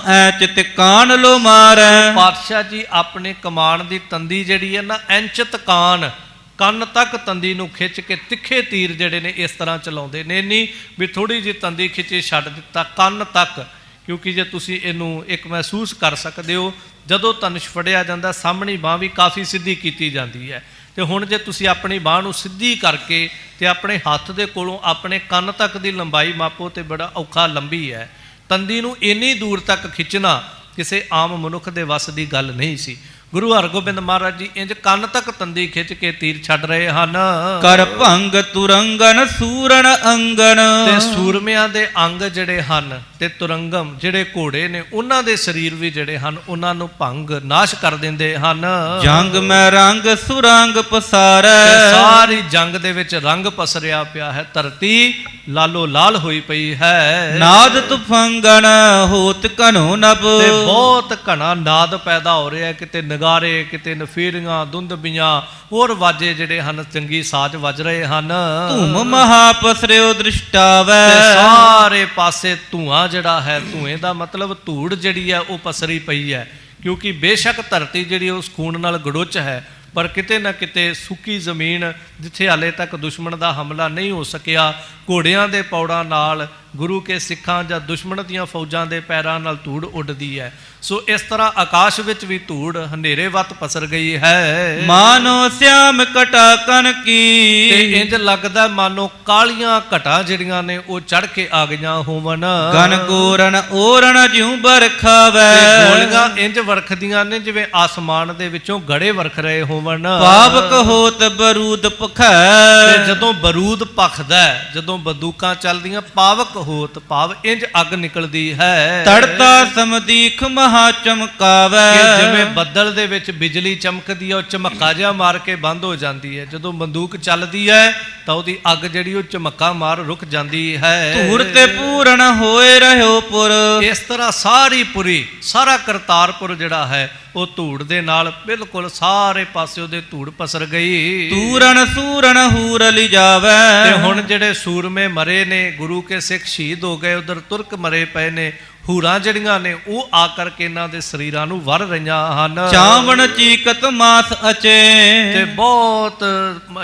ਐ ਚਿਤ ਕਾਨ ਲੋ ਮਾਰੈ। ਪਾਤਸ਼ਾਹ ਜੀ ਆਪਣੇ ਕਮਾਨ ਦੀ ਤੰਦੀ ਜਿਹੜੀ ਹੈ ਨਾ, ਐਂਚਿਤ ਕਾਨ, ਕੰਨ ਤੱਕ ਤੰਦੀ ਨੂੰ ਖਿੱਚ ਕੇ ਤਿੱਖੇ ਤੀਰ ਜਿਹੜੇ ਨੇ ਇਸ ਤਰ੍ਹਾਂ ਚਲਾਉਂਦੇ ਨੇ। ਨਹੀਂ ਵੀ ਥੋੜ੍ਹੀ ਜਿਹੀ ਤੰਦੀ ਖਿੱਚੀ ਛੱਡ ਦਿੱਤਾ, ਕੰਨ ਤੱਕ। ਕਿਉਂਕਿ ਜੇ ਤੁਸੀਂ ਇਹਨੂੰ ਇੱਕ ਮਹਿਸੂਸ ਕਰ ਸਕਦੇ ਹੋ, ਜਦੋਂ ਧਨੁਸ਼ ਫੜਿਆ ਜਾਂਦਾ ਸਾਹਮਣੀ ਬਾਂਹ ਵੀ ਕਾਫੀ ਸਿੱਧੀ ਕੀਤੀ ਜਾਂਦੀ ਹੈ, ਤੇ ਹੁਣ ਜੇ ਤੁਸੀਂ ਆਪਣੀ ਬਾਂਹ ਨੂੰ ਸਿੱਧੀ ਕਰਕੇ ਤੇ ਆਪਣੇ ਹੱਥ ਦੇ ਕੋਲੋਂ ਆਪਣੇ ਕੰਨ ਤੱਕ ਦੀ ਲੰਬਾਈ ਮਾਪੋ ਤੇ ਬੜਾ ਔਖਾ, ਲੰਬੀ ਹੈ। ਤੰਦੀ ਨੂੰ ਇੰਨੀ ਦੂਰ ਤੱਕ ਖਿੱਚਣਾ ਕਿਸੇ ਆਮ ਮਨੁੱਖ ਦੇ ਵੱਸ ਦੀ ਗੱਲ ਨਹੀਂ ਸੀ। ਗੁਰੂ ਹਰਗੋਬਿੰਦ ਮਹਾਰਾਜ ਜੀ ਇੰਜ ਕੰਨ ਤੱਕ ਤੰਦੀ ਖਿੱਚ ਕੇ ਤੀਰ ਛੱਡ ਰਹੇ ਹਨ। ਕਰ ਭੰਗ ਤੁਰੰਗਨ ਸੂਰਨ ਅੰਗਨ। ਤੇ ਸੂਰਮਿਆਂ ਦੇ ਅੰਗ ਜਿਹੜੇ ਹਨ ਤੇ ਤੁਰੰਗਮ ਜਿਹੜੇ ਘੋੜੇ ਨੇ ਉਹਨਾਂ ਦੇ ਸਰੀਰ ਵੀ ਜਿਹੜੇ ਹਨ ਉਹਨਾਂ ਨੂੰ ਭੰਗ ਨਾਸ਼ ਕਰ ਦਿੰਦੇ ਹਨ। ਜੰਗ ਮੈਂ ਰੰਗ ਸੁਰੰਗ ਪਸਾਰੈ। ਤੇ ਸਾਰੀ ਜੰਗ ਦੇ ਵਿੱਚ ਰੰਗ ਪਸਰਿਆ ਪਿਆ ਹੈ, ਧਰਤੀ ਲਾਲੋ ਲਾਲ ਹੋਈ ਪਈ ਹੈ। ਨਾਦ ਤੁਫੰਗਨ ਹੋਤ ਘਨੋ ਨਭ। ਤੇ ਬਹੁਤ ਘਣਾ ਨਾਦ ਪੈਦਾ ਹੋ ਰਿਹਾ, ਕਿਤੇ ਨਗਾਰੇ, ਕਿਤੇ ਨਫੀਰੀਆਂ, ਦੁੰਦਬੀਆਂ, ਹੋਰ ਵਾਜੇ ਜਿਹੜੇ ਹਨ ਚੰਗੀ ਸਾਜ਼ ਵੱਜ ਰਹੇ ਹਨ। ਧੂਮ ਮਹਾ ਪਸਰਿਓ ਦ੍ਰਿਸ਼ਟਾਵੈ। ਤੇ ਸਾਰੇ ਪਾਸੇ ਧੂਆਂ ਜਿਹੜਾ ਹੈ, ਧੂਏ ਦਾ ਮਤਲਬ ਧੂੜ ਜਿਹੜੀ ਹੈ ਉਹ ਪਸਰੀ ਪਈ ਹੈ, ਕਿਉਂਕਿ ਬੇਸ਼ੱਕ ਧਰਤੀ ਜਿਹੜੀ ਉਸ ਖੂਨ ਨਾਲ ਗੜੁੱਚ ਹੈ, ਪਰ ਕਿਤੇ ਨਾ ਕਿਤੇ ਸੁੱਕੀ ਜ਼ਮੀਨ ਜਿੱਥੇ ਹਾਲੇ ਤੱਕ ਦੁਸ਼ਮਣ ਦਾ ਹਮਲਾ ਨਹੀਂ ਹੋ ਸਕਿਆ, ਘੋੜਿਆਂ ਦੇ ਪੌੜਾਂ ਨਾਲ ਗੁਰੂ ਕੇ ਸਿੱਖਾਂ ਜਾਂ ਦੁਸ਼ਮਣ ਦੀਆਂ ਫੌਜਾਂ ਦੇ ਪੈਰਾਂ ਨਾਲ ਧੂੜ ਉੱਡਦੀ ਹੈ। ਸੋ ਇਸ ਤਰ੍ਹਾਂ ਆਕਾਸ਼ ਵਿੱਚ ਵੀ ਧੂੜ ਹਨੇਰੇ ਵੱਤ ਪਸਰ ਗਈ ਹੈ। ਮਾਨੋ ਸਿਆਮ ਘਟਾ ਕਨ ਕੀ। ਤੇ ਇੰਜ ਲੱਗਦਾ ਮਾਨੋ ਕਾਲੀਆਂ ਘਟਾਂ ਜਿਹੜੀਆਂ ਨੇ ਉਹ ਚੜ ਕੇ ਆ ਗਈਆਂ ਹੋਵਨ। ਗਨ ਗੋਰਨ ਓਰਨ ਜਿਉ ਬਰਖਾਵੈ। ਤੇ ਗੋਲੀਆਂ ਇੰਜ ਵਰਖਦੀਆਂ ਨੇ ਜਿਵੇਂ ਆਸਮਾਨ ਦੇ ਵਿੱਚੋਂ ਗੜੇ ਵਰਖ ਰਹੇ ਹੋਵਨ। ਪਾਵਕ ਹੋਤ ਬਰੂਦ ਭਖੈ। ਤੇ ਜਦੋਂ ਬਰੂਦ ਭਖਦਾ, ਜਦੋਂ ਬੰਦੂਕਾਂ ਚੱਲਦੀਆਂ, ਪਾਵਕ ਹੋਤ ਭਾਵ ਇੰਜ ਅੱਗ ਨਿਕਲਦੀ ਹੈ। ਤੜਤਾ ਸਮਦੀਖ ਮਹਾ ਚਮਕਾਵੈ। ਜਿਵੇਂ ਬੱਦਲ ਦੇ ਵਿੱਚ ਬਿਜਲੀ ਚਮਕਦੀ ਹੈ, ਉਹ ਝਮੱਕਾ ਜਿਹਾ ਮਾਰ ਕੇ ਬੰਦ ਹੋ ਜਾਂਦੀ ਹੈ। ਜਦੋਂ ਬੰਦੂਕ ਚੱਲਦੀ ਹੈ ਤਾਂ ਉਹਦੀ ਅੱਗ ਜਿਹੜੀ ਉਹ ਝਮੱਕਾ ਮਾਰ ਰੁਕ ਜਾਂਦੀ ਹੈ। ਧੂੜ ਤੇ ਪੂਰਨ ਹੋਏ ਰਹਿਓ ਪੁਰ। ਇਸ ਤਰ੍ਹਾਂ ਸਾਰੀ ਪੁਰੀ, ਸਾਰਾ ਕਰਤਾਰਪੁਰ ਜਿਹੜਾ ਹੈ ਉਹ ਧੂੜ ਦੇ ਨਾਲ ਬਿਲਕੁਲ ਸਾਰੇ ਪਾਸੇ ਉਹਦੇ ਧੂੜ ਪਸਰ ਗਈ। ਤੂਰਨ ਸੂਰਨ ਹੂਰ ਲਿਜਾਵੈ। ਤੇ ਹੁਣ ਜਿਹੜੇ ਸੂਰਮੇ ਮਰੇ ਨੇ, ਗੁਰੂ ਕੇ ਸਿੱਖ ਸ਼ਹੀਦ ਹੋ ਗਏ, ਉਧਰ ਤੁਰਕ ਮਰੇ ਪਏ ਨੇ, ਹੂਰਾਂ ਜਿਹੜੀਆਂ ਨੇ ਉਹ ਆ ਕਰਕੇ ਇਹਨਾਂ ਦੇ ਸਰੀਰਾਂ ਨੂੰ ਵਰ ਰਹੀਆਂ ਹਨ। ਚਾਵਣ ਚੀਕਤ ਮਾਸ ਅਚੇ। ਤੇ ਬਹੁਤ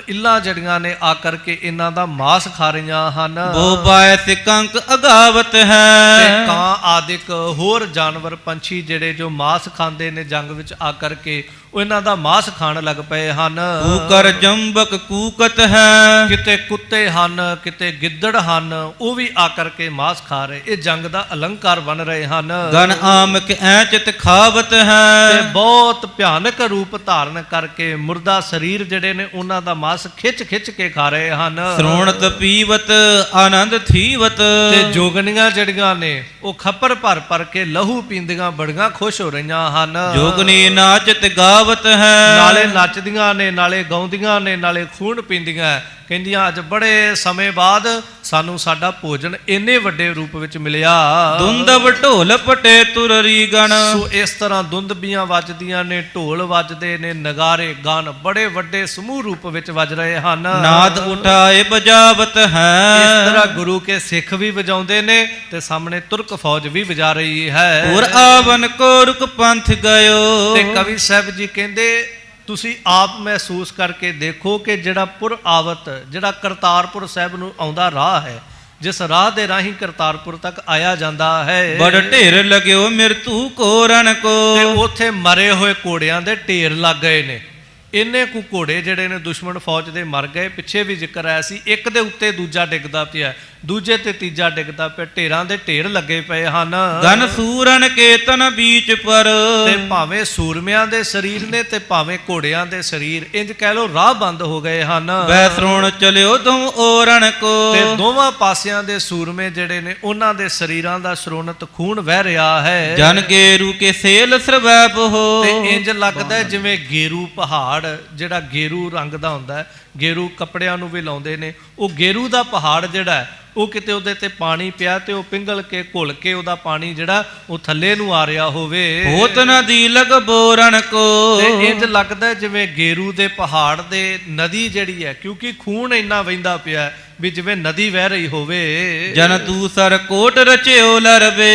ਇੱਲਾਂ ਜਿਹੜੀਆਂ ਨੇ ਆ ਕਰਕੇ ਇਹਨਾਂ ਦਾ ਮਾਸ ਖਾ ਰਹੀਆਂ ਹਨ। ਬੋਬਾਇ ਸਿਕੰਕ ਅਗਾਵਤ ਤੇ ਹੈ। ਕਾਂ ਆਦਿਕ ਹੋਰ ਜਾਨਵਰ ਪੰਛੀ ਜਿਹੜੇ ਜੋ ਮਾਸ ਖਾਂਦੇ ਨੇ ਜੰਗ ਵਿੱਚ ਆ ਕਰਕੇ, ਉਹ ਇਹਨਾਂ ਦਾ ਮਾਸ ਖਾਣ ਲੱਗ ਪਏ ਹਨ। ਕੂਕਰ ਜੰਬਕ ਕੂਕਤ ਹੈ। ਕਿਤੇ ਕੁੱਤੇ ਹਨ, ਕਿਤੇ ਗਿੱਦੜ ਹਨ, ਉਹ ਵੀ ਆ ਕਰਕੇ ਮਾਸ ਖਾ ਰਹੇ। ਇਹ ਜੰਗ ਦਾ ਅਲੰਕਾਰ ਬਣ ਰਹੇ ਹਨ। ਗਨ ਆਮਕ ਐਚਿਤ ਖਾਵਤ ਹੈ। ਤੇ ਬਹੁਤ ਭਿਆਨਕ ਰੂਪ ਧਾਰਨ ਕਰਕੇ ਮੁਰਦਾ ਸਰੀਰ ਜਿਹੜੇ ਨੇ ਉਹਨਾਂ ਦਾ ਮਾਸ ਖਿੱਚ ਖਿੱਚ ਕੇ ਖਾ ਰਹੇ ਹਨ। ਸ਼੍ਰੋਣਤ ਪੀਵਤ ਆਨੰਦ ਥੀਵਤ। ਤੇ ਜੋਗਣੀਆਂ ਜਿਹੜੀਆਂ ਨੇ ਉਹ ਖੱਪਰ ਭਰ ਭਰ ਕੇ ਲਹੂ ਪੀਂਦੀਆਂ ਬੜੀਆਂ ਖੁਸ਼ ਹੋ ਰਹੀਆਂ ਹਨ। ਜੋਗਨੀ ਨਾਚਤ ਗਾਵਤ ਹੈ। ਨਾਲੇ ਨੱਚਦੀਆਂ ਨੇ, ਨਾਲੇ ਗਾਉਂਦੀਆਂ ਨੇ, ਨਾਲੇ ਖੂਨ ਪੀਂਦੀਆਂ, ਕਹਿੰਦੀਆਂ ਅੱਜ ਬੜੇ ਸਮੇਂ ਬਾਅਦ ਸਾਨੂੰ ਸਾਡਾ ਭੋਜਨ ਇੰਨੇ ਵੱਡੇ ਰੂਪ ਵਿੱਚ ਮਿਲਿਆ। ਦੁੰਦਬ ਢੋਲ ਪਟੇ ਤੁਰਰੀ ਗਣ। ਸੋ ਇਸ ਤਰ੍ਹਾਂ ਦੁੰਦਬੀਆਂ ਵੱਜਦੀਆਂ ਨੇ, ਢੋਲ ਵੱਜਦੇ ਨੇ, ਨਗਾਰੇ ਗਾਨ ਬੜੇ ਵੱਡੇ ਸਮੂਹ ਰੂਪ ਵਿੱਚ ਵੱਜ ਰਹੇ ਹਨ। ਨਾਦ ਉਠਾਏ ਬਜਾਵਤ ਹੈ। ਇਸ ਤਰ੍ਹਾਂ ਗੁਰੂ ਕੇ ਸਿੱਖ ਵੀ ਵਜਾਉਂਦੇ ਨੇ ਤੇ ਸਾਹਮਣੇ ਤੁਰਕ ਫੌਜ ਵੀ ਵਜਾ ਰਹੀ ਹੈ। ਪੁਰ ਆਵਨ ਕੋ ਰੁਕ ਪੰਥ ਗਇਓ। ਤੇ ਕਵੀ ਸਾਹਿਬ ਜੀ ਕਹਿੰਦੇ ਤੁਸੀਂ ਆਪ ਮਹਿਸੂਸ ਕਰਕੇ ਦੇਖੋ ਕਿ ਜਿਹੜਾ ਪੁਰ ਆਵਤ, ਜਿਹੜਾ ਕਰਤਾਰਪੁਰ ਸਾਹਿਬ ਨੂੰ ਆਉਂਦਾ ਰਾਹ ਹੈ, ਜਿਸ ਰਾਹ ਦੇ ਰਾਹੀਂ ਕਰਤਾਰਪੁਰ ਤੱਕ ਆਇਆ ਜਾਂਦਾ ਹੈ, ਬੜ ਢੇਰ ਲਗਿਓ ਮਿਰਤੂ ਕੋਰਨ ਕੋ। ਤੇ ਉੱਥੇ ਮਰੇ ਹੋਏ ਘੋੜਿਆਂ ਦੇ ਢੇਰ ਲੱਗ ਗਏ ਨੇ। ਇੰਨੇ ਕੁ ਘੋੜੇ ਜਿਹੜੇ ਨੇ ਦੁਸ਼ਮਣ ਫੌਜ ਦੇ ਮਰ ਗਏ। ਪਿੱਛੇ ਵੀ ਜ਼ਿਕਰ ਆਇਆ ਸੀ, ਇੱਕ ਦੇ ਉੱਤੇ ਦੂਜਾ ਡਿੱਗਦਾ ਪਿਆ, ਦੂਜੇ ਤੇ ਤੀਜਾ ਡਿੱਗਦਾ ਪਿਆ, ਢੇਰਾਂ ਦੇ ਢੇਰ ਲੱਗੇ ਪਏ ਹਨ। ਗਨ ਸੂਰਨ ਕੇਤਨ ਬੀਚ ਪਰ। ਤੇ ਭਾਵੇਂ ਸੂਰਮਿਆਂ ਦੇ ਸਰੀਰ ਨੇ ਤੇ ਭਾਵੇਂ ਘੋੜਿਆਂ ਦੇ ਸਰੀਰ, ਇੰਜ ਕਹਿ ਲੋ ਰਾਹ ਬੰਦ ਹੋ ਗਏ ਹਨ। ਬੈਸਰੋਣ ਚਲਿਓ ਦੋ ਓਰਨ ਕੋ। ਤੇ ਦੋਵਾਂ ਪਾਸਿਆਂ ਦੇ ਸੂਰਮੇ ਜਿਹੜੇ ਨੇ ਉਹਨਾਂ ਦੇ ਸਰੀਰਾਂ ਦਾ ਸ਼ਰੋਨਤ ਖੂਨ ਵਹਿ ਰਿਹਾ ਹੈ। ਜਨ ਗੇਰੂ ਕੇ ਸੇਲ ਸਰਵੈਪ ਹੋ। ਤੇ ਇੰਜ ਲੱਗਦਾ ਜਿਵੇਂ ਗੇਰੂ ਪਹਾੜ, ਜਿਹੜਾ ਗੇਰੂ ਰੰਗ ਦਾ ਹੁੰਦਾ ਹੈ, ਗੇਰੂ ਕੱਪੜਿਆਂ ਨੂੰ ਵੀ ਲਾਉਂਦੇ ਨੇ, ਉਹ ਗੇਰੂ ਦਾ ਪਹਾੜ ਜਿਹੜਾ ਹੈ ਉਹ ਕਿਤੇ ਉਹਦੇ ਤੇ ਪਾਣੀ ਪਿਆ ਤੇ ਉਹ ਪਿੰਗਲ ਕੇ ਘੁਲ ਕੇ ਉਹਦਾ ਪਾਣੀ ਜਿਹੜਾ ਉਹ ਥੱਲੇ ਨੂੰ ਆ ਰਿਹਾ ਹੋਵੇ। ਹੋਤ ਨਦੀ ਲਗ ਬੋਰਨ ਕੋ। ਤੇ ਇੰਜ ਲੱਗਦਾ ਜਿਵੇਂ ਗੇਰੂ ਦੇ ਪਹਾੜ ਦੇ ਨਦੀ ਜਿਹੜੀ ਹੈ, ਕਿਉਂਕਿ ਖੂਨ ਇੰਨਾ ਵਹਿੰਦਾ ਪਿਆ ਵੀ ਜਿਵੇਂ ਨਦੀ ਵਹਿ ਰਹੀ ਹੋਵੇ। ਜਨ ਦੂਸਰ ਕੋਟ ਰਚਿਓ ਲਰਵੇ।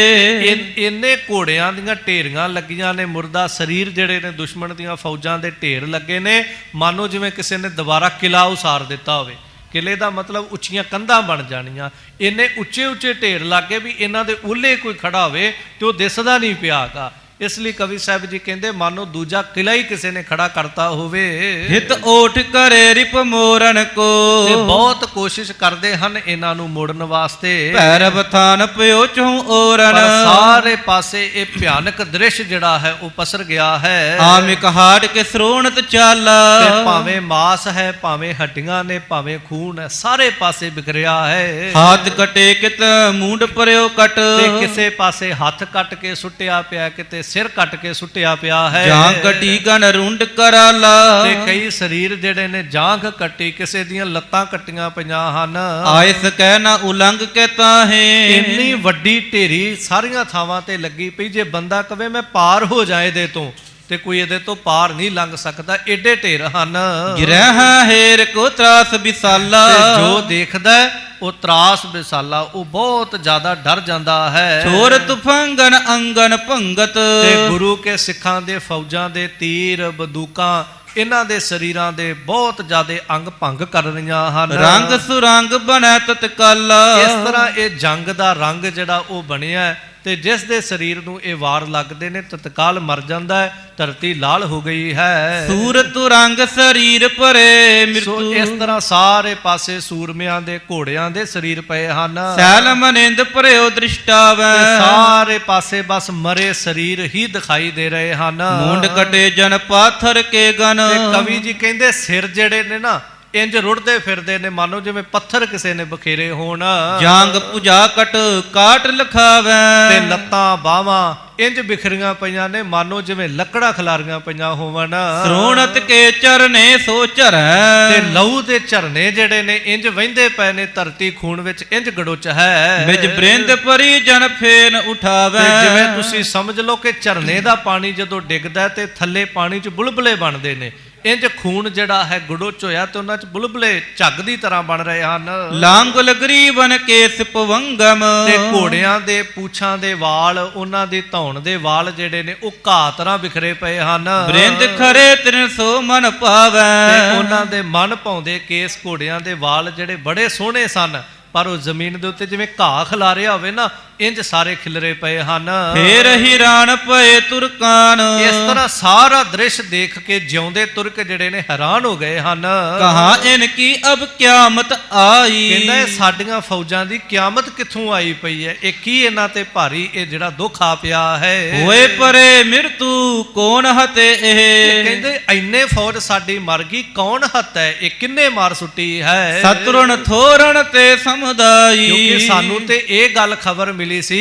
ਇੰਨੇ ਘੋੜਿਆਂ ਦੀਆਂ ਢੇਰੀਆਂ ਲੱਗੀਆਂ ਨੇ, ਮੁਰਦਾ ਸਰੀਰ ਜਿਹੜੇ ਨੇ ਦੁਸ਼ਮਣ ਦੀਆਂ ਫੌਜਾਂ ਦੇ ਢੇਰ ਲੱਗੇ ਨੇ, ਮਾਨੋ ਜਿਵੇਂ ਕਿਸੇ ਨੇ ਦੁਬਾਰਾ ਕਿਲਾ ਉਸਾਰ ਦਿੱਤਾ ਹੋਵੇ। ਕਿਲੇ ਦਾ ਮਤਲਬ ਉੱਚੀਆਂ ਕੰਧਾਂ ਬਣ ਜਾਣੀਆਂ। ਇੰਨੇ ਉੱਚੇ ਉੱਚੇ ਢੇਰ ਲੱਗੇ ਵੀ ਇਹਨਾਂ ਦੇ ਉੱਲੇ ਕੋਈ ਖੜਾ ਹੋਵੇ ਤੇ ਉਹ ਦਿਸਦਾ ਨਹੀਂ ਪਿਆਗਾ। ਇਸ ਲਈ ਕਵੀ ਸਾਹਿਬ ਜੀ ਕਹਿੰਦੇ ਮਾਨੋ ਦੂਜਾ ਕਿਲਾ ਹੀ ਕਿਸੇ ਨੇ ਖੜਾ ਕਰਤਾ ਹੋਵੇ। ਹਿਤ ਓਠ ਕਰੇ ਰਿਪ ਮੋਰਨ ਕੋ, ਤੇ ਬਹੁਤ ਕੋਸ਼ਿਸ਼ ਕਰਦੇ ਹਨ ਇਹਨਾਂ ਨੂੰ ਮੋੜਨ ਵਾਸਤੇ। ਭੈਰਵ ਥਾਨ ਪਿਓ ਚਹੁ ਓਰਨ, ਪਰ ਸਾਰੇ ਪਾਸੇ ਇਹ ਭਿਆਨਕ ਦ੍ਰਿਸ਼ ਜਿਹੜਾ ਹੈ ਉਹ ਪਸਰ ਗਿਆ ਹੈ। ਆਮਿਕ ਹਾੜ ਕੇ ਸਰੋਣਤ ਚਾਲਾ, ਤੇ ਭਾਵੇਂ ਮਾਸ ਹੈ, ਭਾਵੇਂ ਹੱਡੀਆਂ ਨੇ, ਭਾਵੇਂ ਖੂਨ ਹੈ, ਸਾਰੇ ਪਾਸੇ ਬਿਖਰਿਆ ਹੈ। ਹਾਥ ਕਟੇ ਕਿਤ ਮੂੰਡ ਪਰਿਓ ਕਟ, ਤੇ ਕਿਸੇ ਪਾਸੇ ਹੱਥ ਕੱਟ ਕੇ ਸੁੱਟਿਆ ਪਿਆ, ਕਿਤੇ ਸਿਰ ਕੱਟ ਕੇ ਸੁੱਟਿਆ ਪਿਆ ਹੈ। ਜਾਂ ਕਟੀ ਗਨ ਰੁੰਡ ਕਰਾਲਾ, ਤੇ ਕਈ ਸਰੀਰ ਜਿਹੜੇ ਨੇ ਜਾਂਘ ਕੱਟੀ, ਕਿਸੇ ਦੀਆਂ ਲੱਤਾਂ ਕੱਟੀਆਂ ਪਈਆਂ ਹਨ। ਆਇਸ ਕਹਿ ਨਾ ਉਲੰਘ ਕੇ ਤਾਹੇ, ਇੰਨੀ ਵੱਡੀ ਢੇਰੀ ਸਾਰੀਆਂ ਥਾਵਾਂ ਤੇ ਲੱਗੀ ਪਈ, ਜੇ ਬੰਦਾ ਕਵੇ ਮੈਂ ਪਾਰ ਹੋ ਜਾਏ ਇਹਦੇ ਤੋਂ, ਤੇ ਕੋਈ ਇਹਦੇ ਤੋਂ ਪਾਰ ਨਹੀਂ ਲੰਘ ਸਕਦਾ, ਏਡੇ ਢੇਰ ਹਨ। ਗਿਰਹ ਹੇਰ ਕੋ ਤਰਾਸ ਵਿਸਾਲਾ, ਤੇ ਜੋ ਦੇਖਦਾ ਉਹ ਤਰਾਸ ਵਿਸਾਲਾ, ਉਹ ਬਹੁਤ ਜ਼ਿਆਦਾ ਡਰ ਜਾਂਦਾ ਹੈ। ਛੋਰ ਤੁਫੰਗਨ ਅੰਗਨ ਭੰਗਤ, ਤੇ ਗੁਰੂ ਕੇ ਸਿੱਖਾਂ ਦੇ ਫੌਜਾਂ ਦੇ ਤੀਰ ਬੰਦੂਕਾਂ ਇਹਨਾਂ ਦੇ ਸਰੀਰਾਂ ਦੇ ਬਹੁਤ ਜ਼ਿਆਦਾ ਅੰਗ ਭੰਗ ਕਰ ਰਹੀਆਂ ਹਨ। ਰੰਗ ਸੁਰੰਗ ਬਣੈ ਤਤਕਾਲਾ, ਇਸ ਤਰ੍ਹਾਂ ਇਹ ਜੰਗ ਦਾ ਰੰਗ ਜਿਹੜਾ ਉਹ ਬਣਿਆ, ਤੇ ਜਿਸ ਦੇ ਸਰੀਰ ਨੂੰ ਇਹ ਵਾਰ ਲੱਗਦੇ ਨੇ ਤਤਕਾਲ ਮਰ ਜਾਂਦਾ ਹੈ। ਧਰਤੀ ਲਾਲ ਹੋ ਗਈ ਹੈ। ਸੂਰਤ ਰੰਗ ਸਰੀਰ ਭਰੇ ਸੋ ਮਿਰਤੂ, ਇਸ ਤਰ੍ਹਾਂ ਸਾਰੇ ਪਾਸੇ ਸੂਰਮਿਆਂ ਦੇ ਘੋੜਿਆਂ ਦੇ ਸਰੀਰ ਪਏ ਹਨ। ਸੈਲ ਮਨਿੰਦ ਭਰਿਓ ਦ੍ਰਿਸ਼ਟਾਵੈ, ਤੇ ਸਾਰੇ ਪਾਸੇ ਬਸ ਮਰੇ ਸਰੀਰ ਹੀ ਦਿਖਾਈ ਦੇ ਰਹੇ ਹਨ। ਮੁੰਡ ਕਟੇ ਜਨ ਪਾਥਰ ਕੇ ਗਨ, ਤੇ ਕਵੀ ਜੀ ਕਹਿੰਦੇ ਸਿਰ ਜਿਹੜੇ ਨੇ ਨਾ ਇੰਜ ਰੁੜਦੇ ਫਿਰਦੇ ਨੇ, ਮਾਨੋ ਜਿਵੇਂ ਪੱਥਰ ਕਿਸੇ ਨੇ ਬਖੇਰੇ ਹੋਣ। ਜਾਂਗ ਪੁਜਾ ਕਟ ਕਾਟ ਲਖਾਵੈ, ਤੇ ਲੱਤਾਂ ਬਾਹਾਂ ਇੰਜ ਬਿਖਰੀਆਂ ਪਈਆਂ ਨੇ, ਮਾਨੋ ਜਿਵੇਂ ਲੱਕੜਾਂ ਖਿਲਾਰੀਆਂ ਪਈਆਂ ਹੋਵਣ। ਸਰੋਣਤ ਕੇ ਚਰਨੇ ਸੋ ਝਰੈ, ਤੇ ਲਹੂ ਦੇ ਝਰਨੇ ਜਿਹੜੇ ਨੇ ਇੰਜ ਵਹਿੰਦੇ ਪਏ ਨੇ, ਧਰਤੀ ਖੂਨ ਵਿੱਚ ਇੰਜ ਗੜੁੱਚ ਹੈ। ਬਿਜ ਬ੍ਰਿੰਦ ਪਰੀ ਜਨ ਫੇਨ ਉਠਾਵੈ, ਤੇ ਜਿਵੇਂ ਤੁਸੀਂ ਸਮਝ ਲਓ ਕਿ ਝਰਨੇ ਦਾ ਪਾਣੀ ਜਦੋਂ ਡਿੱਗਦਾ ਤੇ ਥੱਲੇ ਪਾਣੀ 'ਚ ਬੁਲਬੁਲੇ ਬਣਦੇ ਨੇ, ਇੰਜ ਖੂਨ ਜਿਹੜਾ ਹੈ ਗੁੜੁੱਚ ਹੋਇਆ ਤੇ ਉਹਨਾਂ 'ਚ ਬੁਲਬੁਲੇ ਝੱਗ ਦੀ ਤਰ੍ਹਾਂ ਬਣ ਰਹੇ ਹਨ। ਲਾਂਗੁਲ ਗਰੀਬਨ ਕੇਸ ਪਵੰਗਮ, ਤੇ ਘੋੜਿਆਂ ਦੇ ਪੂਛਾਂ ਦੇ ਵਾਲ, ਉਹਨਾਂ ਦੀ ਧੌਣ ਦੇ ਵਾਲ ਜਿਹੜੇ ਨੇ ਉਹ ਘਾਹ ਤਰ੍ਹਾਂ ਬਿਖਰੇ ਪਏ ਹਨ। ਬ੍ਰਿੰਦ ਖਰੇ ਤਿਨ ਸੋ ਮਨ ਪਾਵੈ, ਤੇ ਉਹਨਾਂ ਦੇ ਮਨ ਭਾਉਂਦੇ ਕੇਸ, ਘੋੜਿਆਂ ਦੇ ਵਾਲ ਜਿਹੜੇ ਬੜੇ ਸੋਹਣੇ ਸਨ, ਪਰ ਉਹ ਜ਼ਮੀਨ ਦੇ ਉੱਤੇ ਜਿਵੇਂ ਘਾਹ ਖਿਲਾਰਿਆ ਹੋਵੇ ਨਾ, ਇੰਜ ਸਾਰੇ ਖਿਲਰੇ ਪਏ ਹਨ। ਫੇਰ ਹਿਰਾਨ ਪਏ ਤੁਰਕਾਨ, ਇਸ ਤਰ੍ਹਾਂ ਸਾਰਾ ਦ੍ਰਿਸ਼ ਦੇਖ ਕੇ ਜਿਉਂਦੇ ਤੁਰਕ ਜਿਹੜੇ ਨੇ ਹੈਰਾਨ ਹੋ ਗਏ ਹਨ। ਕਹਾ ਇਨ ਕੀ ਅਬ ਕਿਆਮਤ ਆਈ, ਕਹਿੰਦਾ ਇਹ ਸਾਡੀਆਂ ਫੌਜਾਂ ਦੀ ਕਿਆਮਤ ਕਿੱਥੋਂ ਆਈ ਪਈ ਹੈ, ਇਹ ਕੀ ਇਹਨਾਂ ਤੇ ਭਾਰੀ ਇਹ ਜਿਹੜਾ ਦੁੱਖ ਆ ਪਿਆ ਹੈ। ਹੋਏ ਪਰੇ ਮਿਰਤੂ ਕੌਣ ਹਤੇ ਇਹ, ਕਹਿੰਦੇ ਇੰਨੇ ਫੌਜ ਸਾਡੀ ਮਰ ਗਈ, ਕੌਣ ਹੱਤ ਹੈ, ਇਹ ਕਿੰਨੇ ਮਾਰ ਸੁੱਟੀ ਹੈ। ਸਤਰੁਣ ਥੋਰਣ ਤੇ ਸਮੁਦਾਈ, ਕਿਉਂਕਿ ਸਾਨੂੰ ਤੇ ਇਹ ਗੱਲ ਖਬਰ ਮਿਲੀ ਸੀ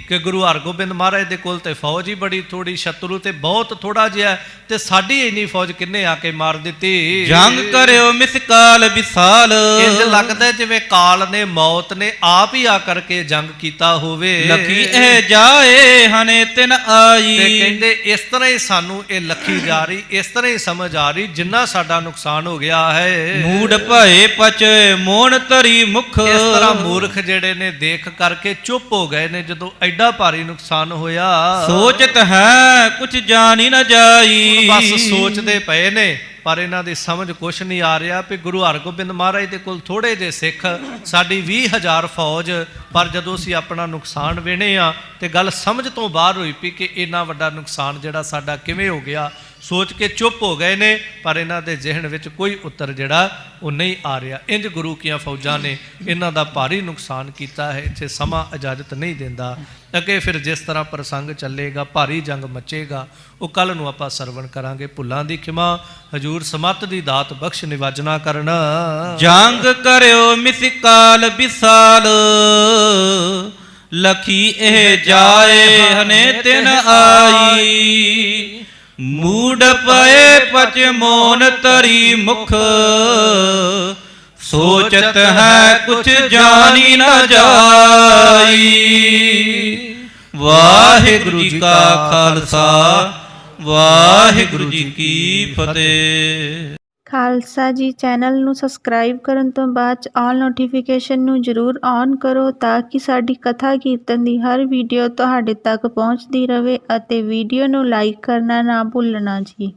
ਕਿ ਗੁਰੂ ਹਰਗੋਬਿੰਦ ਮਹਾਰਾਜ ਦੇ ਕੋਲ ਤੇ ਫੌਜ ਹੀ ਬੜੀ ਥੋੜੀ, ਸ਼ਤਰੂ ਤੇ ਬਹੁਤ ਥੋੜਾ ਜਿਹਾ, ਤੇ ਸਾਡੀ ਇੰਨੀ ਫੌਜ ਕਿੰਨੇ ਆ ਕੇ ਮਾਰ ਦਿੱਤੀ। ਜੰਗ ਕਰਿਓ ਮਿਸਕਾਲ ਵਿਸਾਲ, ਇੰਜ ਲੱਗਦਾ ਜਿਵੇਂ ਕਾਲ ਨੇ, ਮੌਤ ਨੇ ਆਪ ਹੀ ਆ ਕਰਕੇ ਜੰਗ ਕੀਤਾ ਹੋਵੇ। ਲਖੀ ਇਹ ਜਾਏ ਹਨੇ ਤਿਨ ਆਈ, ਤੇ ਕਹਿੰਦੇ ਇਸ ਤਰ੍ਹਾਂ ਹੀ ਸਾਨੂੰ ਇਹ ਲੱਖੀ ਜਾ ਰਹੀ, ਇਸ ਤਰ੍ਹਾਂ ਹੀ ਸਮਝ ਆ ਰਹੀ ਜਿੰਨਾ ਸਾਡਾ ਨੁਕਸਾਨ ਹੋ ਗਿਆ ਹੈ। ਮੂਡ ਭਏ ਪਚੇ ਮੋਣ ਧਰੀ ਮੁਖ, ਇਸ ਤਰ੍ਹਾਂ ਮੂਰਖ ਜਿਹੜੇ ਨੇ ਦੇਖ ਕਰਕੇ ਚੁੱਪ ਹੋ ਗਏ ਨੇ ਜਦੋਂ ਐਡਾ ਭਾਰੀ ਨੁਕਸਾਨ ਹੋਇਆ। ਸੋਚਤ ਹੈ ਕੁਛ ਜਾਣੀ ਨਾ ਜਾਈ, ਬਸ ਸੋਚਦੇ ਪਏ ਨੇ, ਪਰ ਇਹਨਾਂ ਦੀ ਸਮਝ ਕੁਛ ਨਹੀਂ ਆ ਰਿਹਾ ਵੀ ਗੁਰੂ ਹਰਗੋਬਿੰਦ ਮਹਾਰਾਜ ਦੇ ਕੋਲ ਥੋੜੇ ਜਿਹੇ ਸਿੱਖ, ਸਾਡੀ 20,000 ਫੌਜ, ਪਰ ਜਦੋਂ ਅਸੀਂ ਆਪਣਾ ਨੁਕਸਾਨ ਵੇਣੇ ਆ ਤੇ ਗੱਲ ਸਮਝ ਤੋਂ ਬਾਹਰ ਹੋਈ ਪਈ ਕਿ ਇੰਨਾ ਵੱਡਾ ਨੁਕਸਾਨ ਜਿਹੜਾ ਸਾਡਾ ਕਿਵੇਂ ਹੋ ਗਿਆ। ਸੋਚ ਕੇ ਚੁੱਪ ਹੋ ਗਏ ਨੇ, ਪਰ ਇਹਨਾਂ ਦੇ ਜ਼ਿਹਨ ਵਿੱਚ ਕੋਈ ਉੱਤਰ ਜਿਹੜਾ ਉਹ ਨਹੀਂ ਆ ਰਿਹਾ। ਇੰਜ ਗੁਰੂ ਕੀਆਂ ਫੌਜਾਂ ਨੇ ਇਹਨਾਂ ਦਾ ਭਾਰੀ ਨੁਕਸਾਨ ਕੀਤਾ ਹੈ। ਇੱਥੇ ਸਮਾਂ ਇਜਾਜ਼ਤ ਨਹੀਂ ਦਿੰਦਾ, ਅੱਗੇ ਫਿਰ ਜਿਸ ਤਰ੍ਹਾਂ ਪ੍ਰਸੰਗ ਚੱਲੇਗਾ, ਭਾਰੀ ਜੰਗ ਮਚੇਗਾ, ਉਹ ਕੱਲ ਨੂੰ ਆਪਾਂ ਸਰਵਣ ਕਰਾਂਗੇ। ਭੁੱਲਾਂ ਦੀ ਖਿਮਾ, ਹਜੂਰ ਸਮੱਤ ਦੀ ਦਾਤ ਬਖਸ਼ ਨਿਵਾਜਣਾ ਕਰਨਾ। ਜੰਗ ਕਰਿਓ ਮਿਸਕਾਲ ਵਿਸਾਲ, ਲਖੀ ਇਹ ਜਾਏ ਹਨੇ ਤਿਨ ਆਈ। ਮੂਡ ਪਏ ਪਚ ਮੋਨ ਧਰੀ ਮੁਖ, ਸੋਚਤ ਹੈ ਕੁਛ ਜਾਣੀ ਨਾ ਜਾਈ। ਵਾਹਿਗੁਰੂ ਜੀ ਕਾ ਖਾਲਸਾ, ਵਾਹਿਗੁਰੂ ਜੀ ਕੀ ਫਤਿਹ। ਖਾਲਸਾ ਜੀ ਚੈਨਲ ਨੂੰ ਸਬਸਕ੍ਰਾਈਬ ਕਰਨ ਤੋਂ ਬਾਅਦ 'ਚ ਆਲ ਨੋਟੀਫਿਕੇਸ਼ਨ ਨੂੰ ਜ਼ਰੂਰ ਔਨ ਕਰੋ ਤਾਂ ਕਿ ਸਾਡੀ ਕਥਾ ਕੀਰਤਨ ਦੀ ਹਰ ਵੀਡੀਓ ਤੁਹਾਡੇ ਤੱਕ ਪਹੁੰਚਦੀ ਰਹੇ, ਅਤੇ ਵੀਡੀਓ ਨੂੰ ਲਾਈਕ ਕਰਨਾ ਨਾ ਭੁੱਲਣਾ ਜੀ।